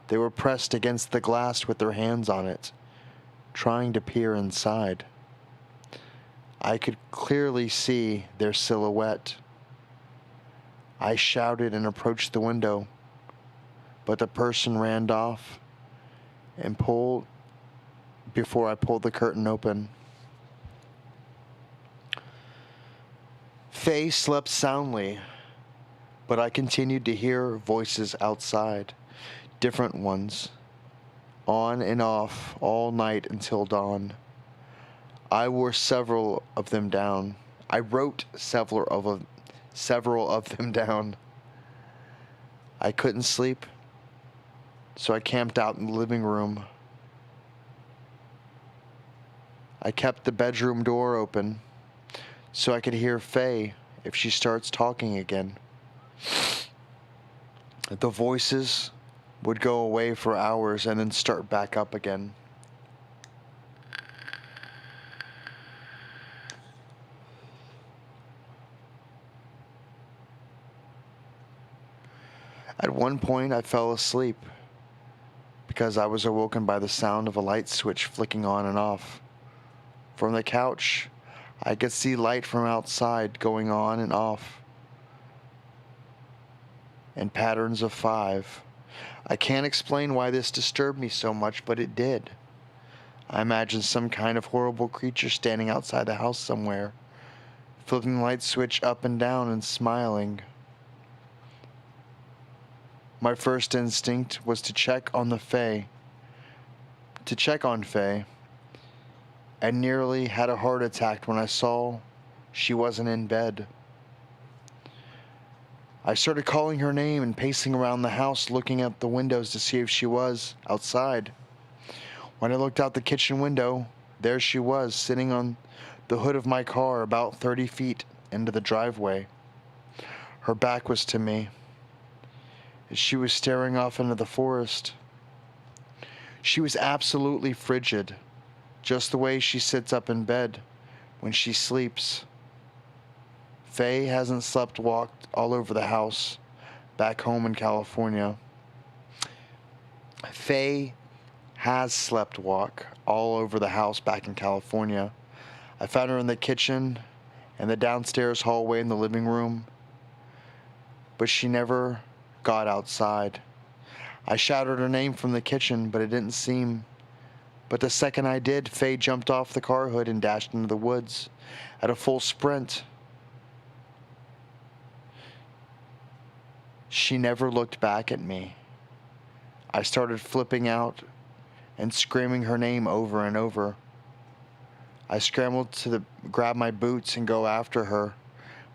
They were pressed against the glass with their hands on it, trying to peer inside. I could clearly see their silhouette. I shouted and approached the window, but the person ran off and before I pulled the curtain open. Faye slept soundly, but I continued to hear voices outside, different ones, on and off all night until dawn. I wrote several of them down. I couldn't sleep, so I camped out in the living room. I kept the bedroom door open so I could hear Faye if she starts talking again. The voices would go away for hours and then start back up again. At one point, I fell asleep because I was awoken by the sound of a light switch flicking on and off. From the couch, I could see light from outside going on and off, and patterns of 5. I can't explain why this disturbed me so much, but it did. I imagined some kind of horrible creature standing outside the house somewhere, flipping the light switch up and down and smiling. My first instinct was to check on Faye, and nearly had a heart attack when I saw she wasn't in bed. I started calling her name and pacing around the house, looking at the windows to see if she was outside. When I looked out the kitchen window, There she was, sitting on the hood of my car about 30 feet into the driveway. Her back was to me. She was staring off into the forest. She was absolutely frigid, just the way she sits up in bed when she sleeps. Faye hasn't slept walked all over the house back home in California. Faye has slept walk all over the house back in California. I found her in the kitchen and the downstairs hallway in the living room, but she never got outside. I shouted her name from the kitchen, but it didn't seem. But the second I did, Faye jumped off the car hood and dashed into the woods at a full sprint. She never looked back at me. I started flipping out and screaming her name over and over. I scrambled to grab my boots and go after her,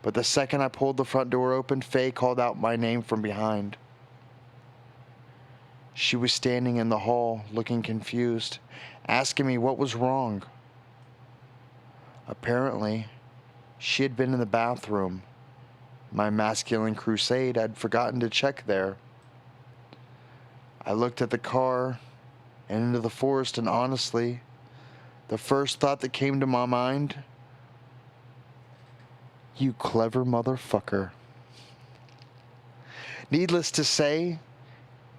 but the second I pulled the front door open, Faye called out my name from behind. She was standing in the hall, looking confused, asking me what was wrong. Apparently, she had been in the bathroom. My masculine crusade, I'd forgotten to check there. I looked at the car and into the forest, and honestly, the first thought that came to my mind, you clever motherfucker. Needless to say,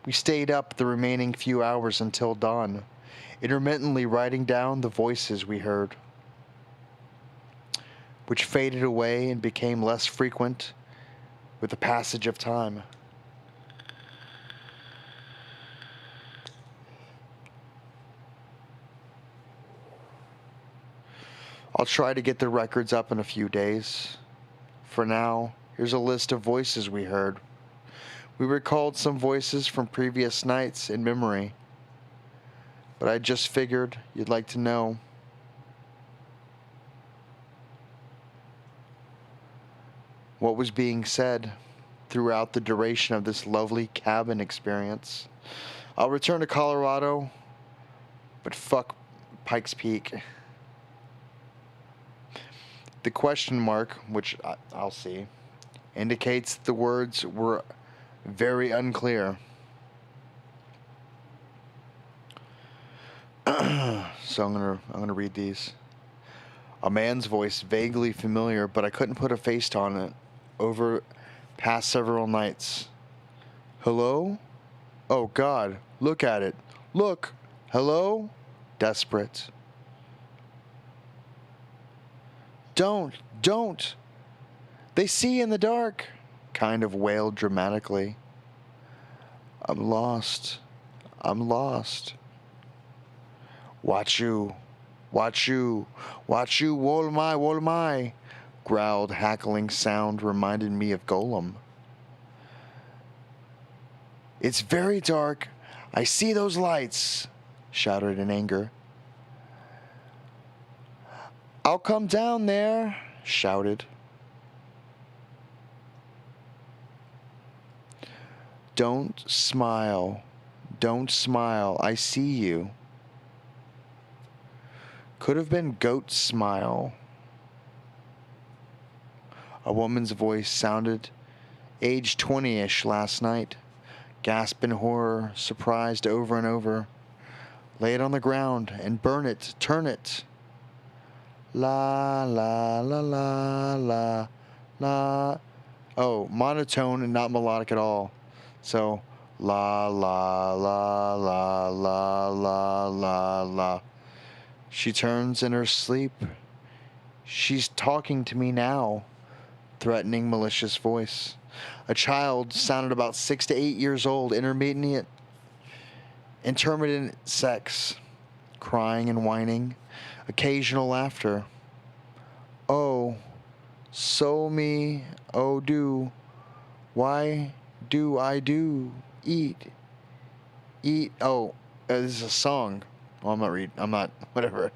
we stayed up the remaining few hours until dawn, intermittently writing down the voices we heard, which faded away and became less frequent with the passage of time. I'll try to get the records up in a few days. For now, here's a list of voices we heard. We recalled some voices from previous nights in memory, but I just figured you'd like to know. What was being said throughout the duration of this lovely cabin experience. I'll return to Colorado, but fuck Pikes Peak. The question mark, which I'll see, indicates the words were very unclear. So I'm gonna read these. A man's voice, vaguely familiar, but I couldn't put a face on it. Over past several nights. Hello? Oh God, look at it. Look. Hello? Desperate. Don't. They see in the dark. Kind of wailed dramatically. I'm lost. Watch you, wol my, growled hackling sound reminded me of Golem. It's very dark. I see those lights, shouted in anger. I'll come down there, shouted. Don't smile, I see you. Could have been Goat Smile. A woman's voice sounded, age 20-ish last night. Gasp in horror, surprised over and over. Lay it on the ground and burn it, turn it. La, la, la, la, la, la. Oh, monotone and not melodic at all. So, la, la, la, la, la, la, la, la. She turns in her sleep. She's talking to me now. Threatening, malicious voice. A child sounded about 6 to 8 years old, intermittent sex. Crying and whining. Occasional laughter. Oh, so me, oh do. Why do I do? Eat. Oh, this is a song. Well, I'm not, whatever.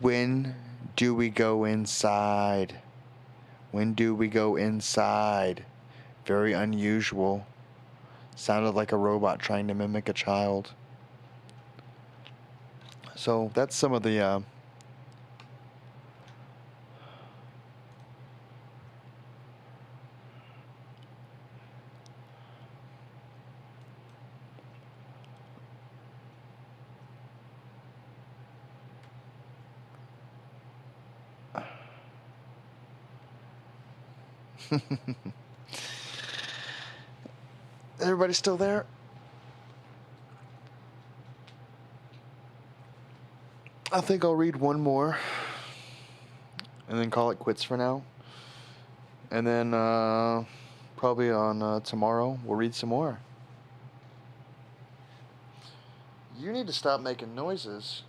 When do we go inside? When do we go inside? Very unusual. Sounded like a robot trying to mimic a child. So that's some of the Everybody still there? I think I'll read one more and then call it quits for now. And then probably on tomorrow we'll read some more. You need to stop making noises.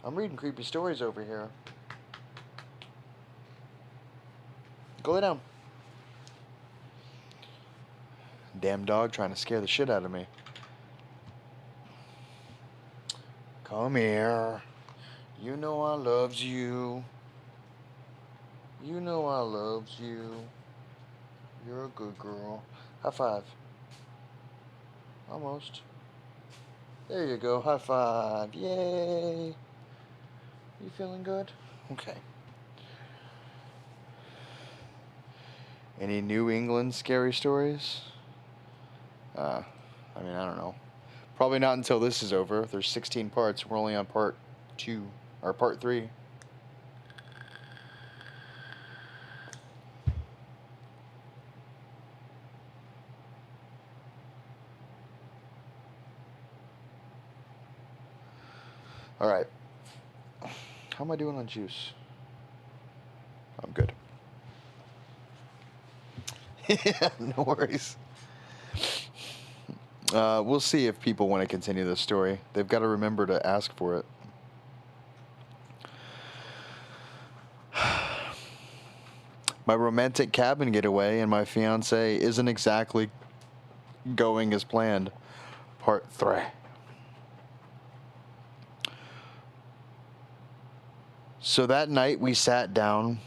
I'm reading creepy stories over here. Go lay down. Damn dog trying to scare the shit out of me. Come here. You know I loves you. You know I loves you. You're a good girl. High five. Almost. There you go. High five. Yay. You feeling good? Okay. Any New England scary stories? I mean, I don't know. Probably not until this is over. There's 16 parts. We're only on part 2 or part 3. All right. How am I doing on juice? I'm good. Yeah, no worries. We'll see if people want to continue this story. They've got to remember to ask for it. My romantic cabin getaway and my fiance isn't exactly going as planned. Part 3. So that night we sat down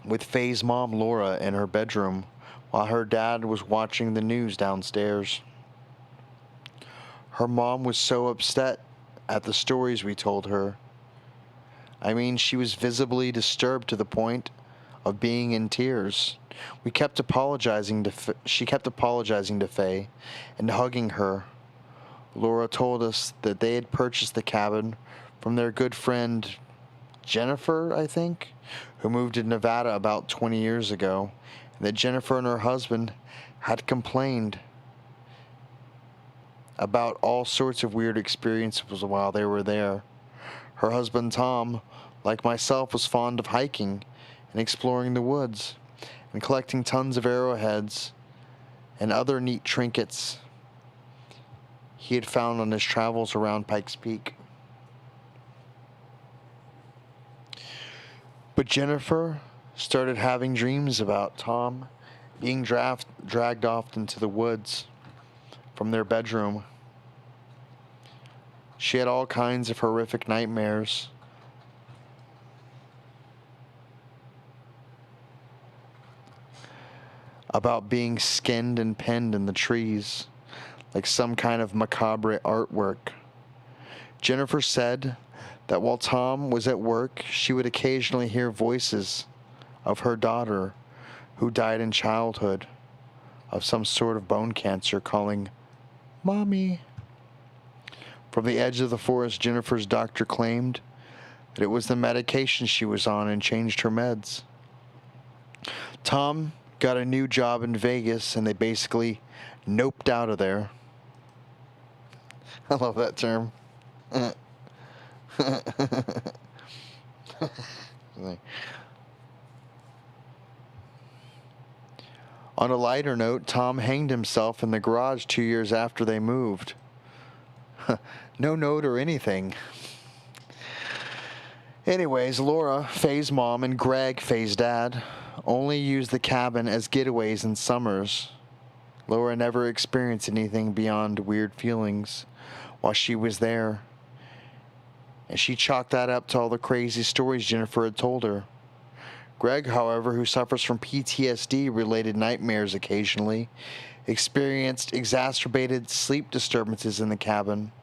with Faye's mom, Laura, in her bedroom while her dad was watching the news downstairs. Her mom was so upset at the stories we told her. I mean, she was visibly disturbed to the point of being in tears. She kept apologizing to Faye and hugging her. Laura told us that they had purchased the cabin from their good friend Jennifer, I think, who moved to Nevada about 20 years ago, and that Jennifer and her husband had complained about all sorts of weird experiences while they were there. Her husband Tom, like myself, was fond of hiking and exploring the woods and collecting tons of arrowheads and other neat trinkets he had found on his travels around Pikes Peak. But Jennifer started having dreams about Tom being dragged off into the woods from their bedroom. She had all kinds of horrific nightmares about being skinned and pinned in the trees, like some kind of macabre artwork. Jennifer said that while Tom was at work, she would occasionally hear voices of her daughter, who died in childhood of some sort of bone cancer, calling, "Mommy." From the edge of the forest, Jennifer's doctor claimed that it was the medication she was on and changed her meds. Tom got a new job in Vegas, and they basically noped out of there. I love that term. On a lighter note, Tom hanged himself in the garage 2 years after they moved. No note or anything. Anyways, Laura, Faye's mom, and Greg, Faye's dad, only used the cabin as getaways in summers. Laura never experienced anything beyond weird feelings while she was there, and she chalked that up to all the crazy stories Jennifer had told her. Greg, however, who suffers from PTSD-related nightmares occasionally, experienced exacerbated sleep disturbances in the cabin.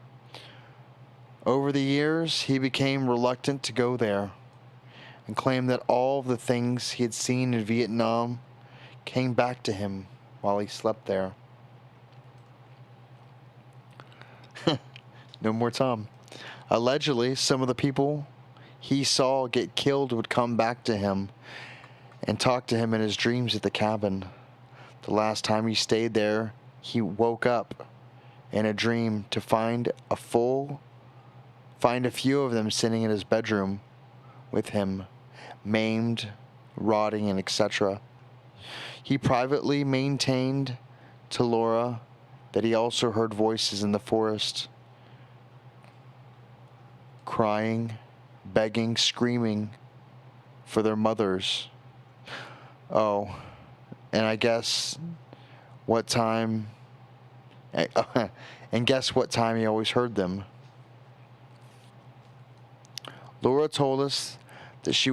Over the years, he became reluctant to go there and claimed that all of the things he had seen in Vietnam came back to him while he slept there. No more Tom. Allegedly, some of the people he saw get killed would come back to him and talk to him in his dreams at the cabin. The last time he stayed there, he woke up in a dream to find a few of them sitting in his bedroom with him, maimed, rotting, and etc. He privately maintained to Laura that he also heard voices in the forest, crying, begging, screaming for their mothers. Oh, and I guess what time, and guess what time he always heard them. Laura told us that she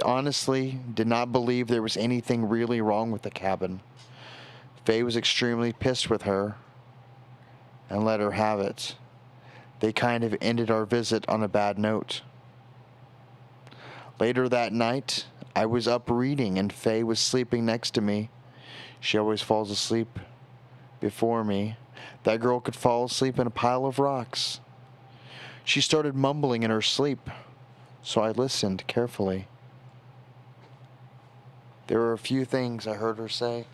honestly did not believe there was anything really wrong with the cabin. Faye was extremely pissed with her and let her have it. They kind of ended our visit on a bad note. Later that night, I was up reading and Faye was sleeping next to me. She always falls asleep before me. That girl could fall asleep in a pile of rocks. She started mumbling in her sleep, so I listened carefully. There were a few things I heard her say.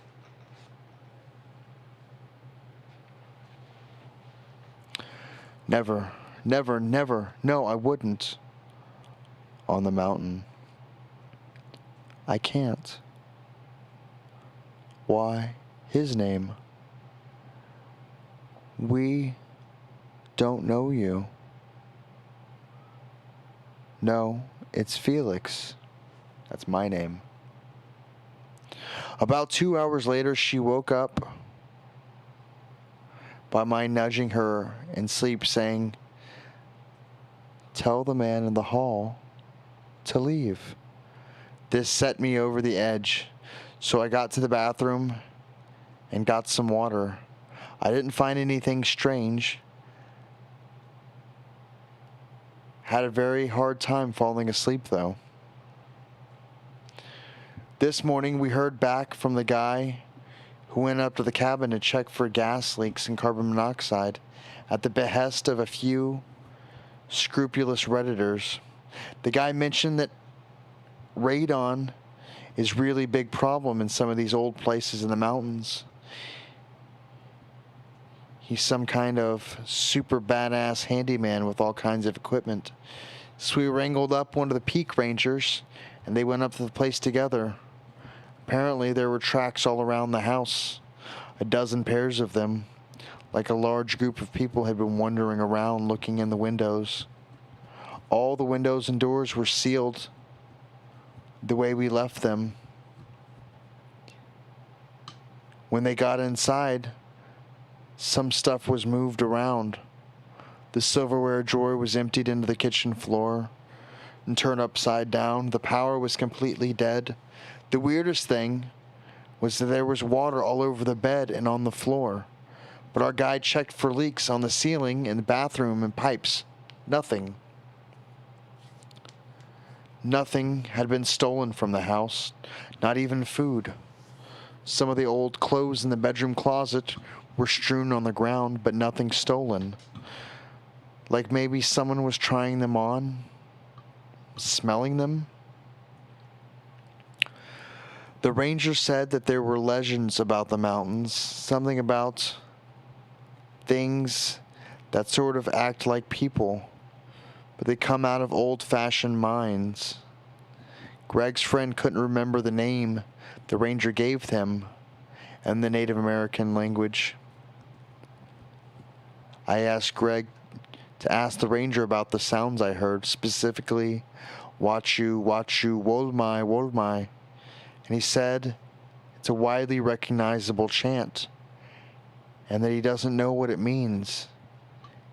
Never, never, never, no, I wouldn't. On the mountain. I can't. Why? His name. We don't know you. No, it's Felix. That's my name. About 2 hours later, she woke up by my nudging her in sleep, saying, "Tell the man in the hall to leave." This set me over the edge, so I got to the bathroom and got some water. I didn't find anything strange. Had a very hard time falling asleep, though. This morning, we heard back from the guy who went up to the cabin to check for gas leaks and carbon monoxide at the behest of a few scrupulous Redditors. The guy mentioned that radon is a really big problem in some of these old places in the mountains. He's some kind of super badass handyman with all kinds of equipment. So we wrangled up one of the peak rangers, and they went up to the place together. Apparently, there were tracks all around the house, a dozen pairs of them, like a large group of people had been wandering around looking in the windows. All the windows and doors were sealed the way we left them. When they got inside, some stuff was moved around. The silverware drawer was emptied into the kitchen floor and turned upside down. The power was completely dead. The weirdest thing was that there was water all over the bed and on the floor. But our guy checked for leaks on the ceiling and the bathroom and pipes. Nothing. Nothing had been stolen from the house, not even food. Some of the old clothes in the bedroom closet were strewn on the ground, but nothing stolen. Like maybe someone was trying them on, smelling them. The ranger said that there were legends about the mountains, something about things that sort of act like people, but they come out of old-fashioned minds. Greg's friend couldn't remember the name the ranger gave them in the Native American language. I asked Greg to ask the ranger about the sounds I heard, specifically, Wachu, Wachu, Wolmai, Wolmai. And he said it's a widely recognizable chant and that he doesn't know what it means.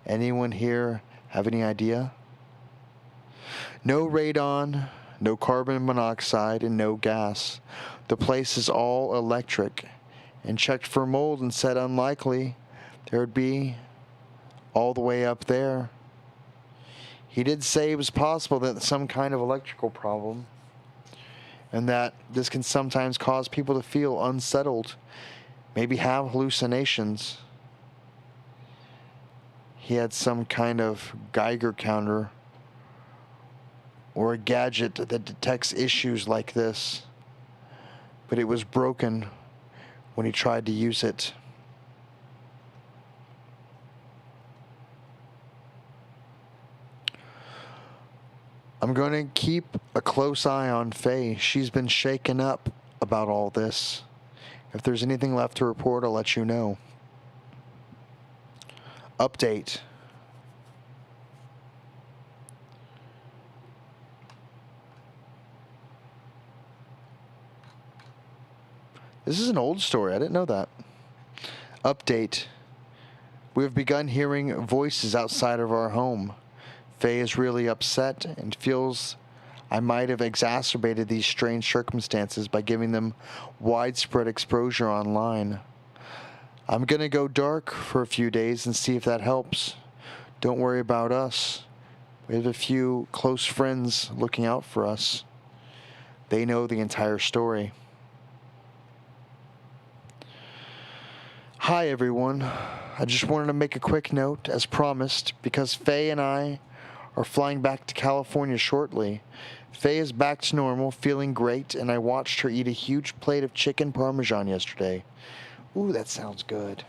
Anyone here have any idea? No radon, No carbon monoxide and no gas. The place is all electric. And checked for mold and said unlikely there would be all the way up there. He did say it was possible that some kind of electrical problem, and that this can sometimes cause people to feel unsettled, maybe have hallucinations. He had some kind of Geiger counter or a gadget that detects issues like this, but it was broken when he tried to use it. I'm going to keep a close eye on Faye. She's been shaken up about all this. If there's anything left to report, I'll let you know. Update. This is an old story. I didn't know that. Update. We have begun hearing voices outside of our home. Faye is really upset and feels I might have exacerbated these strange circumstances by giving them widespread exposure online. I'm going to go dark for a few days and see if that helps. Don't worry about us. We have a few close friends looking out for us. They know the entire story. Hi everyone. I just wanted to make a quick note, as promised, because Faye and I are flying back to California shortly. Faye is back to normal, feeling great, and I watched her eat a huge plate of chicken parmesan yesterday. Ooh, that sounds good.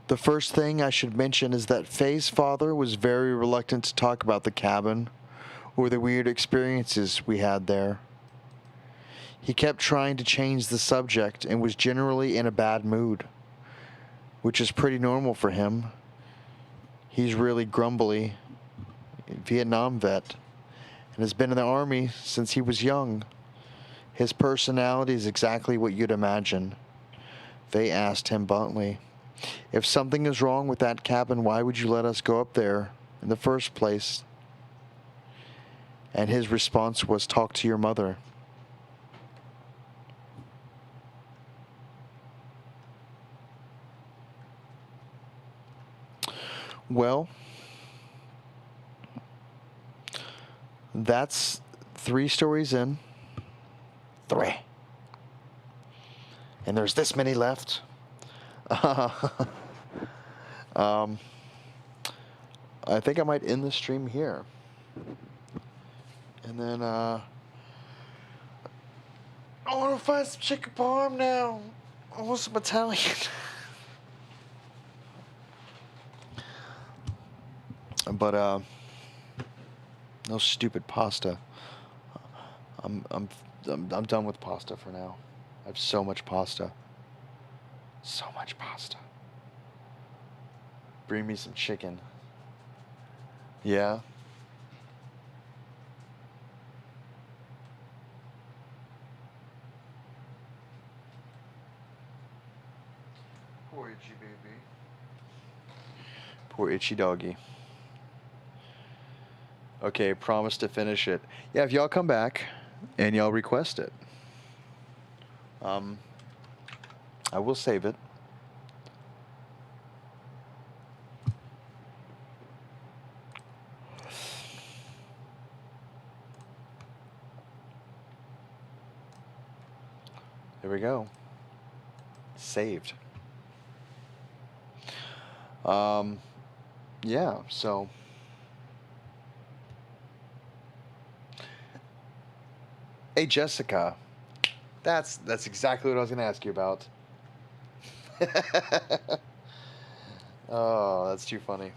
The first thing I should mention is that Faye's father was very reluctant to talk about the cabin or the weird experiences we had there. He kept trying to change the subject and was generally in a bad mood, which is pretty normal for him. He's really grumbly, Vietnam vet, and has been in the Army since he was young. His personality is exactly what you'd imagine. They asked him bluntly, if something is wrong with that cabin, why would you let us go up there in the first place? And his response was, talk to your mother. Well, that's 3 stories in. 3. And there's this many left. I think I might end the stream here. And then, I want to find some chicken parm now. I want some Italian. But, no stupid pasta. I'm done with pasta for now. I have so much pasta. So much pasta. Bring me some chicken. Yeah. Poor itchy baby. Poor itchy doggy. Okay, promise to finish it. Yeah, if y'all come back and y'all request it, I will save it. There we go. Saved. Yeah, so hey Jessica. That's exactly what I was gonna ask you about. Oh, that's too funny.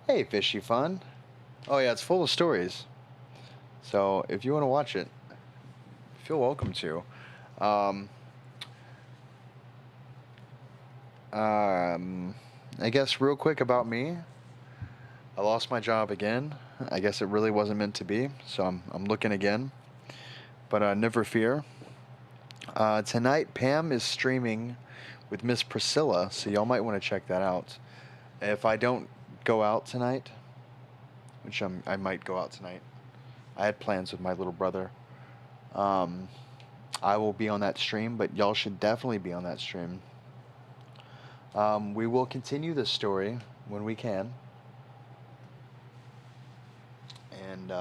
Hey, Fishy Fun. Oh yeah, it's full of stories. So if you want to watch it, feel welcome to. Um, um, I guess real quick about me. I lost my job again. I guess it really wasn't meant to be, so I'm looking again. But never fear. Tonight, Pam is streaming with Miss Priscilla, so y'all might want to check that out. If I don't go out tonight, which I might go out tonight. I had plans with my little brother. Um, I will be on that stream, but y'all should definitely be on that stream. We will continue this story when we can. And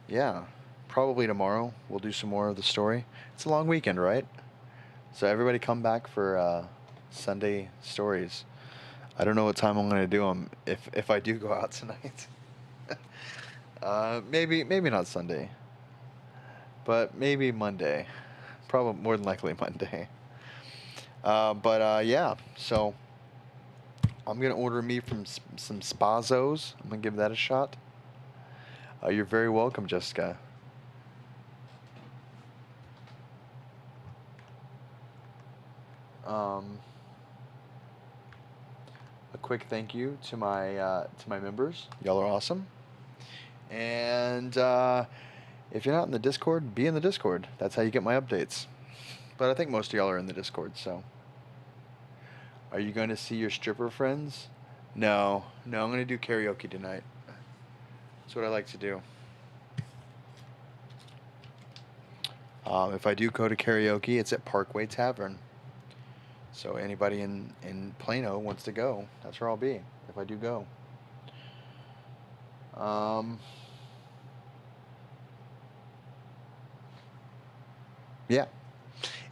yeah, probably tomorrow we'll do some more of the story. It's a long weekend, right? So everybody come back for Sunday stories. I don't know what time I'm gonna do them if I do go out tonight. Maybe not Sunday, but maybe Monday. Probably more than likely Monday. But yeah, so I'm gonna order me from some Spazos. I'm gonna give that a shot. You're very welcome, Jessica. Um, a quick thank you to my members. Y'all are awesome. And if you're not in the Discord, be in the Discord. That's how you get my updates. But I think most of y'all are in the Discord, so. Are you going to see your stripper friends? No, I'm going to do karaoke tonight. That's what I like to do. If I do go to karaoke, it's at Parkway Tavern. So anybody in Plano wants to go, that's where I'll be if I do go. Yeah.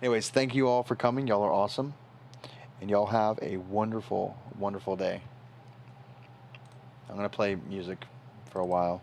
Anyways, thank you all for coming. Y'all are awesome. And y'all have a wonderful, wonderful day. I'm going to play music for a while.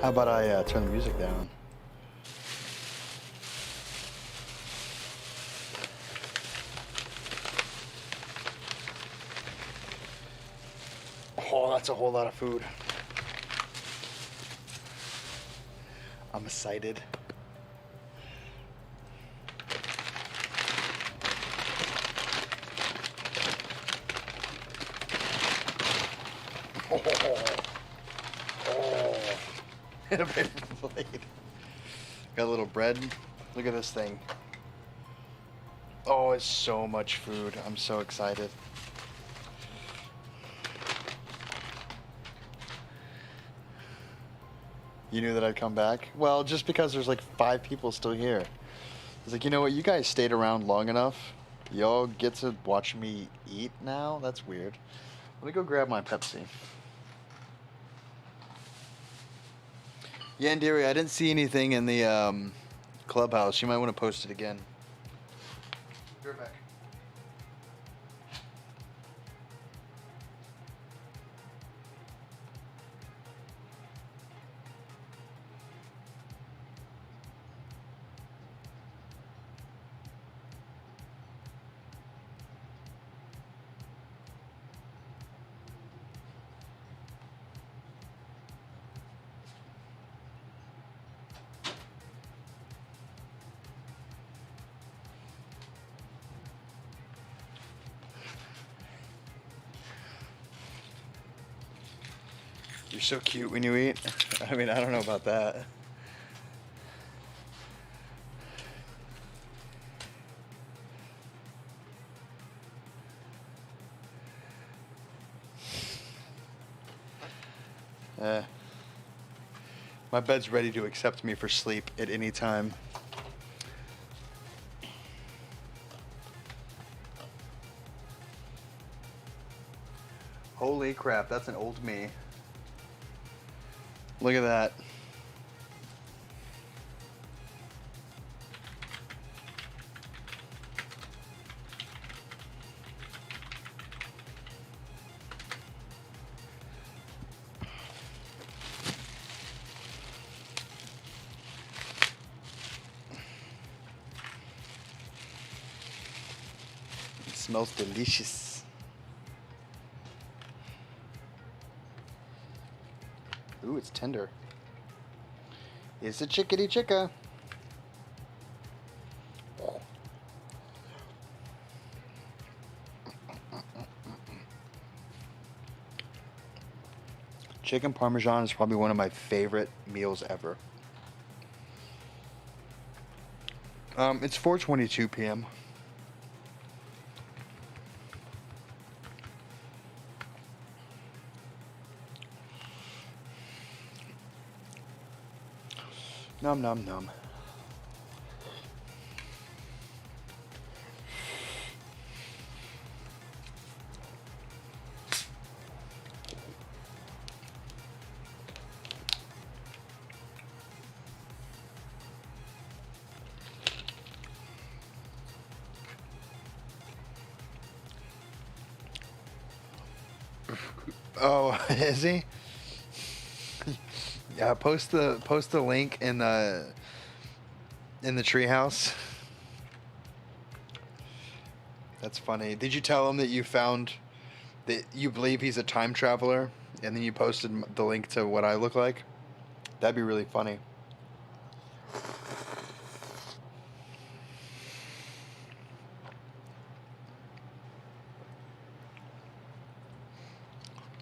How about I turn the music down? Oh, that's a whole lot of food. I'm excited. Oh, in a paper plate. Got a little bread. Look at this thing. Oh, it's so much food. I'm so excited. You knew that I'd come back? Well, just because there's like 5 people still here. It's like, you know what? You guys stayed around long enough. Y'all get to watch me eat now? That's weird. Let me go grab my Pepsi. Yeah, and Deary, I didn't see anything in the clubhouse. You might want to post it again. Be right back. You're so cute when you eat. I mean, I don't know about that. My bed's ready to accept me for sleep at any time. Holy crap, that's an old me. Look at that. It smells delicious. Ooh, it's tender. It's a chickadee chicka. Chicken Parmesan is probably one of my favorite meals ever. It's 4:22 p.m. Nom nom nom. Oh, is he? Yeah, post the link in the treehouse. That's funny. Did you tell him that you found that you believe he's a time traveler, and then you posted the link to what I look like? That'd be really funny.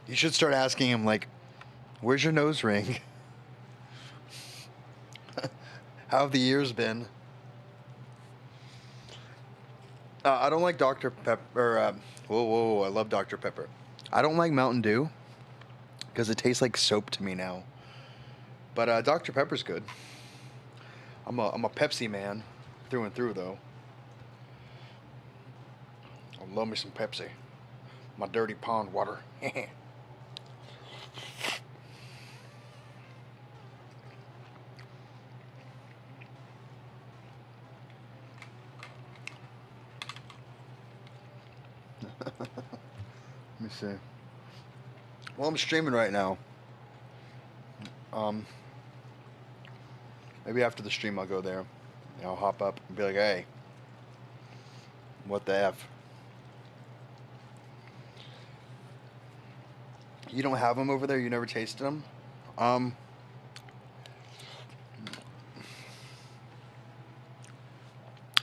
You should start asking him, like, where's your nose ring? How have the years been? I don't like Dr. Pepper. Whoa, I love Dr. Pepper. I don't like Mountain Dew because it tastes like soap to me now. But Dr. Pepper's good. I'm a Pepsi man through and through, though. I love me some Pepsi. My dirty pond water. Let me see. Well, I'm streaming right now. Maybe after the stream I'll go there. I'll hop up and be like, hey, what the F? You don't have them over there? You never tasted them? I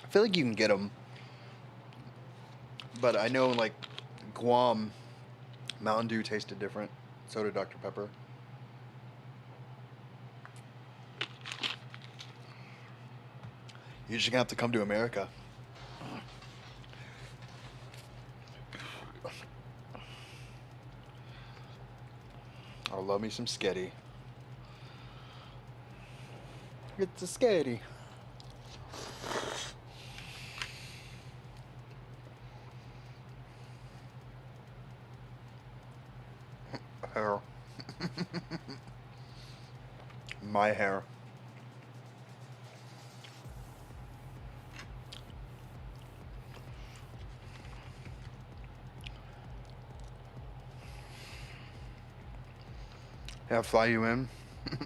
feel like you can get them. But I know, like, Guam, Mountain Dew tasted different. So did Dr. Pepper. You're just gonna have to come to America. I love me some sketty. It's a sketty. Hair. My hair. Yeah, fly you in. If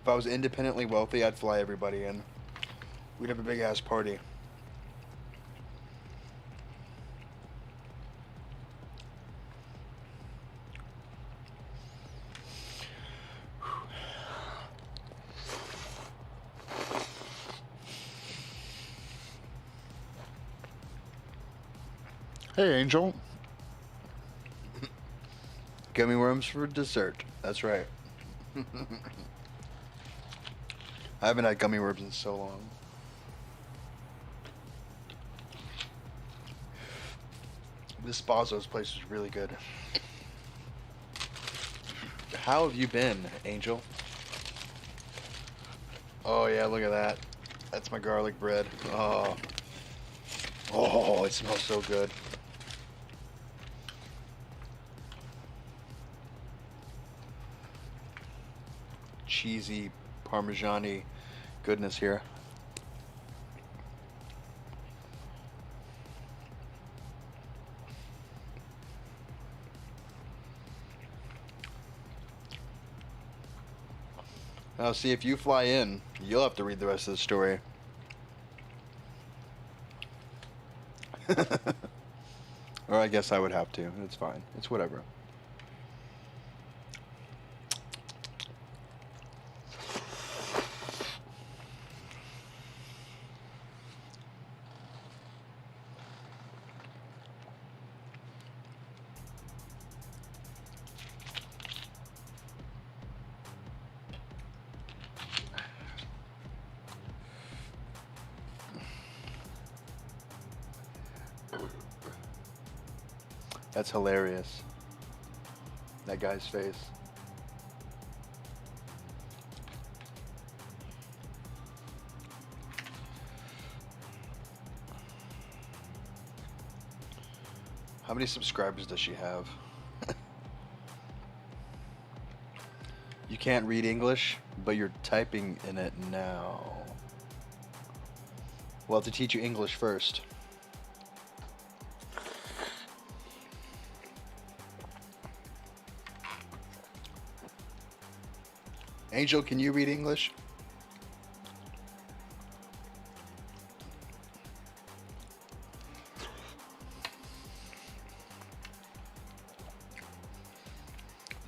I was independently wealthy, I'd fly everybody in. We'd have a big ass party. Hey, Angel. Gummy worms for dessert. That's right. I haven't had gummy worms in so long. This Spazzo's place is really good. How have you been, Angel? Oh yeah, look at that. That's my garlic bread. Oh, oh, it smells so good. Cheesy, Parmesan-y goodness here. Now, see, if you fly in, you'll have to read the rest of the story. Or I guess I would have to. It's fine. It's whatever. That's hilarious. That guy's face. How many subscribers does she have? You can't read English, but you're typing in it now. We'll have to teach you English first. Angel, can you read English?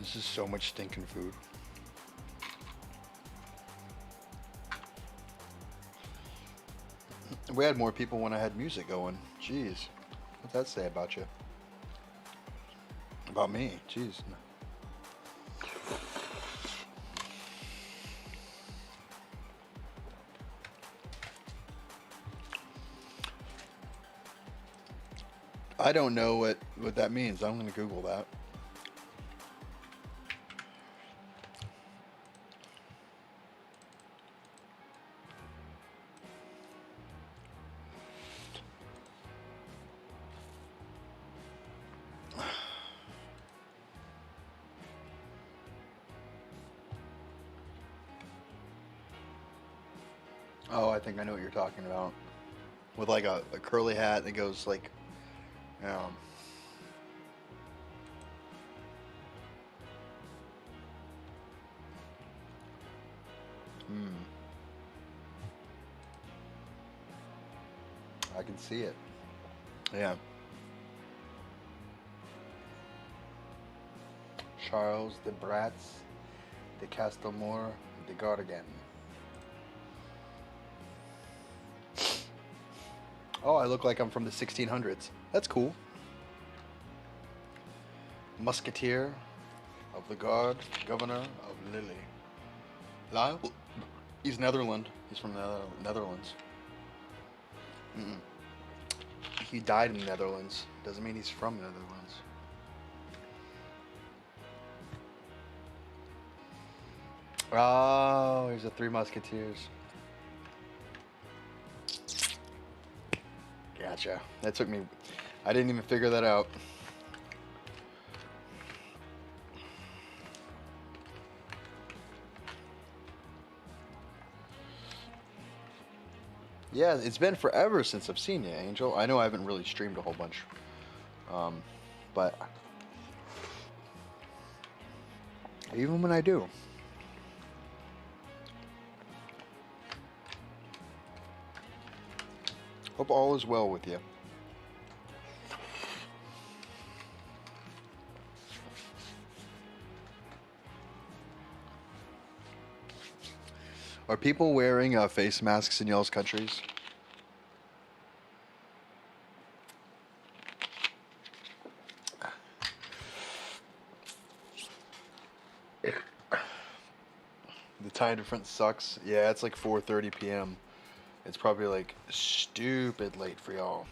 This is so much stinking food. We had more people when I had music going. Jeez. What's that say about you? About me? Jeez. I don't know what that means. I'm going to Google that. Oh, I think I know what you're talking about. With like a curly hat that goes like, um, Hmm. I can see it. Yeah. Charles de Bratz de Castelmore de Gardigan. Oh, I look like I'm from the 1600s. That's cool. Musketeer of the Guard, Governor of Lille. Lyle? He's Netherland. He's from the Netherlands. Mm-mm. He died in the Netherlands. Doesn't mean he's from the Netherlands. Oh, here's the Three Musketeers. Gotcha. That took me... I didn't even figure that out. Yeah, it's been forever since I've seen you, Angel. I know I haven't really streamed a whole bunch. But... even when I do... hope all is well with you. Are people wearing face masks in y'all's countries? The time difference sucks. Yeah, it's like 4:30 p.m. It's probably like stupid late for y'all.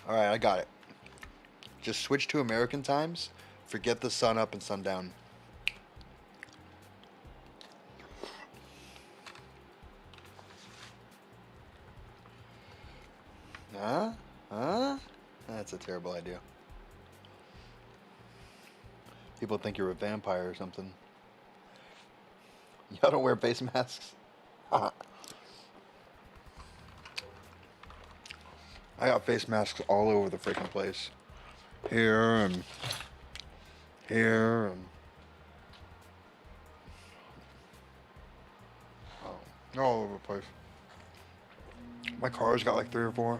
Alright, I got it. Just switch to American times. Forget the sun up and sun down. Huh? Huh? That's a terrible idea. People think you're a vampire or something. Y'all don't wear face masks? I got face masks all over the freaking place. Here and here and... oh, all over the place. My car's got like 3 or 4.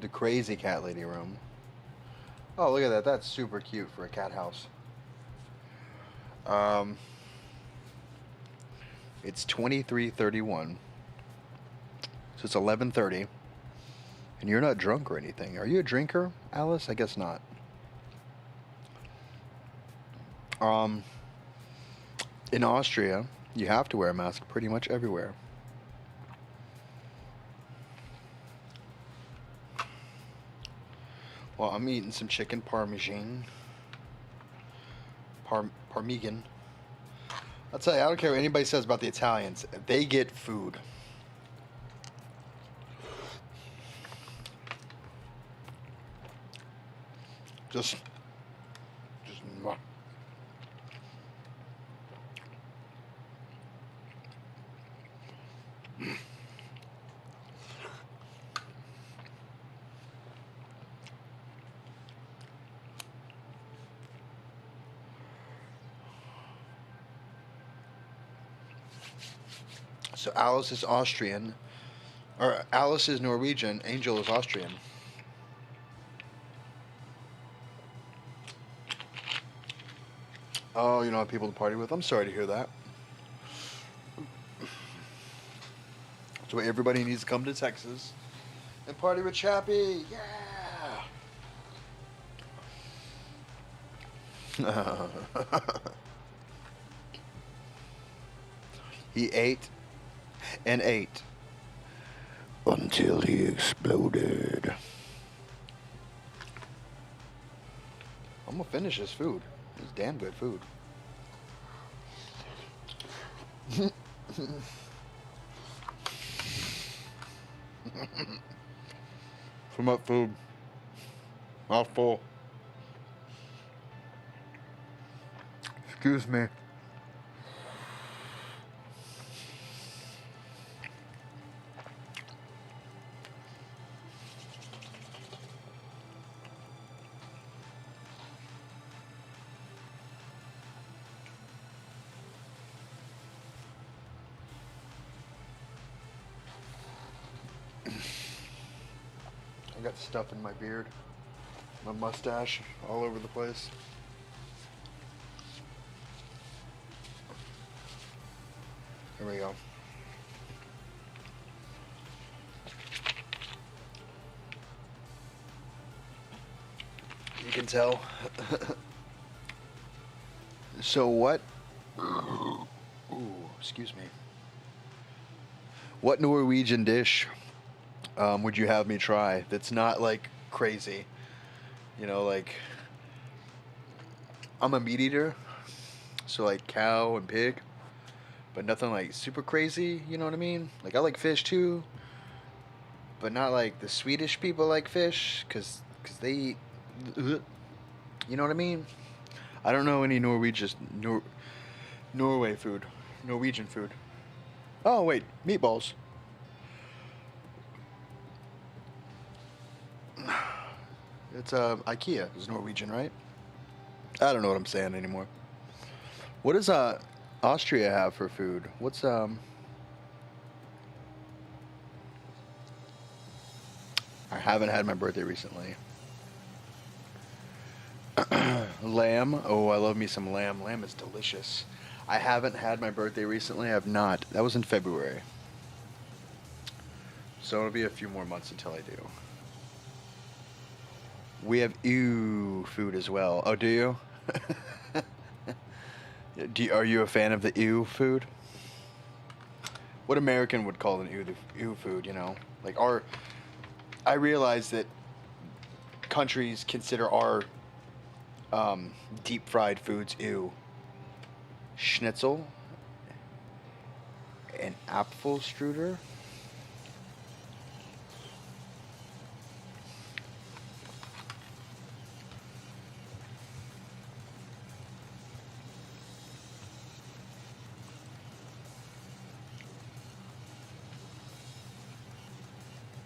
The crazy cat lady room. Oh, look at that. That's super cute for a cat house. It's 23:31. So it's 11:30. And you're not drunk or anything. Are you a drinker, Alice? I guess not. In Austria, you have to wear a mask pretty much everywhere. Well, I'm eating some chicken parmesan. Parmesan. I'll tell you, I don't care what anybody says about the Italians. They get food. Just mwah. So Alice is Austrian, or Alice is Norwegian, Angel is Austrian. Oh, you don't have people to party with? I'm sorry to hear that. So everybody needs to come to Texas and party with Chappy. Yeah! He ate and ate until he exploded. I'm gonna finish this food. It's damn good food. From what food? Mouthful. Excuse me. I got stuff in my beard, my mustache, all over the place. There we go. You can tell. So what? Ooh, excuse me. What Norwegian dish would you have me try that's not like crazy? You know, like I'm a meat eater, so like cow and pig, but nothing like super crazy. You know what I mean? Like I like fish too, but not like the Swedish people like fish, cause they eat. You know what I mean? I don't know any Norway food, Norwegian food. Oh wait, meatballs. It's IKEA is Norwegian, right? I don't know what I'm saying anymore. What does Austria have for food? What's I haven't had my birthday recently. Lamb. Oh, I love me some lamb. Lamb is delicious. I haven't had my birthday recently. I've not. That was in February. So it'll be a few more months until I do. We have ew food as well. Oh, do you? Are you a fan of the ew food? What American would call an ew food, you know? Like I realize that countries consider our deep fried foods ew. Schnitzel and Apfelstrudel.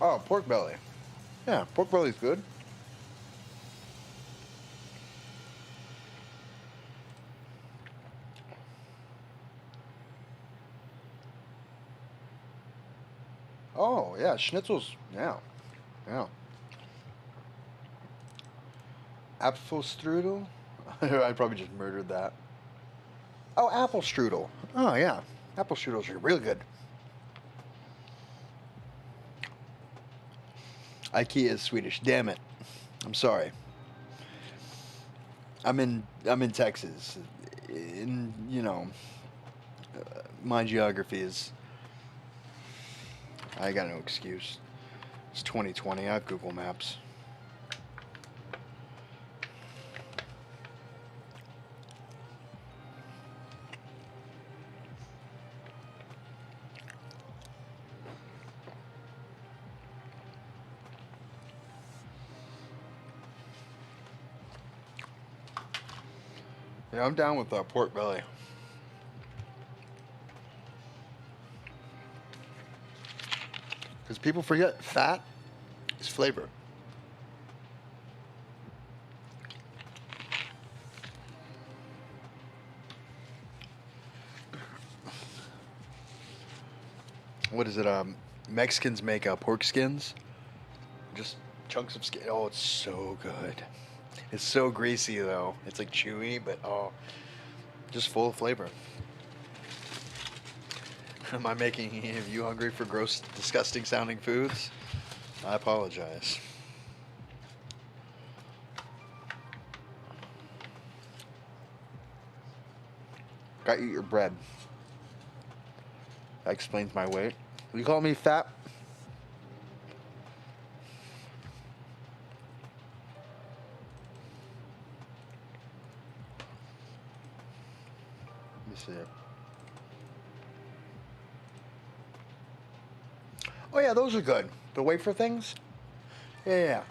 Oh, pork belly. Yeah, pork belly's good. Oh, yeah, schnitzel's, yeah, yeah. Apfelstrudel? I probably just murdered that. Oh, apple strudel. Oh, yeah. Apple strudels are real good. IKEA is Swedish. Damn it. I'm sorry. I'm in Texas. In, you know, my geography is I got no excuse. It's 2020. I have Google Maps. Yeah, I'm down with pork belly. Because people forget fat is flavor. What is it? Mexicans make pork skins. Just chunks of skin. Oh, it's so good. It's so greasy though. It's like chewy, but oh, just full of flavor. Am I making any of you hungry for gross, disgusting sounding foods? I apologize. Gotta eat your bread. That explains my weight. You call me fat? Let me see. Oh yeah, those are good. The wafer things? Yeah, yeah, yeah.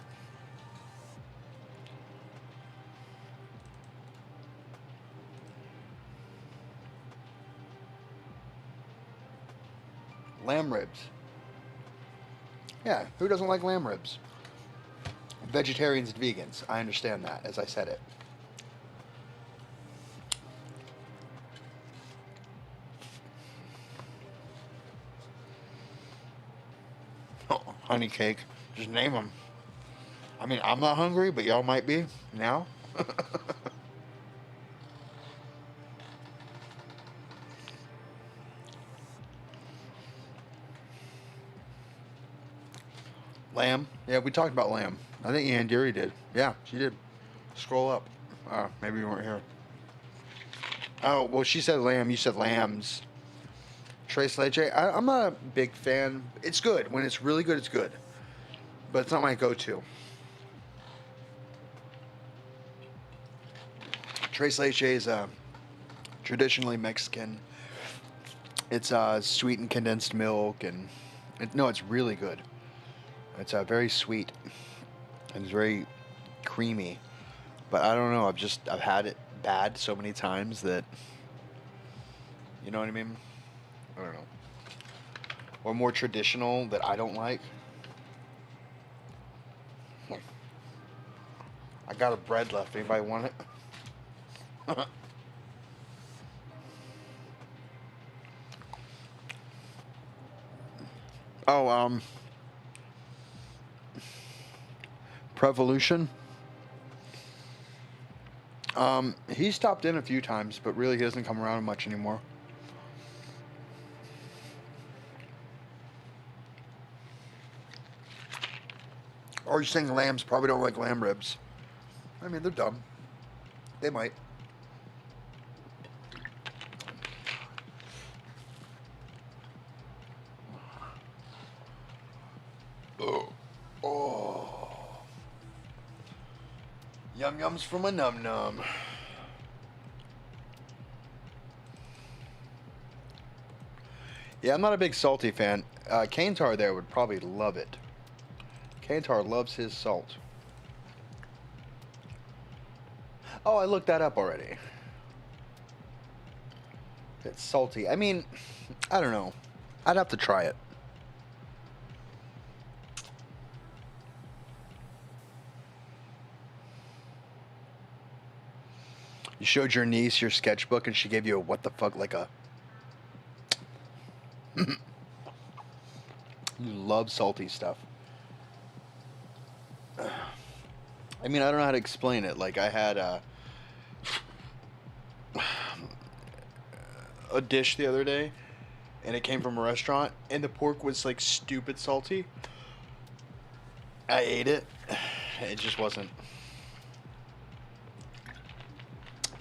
Lamb ribs. Yeah, who doesn't like lamb ribs? Vegetarians and vegans. I understand that as I said it. Oh, honey cake. Just name them. I mean, I'm not hungry, but y'all might be now. Lamb. Yeah, we talked about lamb. I think Yandiri did. Yeah, she did. Scroll up. Maybe you weren't here. Oh, well, she said lamb. You said lambs. Tres leche. I'm not a big fan. It's good. When it's really good, it's good. But it's not my go-to. Tres leche is traditionally Mexican. It's sweetened condensed milk, and no, it's really good. It's very sweet and it's very creamy. But I don't know. I've had it bad so many times that you know what I mean. I don't know. Or more traditional that I don't like. I got a bread left. Anybody want it? Oh, Prevolution. He stopped in a few times, but really he doesn't come around much anymore. Or you're saying lambs probably don't like lamb ribs. I mean, they're dumb. They might. Oh. Oh. Yum yums from a num num. Yeah, I'm not a big salty fan. Kaintar there would probably love it. Kaintar loves his salt. Oh, I looked that up already. It's salty. I mean, I don't know. I'd have to try it. You showed your niece your sketchbook and she gave you a what the fuck, like a... You love salty stuff. I mean, I don't know how to explain it. Like, I had a dish the other day, and it came from a restaurant, and the pork was, like, stupid salty. I ate it. It just wasn't...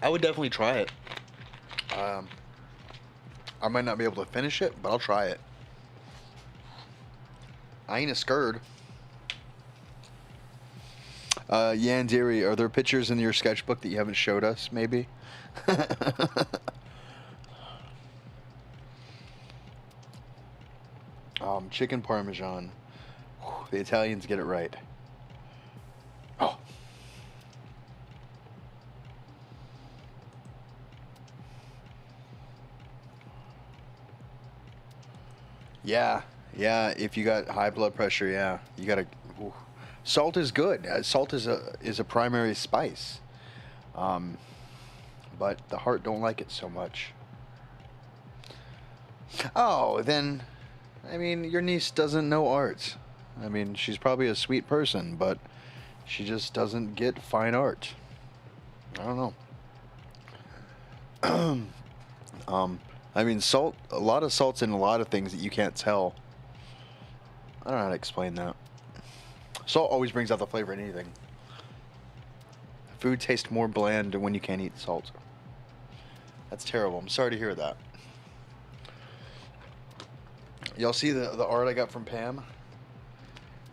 I would definitely try it. I might not be able to finish it, but I'll try it. I ain't a scared. Yandiri, are there pictures in your sketchbook that you haven't showed us, maybe? Chicken Parmesan. Whew, the Italians get it right. Oh. Yeah, yeah. If you got high blood pressure, yeah, you gotta. Ooh. Salt is good. Salt is a primary spice, but the heart don't like it so much. Oh, then, I mean, your niece doesn't know art. I mean, she's probably a sweet person, but she just doesn't get fine art. I don't know. I mean, salt. A lot of salt's in a lot of things that you can't tell. I don't know how to explain that. Salt always brings out the flavor in anything. Food tastes more bland when you can't eat salt. That's terrible. I'm sorry to hear that. Y'all see the art I got from Pam?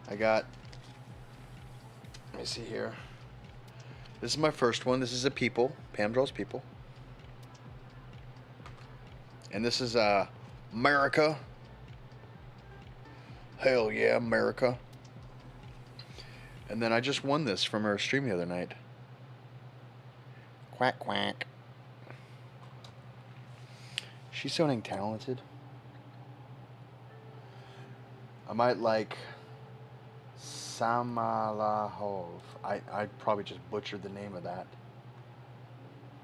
I got... Let me see here. This is my first one. This is a people. Pam draws people. And this is America. Hell yeah, America. And then I just won this from her stream the other night. Quack, quack. She's so dang talented. I might like Samalahov. I probably just butchered the name of that.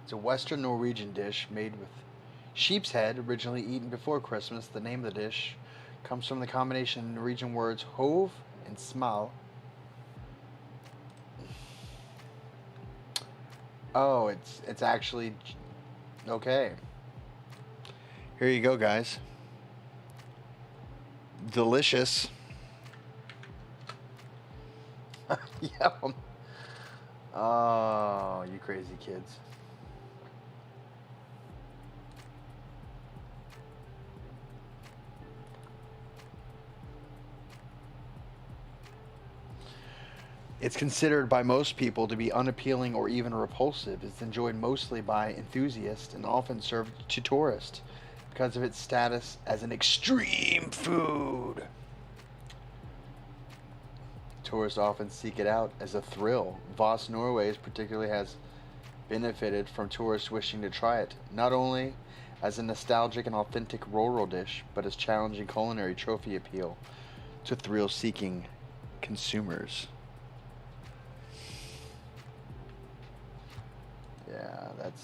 It's a Western Norwegian dish made with sheep's head, originally eaten before Christmas. The name of the dish comes from the combination of Norwegian words hove and smal. Oh, it's actually okay. Here you go, guys. Delicious. Yeah. Oh, you crazy kids. It's considered by most people to be unappealing or even repulsive. It's enjoyed mostly by enthusiasts and often served to tourists because of its status as an extreme food. Tourists often seek it out as a thrill. Voss, Norway, particularly has benefited from tourists wishing to try it, not only as a nostalgic and authentic rural dish, but as challenging culinary trophy appeal to thrill-seeking consumers. Yeah, that's...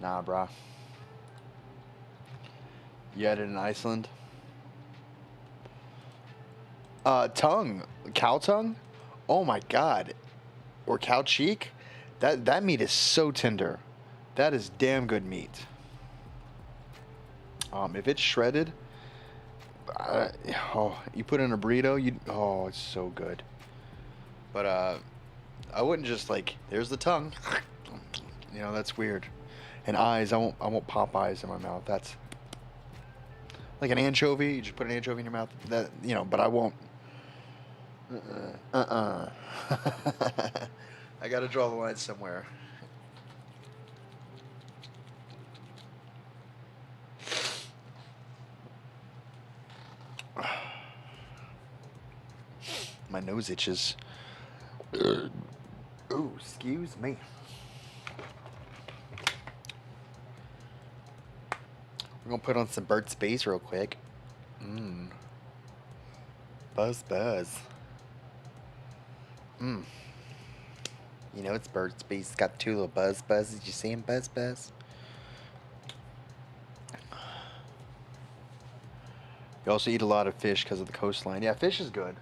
Nah, brah. You had it in Iceland? Tongue. Cow tongue? Oh my god. Or cow cheek? That meat is so tender. That is damn good meat. If it's shredded, you put it in a burrito, oh, it's so good. But I wouldn't just like, there's the tongue. You know, that's weird. And eyes, I won't pop eyes in my mouth. That's like an anchovy. You just put an anchovy in your mouth. That, you know, but I won't. I gotta draw the line somewhere. My nose itches. Ooh, excuse me. We're gonna put on some Burt's Bees real quick. Buzz buzz. You know it's Burt's Bees. It's got two little buzz buzzes. You see him, buzz buzz? You also eat a lot of fish because of the coastline. Yeah, fish is good.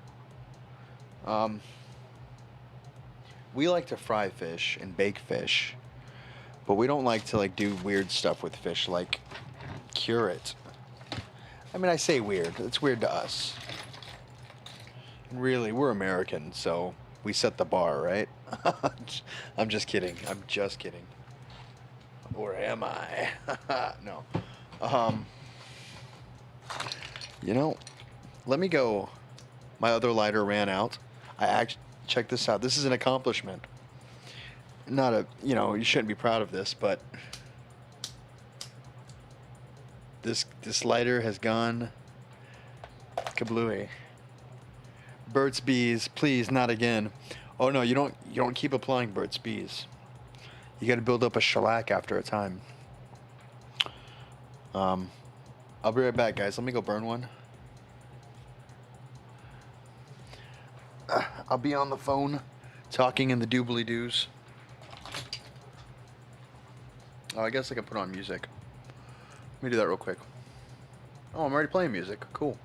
We like to fry fish and bake fish, but we don't like to like do weird stuff with fish, like cure it. I mean, I say weird. It's weird to us. And really, we're American, so we set the bar, right? I'm just kidding. I'm just kidding. Or am I? No. You know, let me go. My other lighter ran out. Check this out. This is an accomplishment. Not a, you know, you shouldn't be proud of this, but this lighter has gone kablooey. Burt's Bees, please, not again. Oh no, you don't keep applying Burt's Bees. You got to build up a shellac after a time. I'll be right back, guys. Let me go burn one. I'll be on the phone talking in the doobly-doos. Oh, I guess I can put on music. Let me do that real quick. Oh, I'm already playing music. Cool.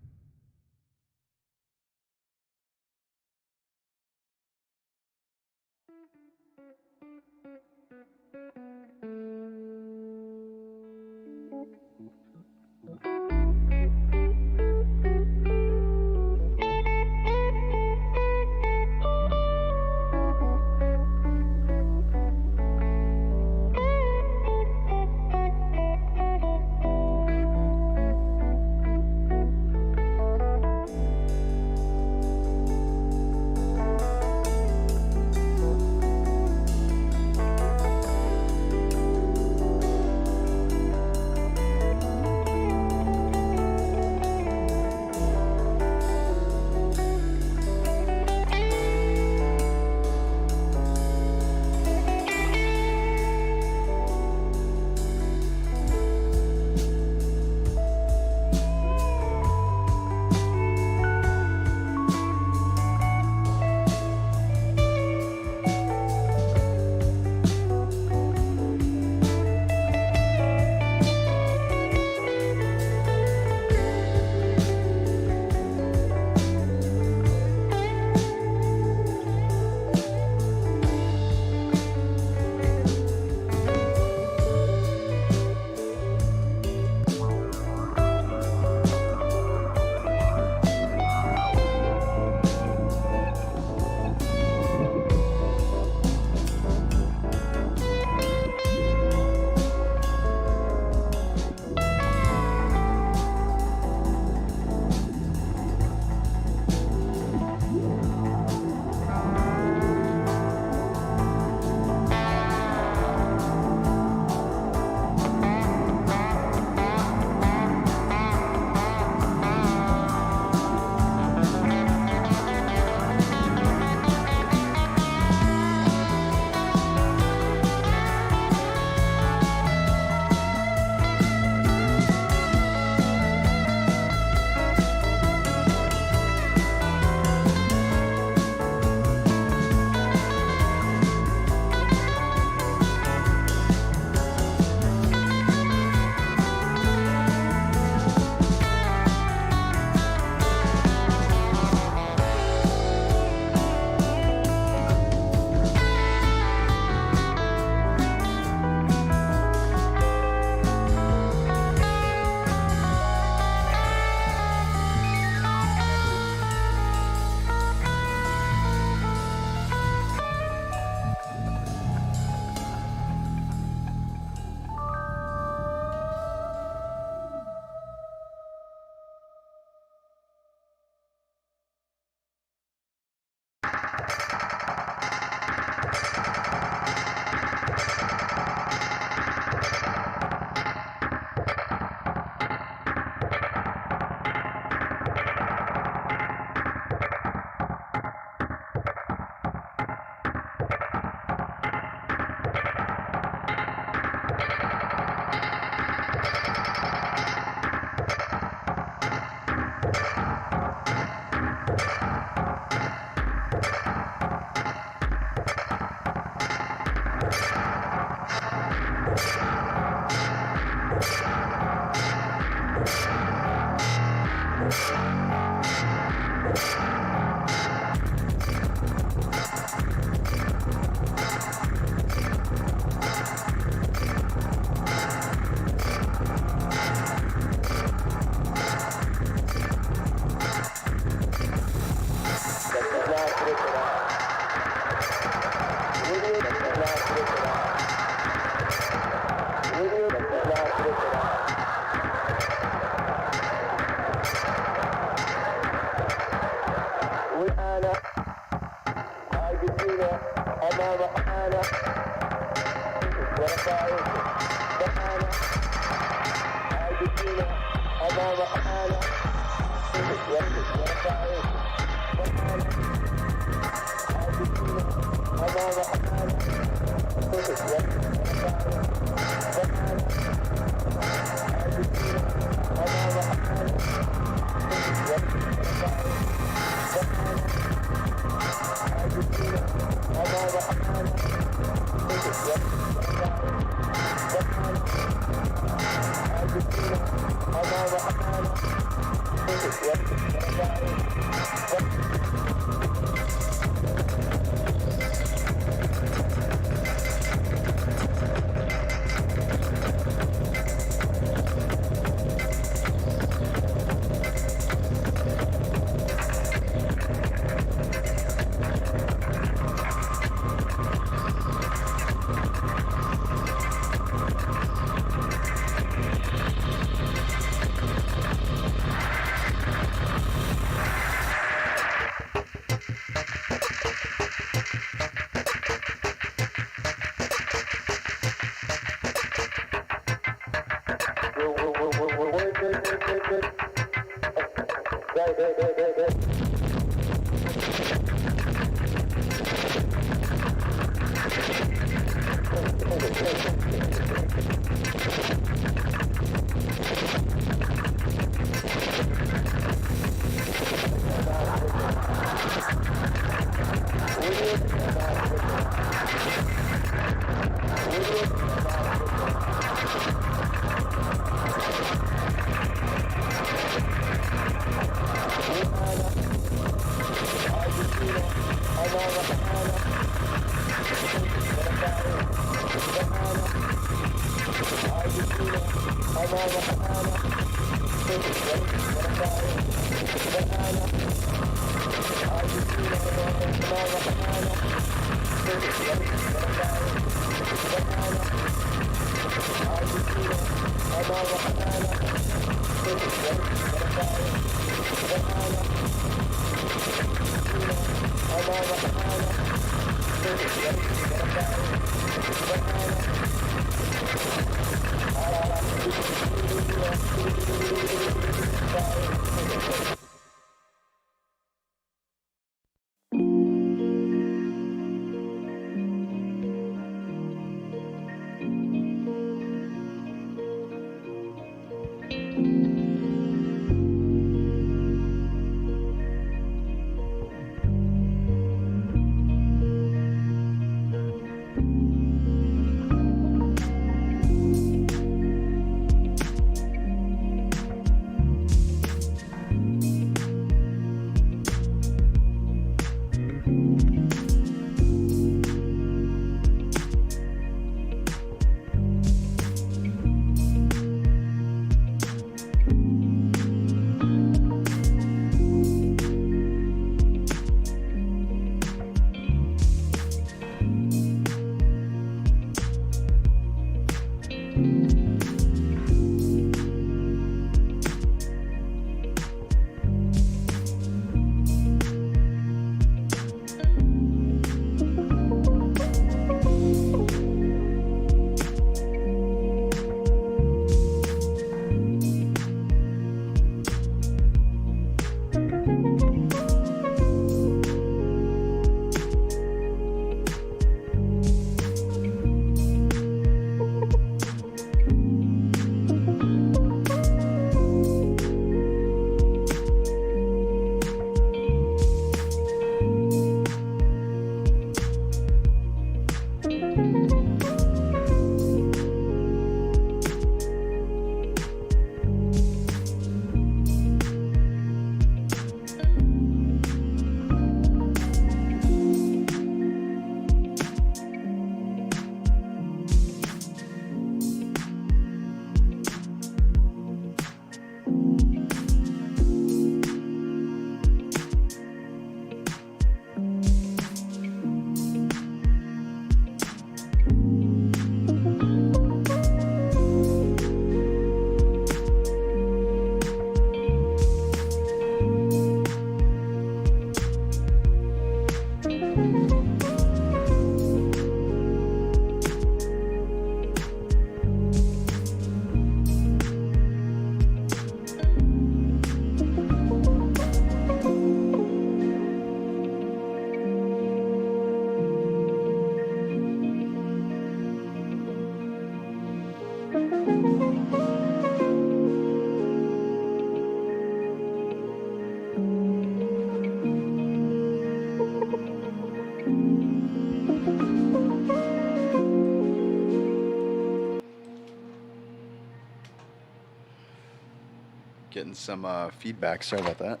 Getting some feedback. Sorry about that.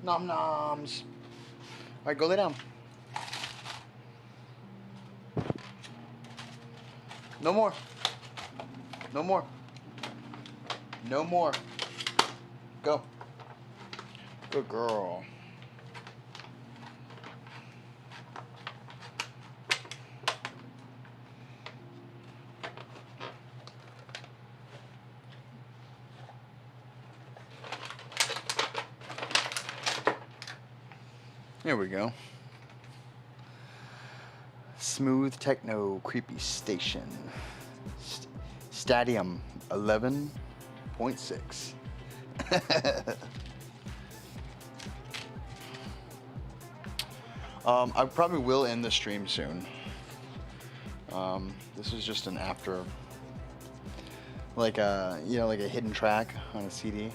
Nom noms. All right, go lay down. No more. No more. No more. Go. Good girl. There we go. Smooth techno creepy station. Stadium 11.6. I probably will end the stream soon. This is just an after, like a hidden track on a CD.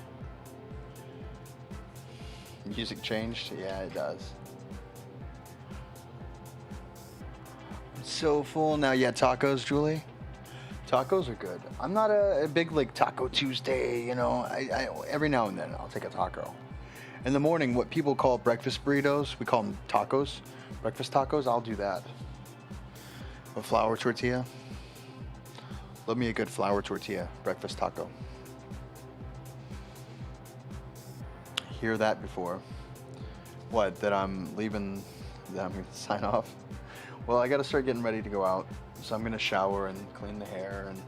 Music changed? Yeah, it does. I'm so full now. Yeah, tacos, Julie. Tacos are good. I'm not a big like Taco Tuesday, you know. I every now and then I'll take a taco. In the morning, what people call breakfast burritos, we call them tacos. Breakfast tacos, I'll do that. A flour tortilla. Love me a good flour tortilla breakfast taco. Hear that before? What, that I'm leaving, that I'm going to sign off? Well, I got to start getting ready to go out. So I'm going to shower and clean the hair and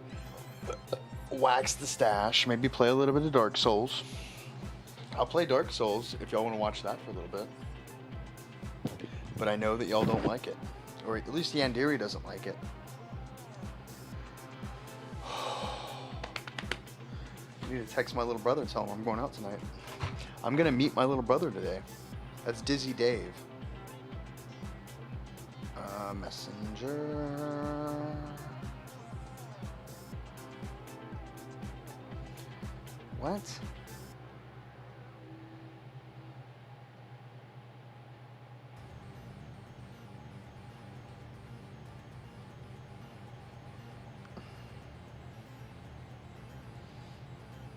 wax the stash. Maybe play a little bit of Dark Souls. I'll play Dark Souls if y'all want to watch that for a little bit. But I know that y'all don't like it. Or at least Yandiri doesn't like it. I need to text my little brother and tell him I'm going out tonight. I'm going to meet my little brother today. That's Dizzy Dave. Messenger. What?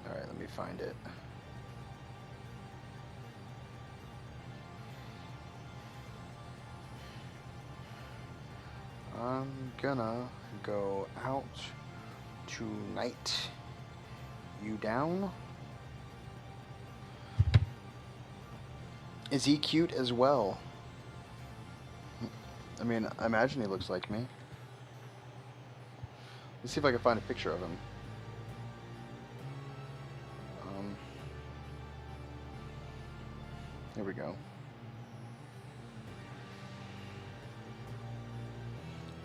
All right, let me find it. I'm gonna go out tonight. You down? Is he cute as well? I mean, I imagine he looks like me. Let's see if I can find a picture of him. Here we go.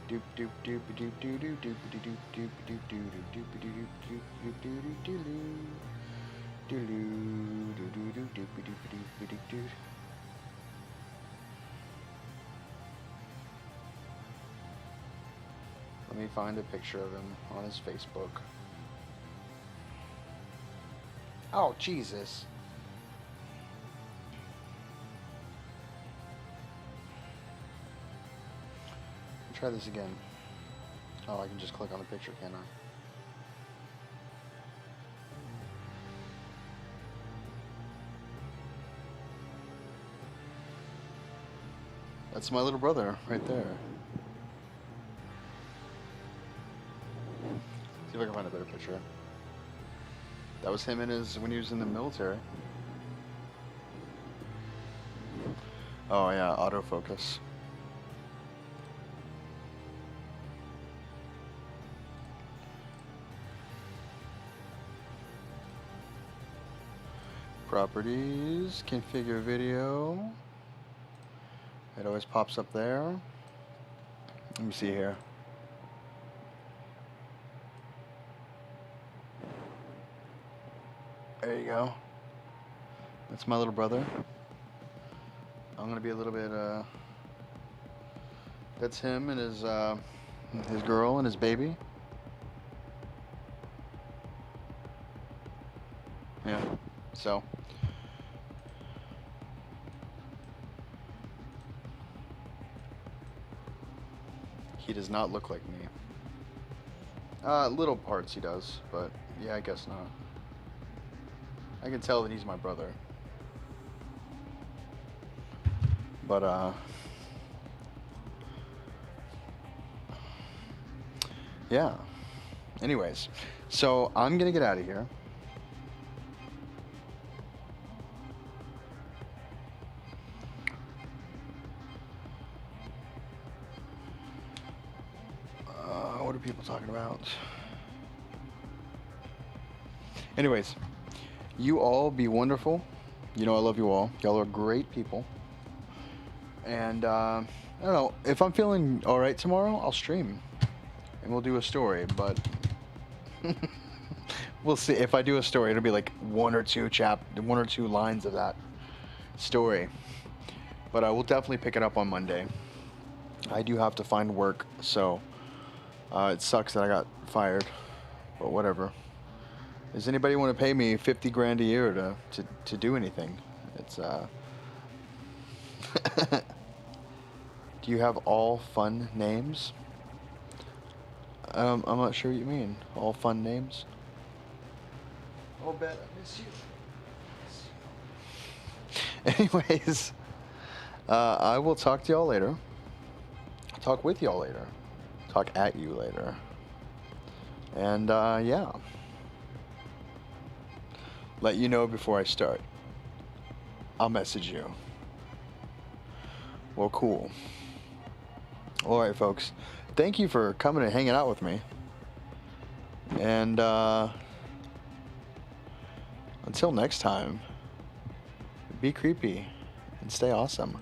Doop doop doop doop doop doop doop doop doop doop doop doop doop doop doop doop. Let me find a picture of him on his Facebook. Oh, Jesus. Try this again. Oh, I can just click on the picture, can't I? That's my little brother right there. See if I can find a better picture. That was him in his when he was in the military. Oh yeah, autofocus. Properties, configure video. It always pops up there. Let me see here. There you go. That's my little brother. I'm gonna be a little bit. That's him and his girl and his baby. Yeah. So. He does not look like me. Little parts he does, but yeah, I guess not. I can tell that he's my brother. But, yeah. Anyways, so I'm gonna get out of here. What are people talking about? Anyways, you all be wonderful. You know I love you all. Y'all are great people. And I don't know, if I'm feeling all right tomorrow, I'll stream and we'll do a story. But we'll see. If I do a story, it'll be like one or two lines of that story. But I will definitely pick it up on Monday. I do have to find work, so it sucks that I got fired, but whatever. Does anybody want to pay me 50 grand a year to do anything? It's Do you have all fun names? I'm not sure what you mean. All fun names? Oh, Bet, I miss you. Anyways, I will talk to y'all later. I'll talk with y'all later. Talk at you later. And yeah. Let you know before I start. I'll message you. Well, cool. All right, folks. Thank you for coming and hanging out with me. And until next time, be creepy and stay awesome.